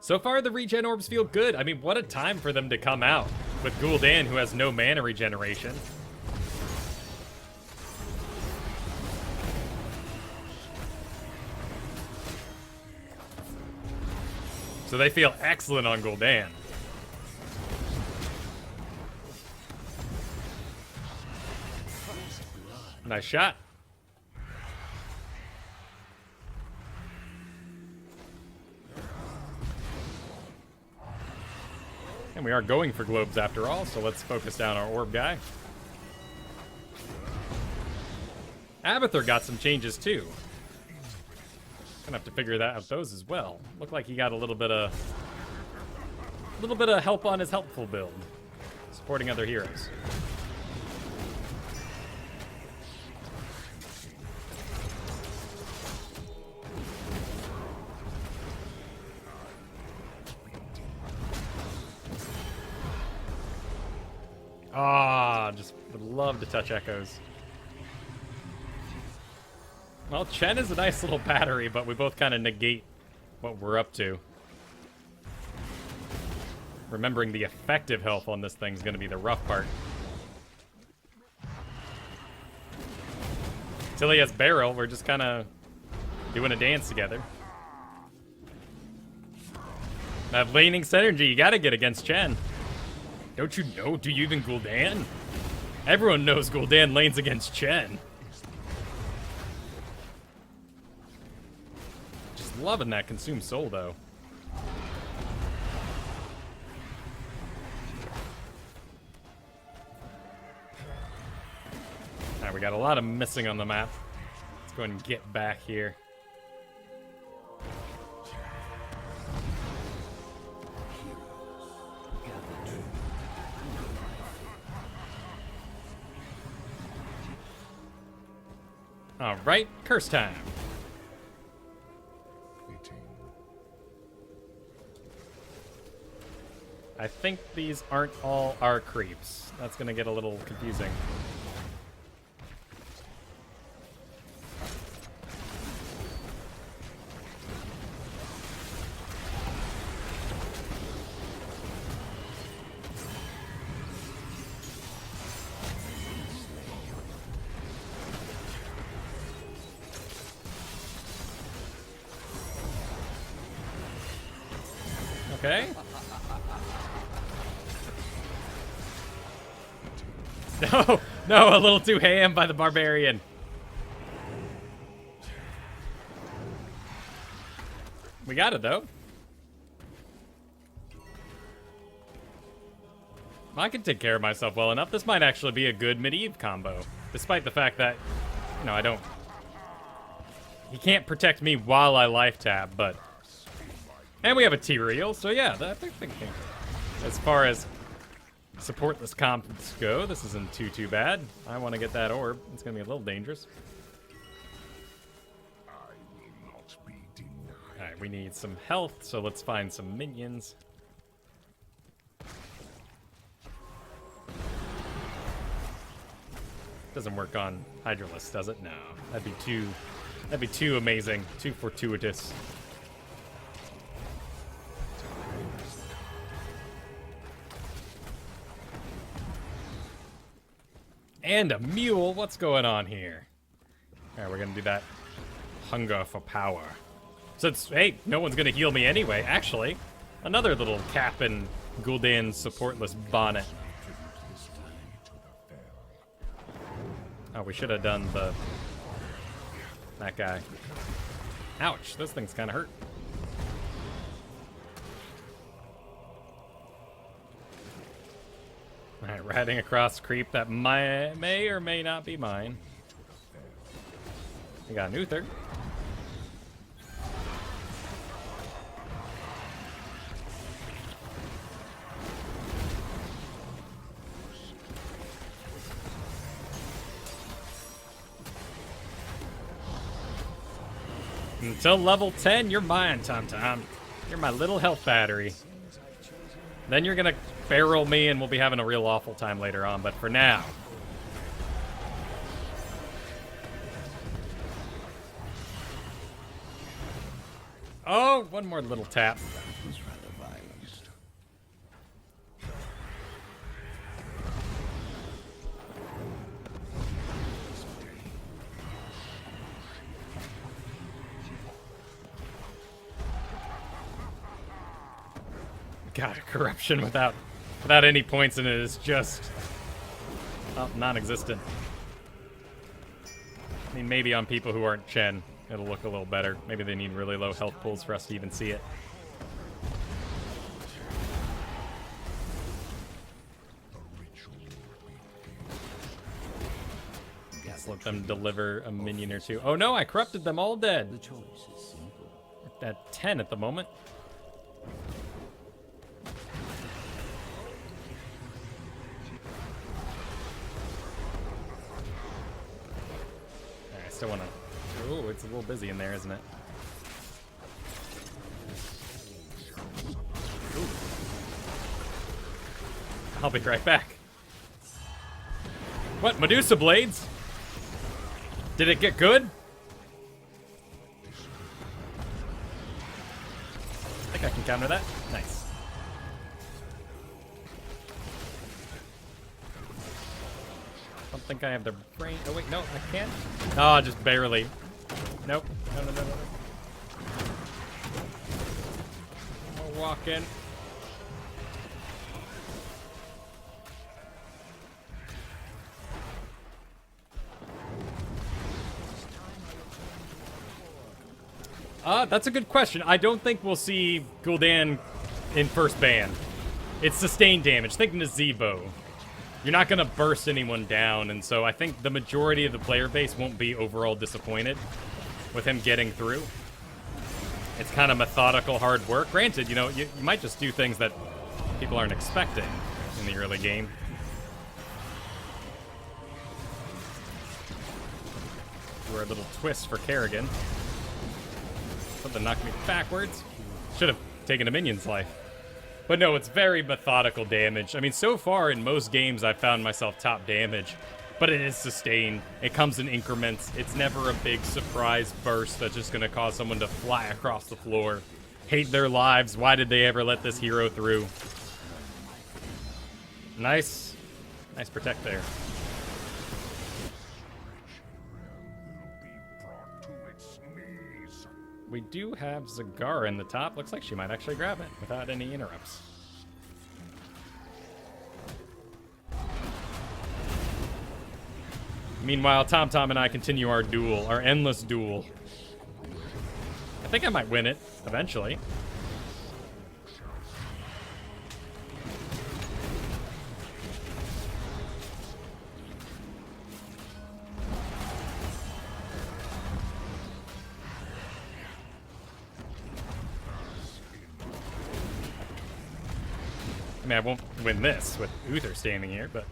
So far, the regen orbs feel good. I mean, what a time for them to come out. With Gul'dan, who has no mana regeneration. So they feel excellent on Gul'dan. Nice shot. And we are going for globes after all, so let's focus down our orb guy. Abathur got some changes too. Gonna have to figure that out those as well. Looked like he got a little bit of help on his helpful build, supporting other heroes. Ah, just would love to touch echoes. Well, Chen is a nice little battery, but we both kind of negate what we're up to. Remembering the effective health on this thing is going to be the rough part. Till he has barrel, we're just kind of doing a dance together. That laning synergy, you got to get against Chen. Don't you know? Do you even Gul'dan? Everyone knows Gul'dan lanes against Chen. Just loving that consume soul, though. Alright, we got a lot of missing on the map. Let's go ahead and get back here. All right, curse time. Fitting. I think these aren't all our creeps. That's gonna get a little confusing. Okay. No, no, a little too ham by the barbarian. We got it though. I can take care of myself well enough. This might actually be a good medieval combo, despite the fact that, you know, I don't. He can't protect me while I life tap, but. And we have a T-Reel, so yeah, I think as far as supportless comps go, this isn't too bad. I want to get that orb. It's going to be a little dangerous. I will not be denied. Alright, we need some health, so let's find some minions. Doesn't work on Hydralisk, does it? No. That'd be too amazing, too fortuitous. And a mule. What's going on here? Alright, we're gonna do that hunger for power. Since, hey, no one's gonna heal me anyway. Actually, another little cap in Gul'dan's supportless bonnet. Oh, we should have done that guy. Ouch, this thing's kind of hurt. Alright, riding across creep that may or may not be mine. We got an Uther. Until level 10, you're mine, Tom Tom. You're my little health battery. Then you're gonna barrel me and we'll be having a real awful time later on, but for now. Oh, one more little tap. Was rather violent. God, corruption without any points in it is just non-existent. I mean, maybe on people who aren't Chen, it'll look a little better. Maybe they need really low health pools for us to even see it. Let's let them deliver a minion or two. Oh no, I corrupted them all dead. The choice is simple. At 10 at the moment. I still want to... Oh, it's a little busy in there, isn't it? Ooh. I'll be right back. What, Medusa Blades? Did it get good? I think I can counter that. Nice. I don't think I have the brain. Oh, wait, no, I can't. Oh, just barely. Nope. No. I'll walk in. That's a good question. I don't think we'll see Gul'dan in first ban. It's sustained damage. Think Nazebo. You're not going to burst anyone down, and so I think the majority of the player base won't be overall disappointed with him getting through. It's kind of methodical, hard work. Granted, you know, you might just do things that people aren't expecting in the early game. for a little twist for Kerrigan. Something knocked me backwards. Should have taken a minion's life. But no, it's very methodical damage. I mean, so far in most games, I've found myself top damage. But it is sustained. It comes in increments. It's never a big surprise burst that's just going to cause someone to fly across the floor. Hate their lives. Why did they ever let this hero through? Nice. Nice protect there. Be brought to its knees. We do have Zagara in the top. Looks like she might actually grab it without any interrupts. Meanwhile, TomTom and I continue our duel, our endless duel. I think I might win it eventually. I mean, I won't win this with Uther standing here, but...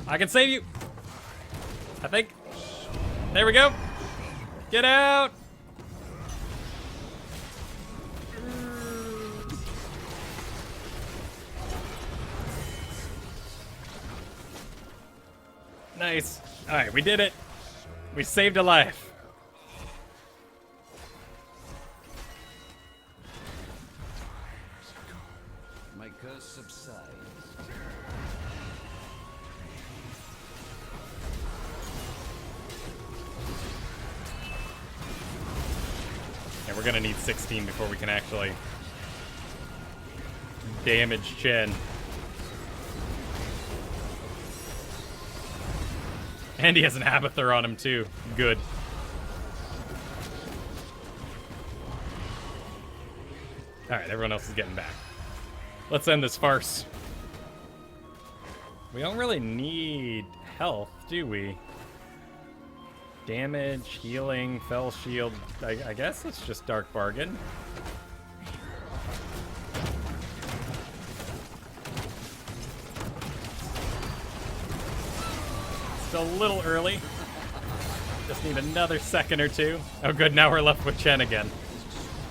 I can save you. I think. There we go. Get out. Nice. All right, we did it. We saved a life. My curse subsides. Yeah, we're gonna need 16 before we can actually damage Chen. And he has an Abathur on him too. Good. Alright, everyone else is getting back. Let's end this farce. We don't really need health, do we? Damage, healing, fell shield. I guess it's just Dark Bargain. Still a little early. Just need another second or two. Oh good, now we're left with Chen again.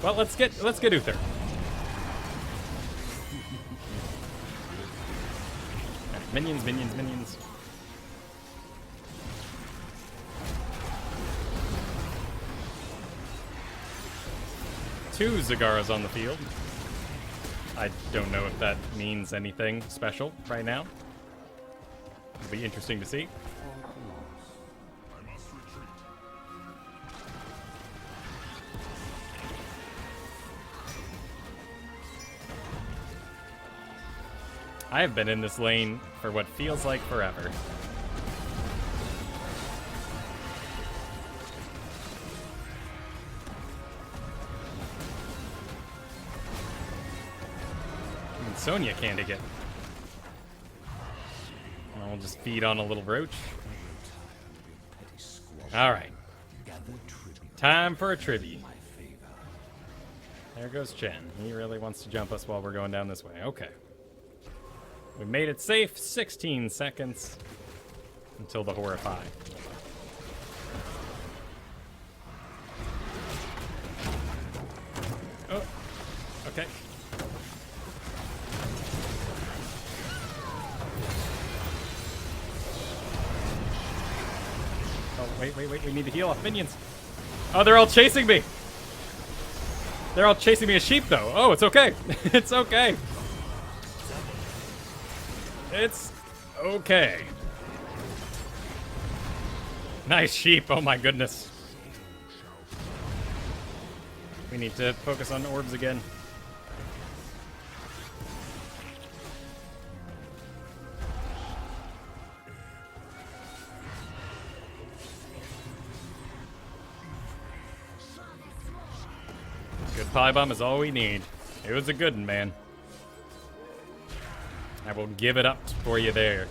Well, let's get Uther. Right, minions, minions, minions. Two Zagaras on the field. I don't know if that means anything special right now. It'll be interesting to see. I must retreat. I have been in this lane for what feels like forever. Even Sonya can't get. I'll just feed on a little roach. Alright. Time for a tribute. There goes Chen. He really wants to jump us while we're going down this way. Okay. We made it safe. 16 seconds until the horrify. Oh. Okay. Oh, wait. We need to heal off minions. Oh, they're all chasing me. They're all chasing me as sheep, though. Oh, it's okay. It's okay. It's okay. Nice sheep. Oh, my goodness. We need to focus on orbs again. Good pie bomb is all we need. It was a good one, man. I will give it up for you there.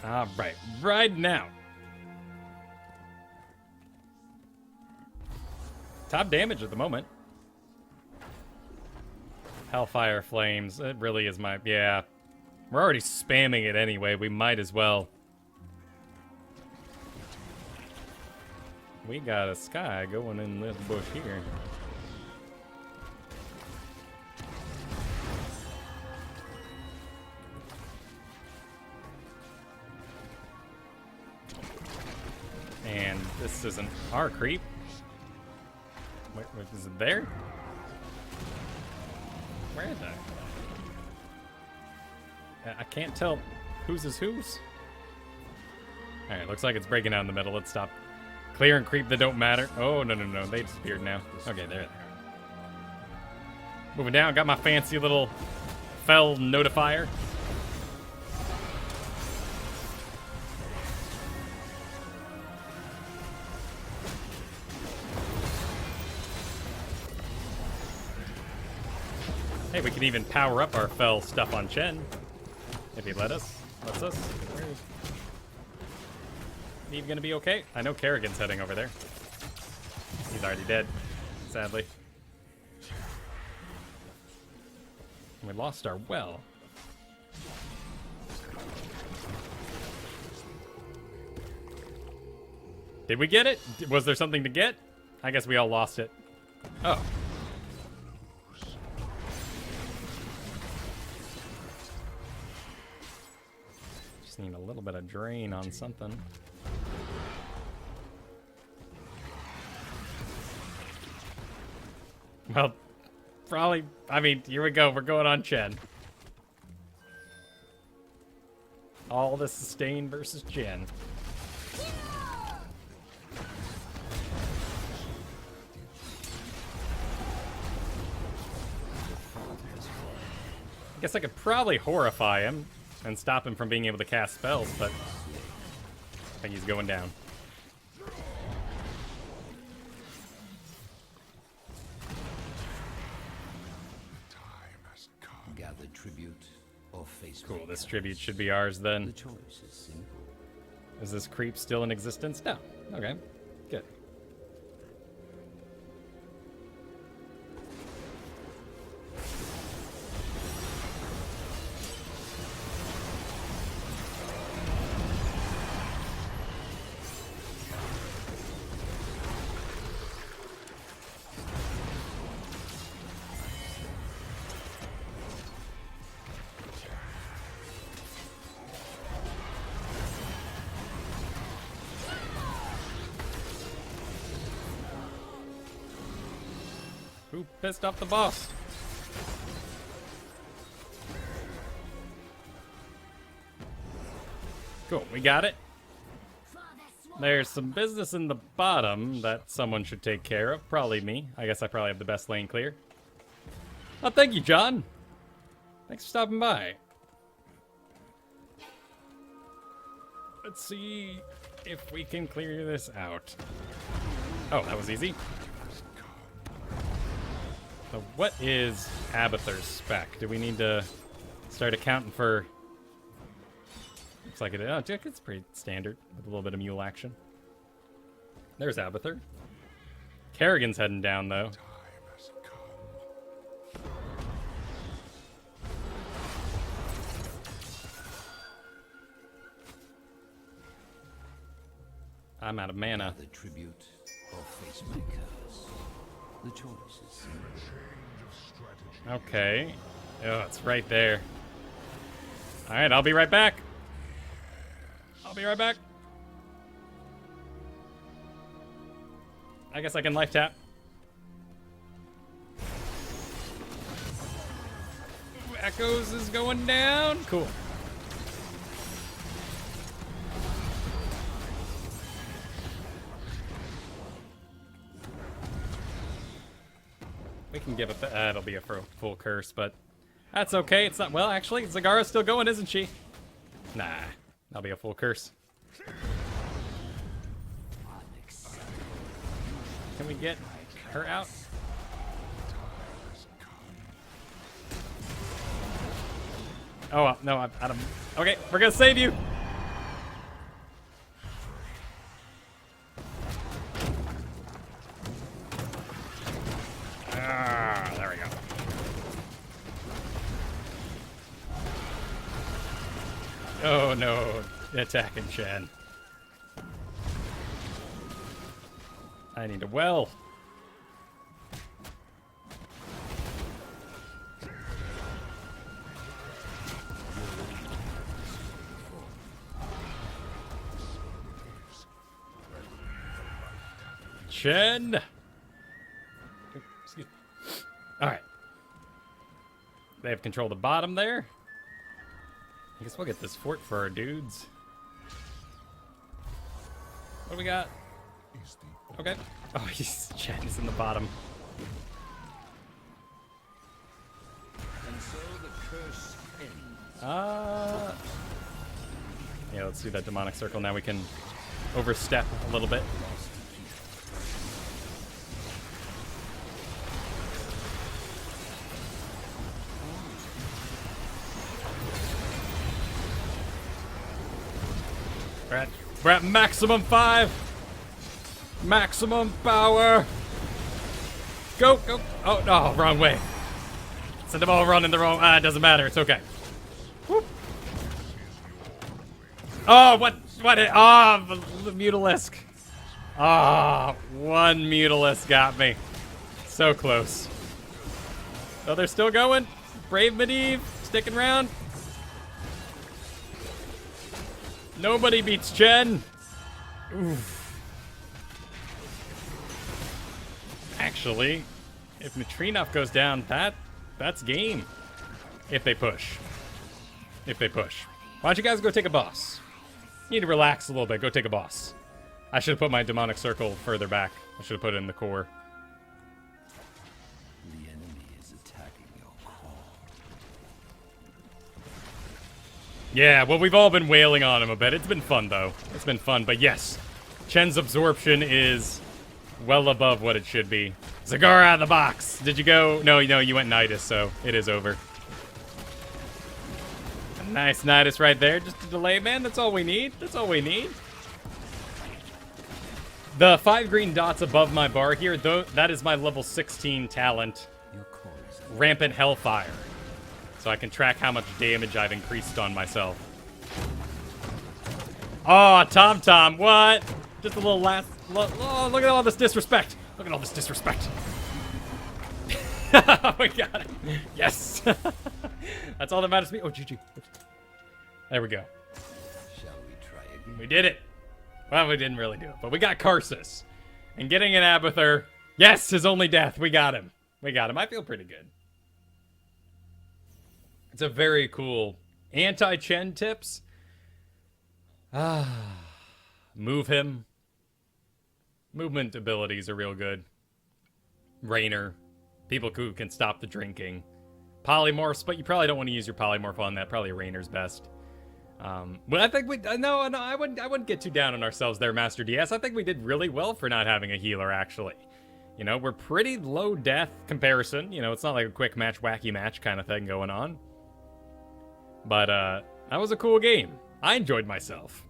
Alright, right now. Top damage at the moment. Hellfire Flames, it really is my... Yeah. We're already spamming it anyway, we might as well. We got a Sky going in this bush here. And this isn't our creep. Wait, is it there? Where is that? I can't tell whose is whose. Alright, looks like it's breaking out in the middle. Let's stop. Clear and creep that don't matter. Oh, no. They disappeared now. Okay, there they are. Moving down, got my fancy little Fel notifier. Hey, we can even power up our Fel stuff on Chen. If he lets us. Where is Eve gonna be okay? I know Kerrigan's heading over there. He's already dead, sadly. We lost our well. Did we get it? Was there something to get? I guess we all lost it. Oh. Just need a little bit of drain on something. Well, probably, I mean, here we go. We're going on Chen. All the sustain versus Chen. I guess I could probably horrify him and stop him from being able to cast spells, but I think he's going down. Gather tribute or face. Cool, this tribute should be ours then. The choice is simple. Is this creep still in existence? No. Okay, good. Who pissed off the boss? Cool, we got it. There's some business in the bottom that someone should take care of. Probably me. I guess I probably have the best lane clear. Oh, thank you, John. Thanks for stopping by. Let's see if we can clear this out. Oh, that was easy. So what is Abathur's spec? Do we need to start accounting for... Looks like it... Oh, it's pretty standard with a little bit of mule action. There's Abathur. Kerrigan's heading down, though. I'm out of mana. The tribute or face my curse. The choice is simple. Okay. Oh, it's right there. Alright, I'll be right back. I'll be right back. I guess I can life tap. Ooh, Echoes is going down. Cool. We can give it the... it'll be a full curse, but... That's okay. It's not... Well, actually, Zagara's still going, isn't she? Nah. That'll be a full curse. Can we get her out? Oh, well, no, I'm out of... Okay, we're gonna save you! no. Attacking Chen. I need a well. Chen. Excuse me. All right. They have control of the bottom there. I guess we'll get this fort for our dudes. What do we got? Okay. Oh, Chen's in the bottom. And so the curse ends. Yeah, let's do that demonic circle. Now we can overstep a little bit. We're at maximum 5. Maximum power. Go, go. Oh, no, wrong way. Send them all running the wrong. It doesn't matter. It's okay. Whoop. Oh, what? The Mutalisk. One Mutalisk got me. So close. Oh, they're still going. Brave Medivh sticking around. Nobody beats Chen. Oof. Actually, if Neutrinoff goes down, that's game. If they push. If they push. Why don't you guys go take a boss? You need to relax a little bit. Go take a boss. I should have put my demonic circle further back. I should have put it in the core. The enemy is attacking your core. Yeah, well, we've all been wailing on him a bit. It's been fun, though. It's been fun, but yes. Chen's absorption is well above what it should be. Zagara out of the box. Did you go? No, you went Nidus, so it is over. A nice Nidus right there. Just a delay, man. That's all we need. That's all we need. The 5 green dots above my bar here, though, that is my level 16 talent. Your core is Rampant Hellfire. So I can track how much damage I've increased on myself. Oh, Tom, what? Just a little last... Oh, look at all this disrespect. Look at all this disrespect. We got it. Yes. That's all that matters to me. Oh, GG. There we go. Shall we try again? We did it. Well, we didn't really do it, but we got Karsus. And getting an Abathur. Yes, his only death. We got him. We got him. I feel pretty good. It's a very cool anti-Chen tips. Move him. Movement abilities are real good. Rainer. People who can stop the drinking. Polymorphs, but you probably don't want to use your polymorph on that. Probably Rainer's best. But I think we... No, I wouldn't get too down on ourselves there, Master DS. I think we did really well for not having a healer, actually. You know, we're pretty low death comparison. You know, it's not like a quick match, wacky match kind of thing going on. But, that was a cool game. I enjoyed myself.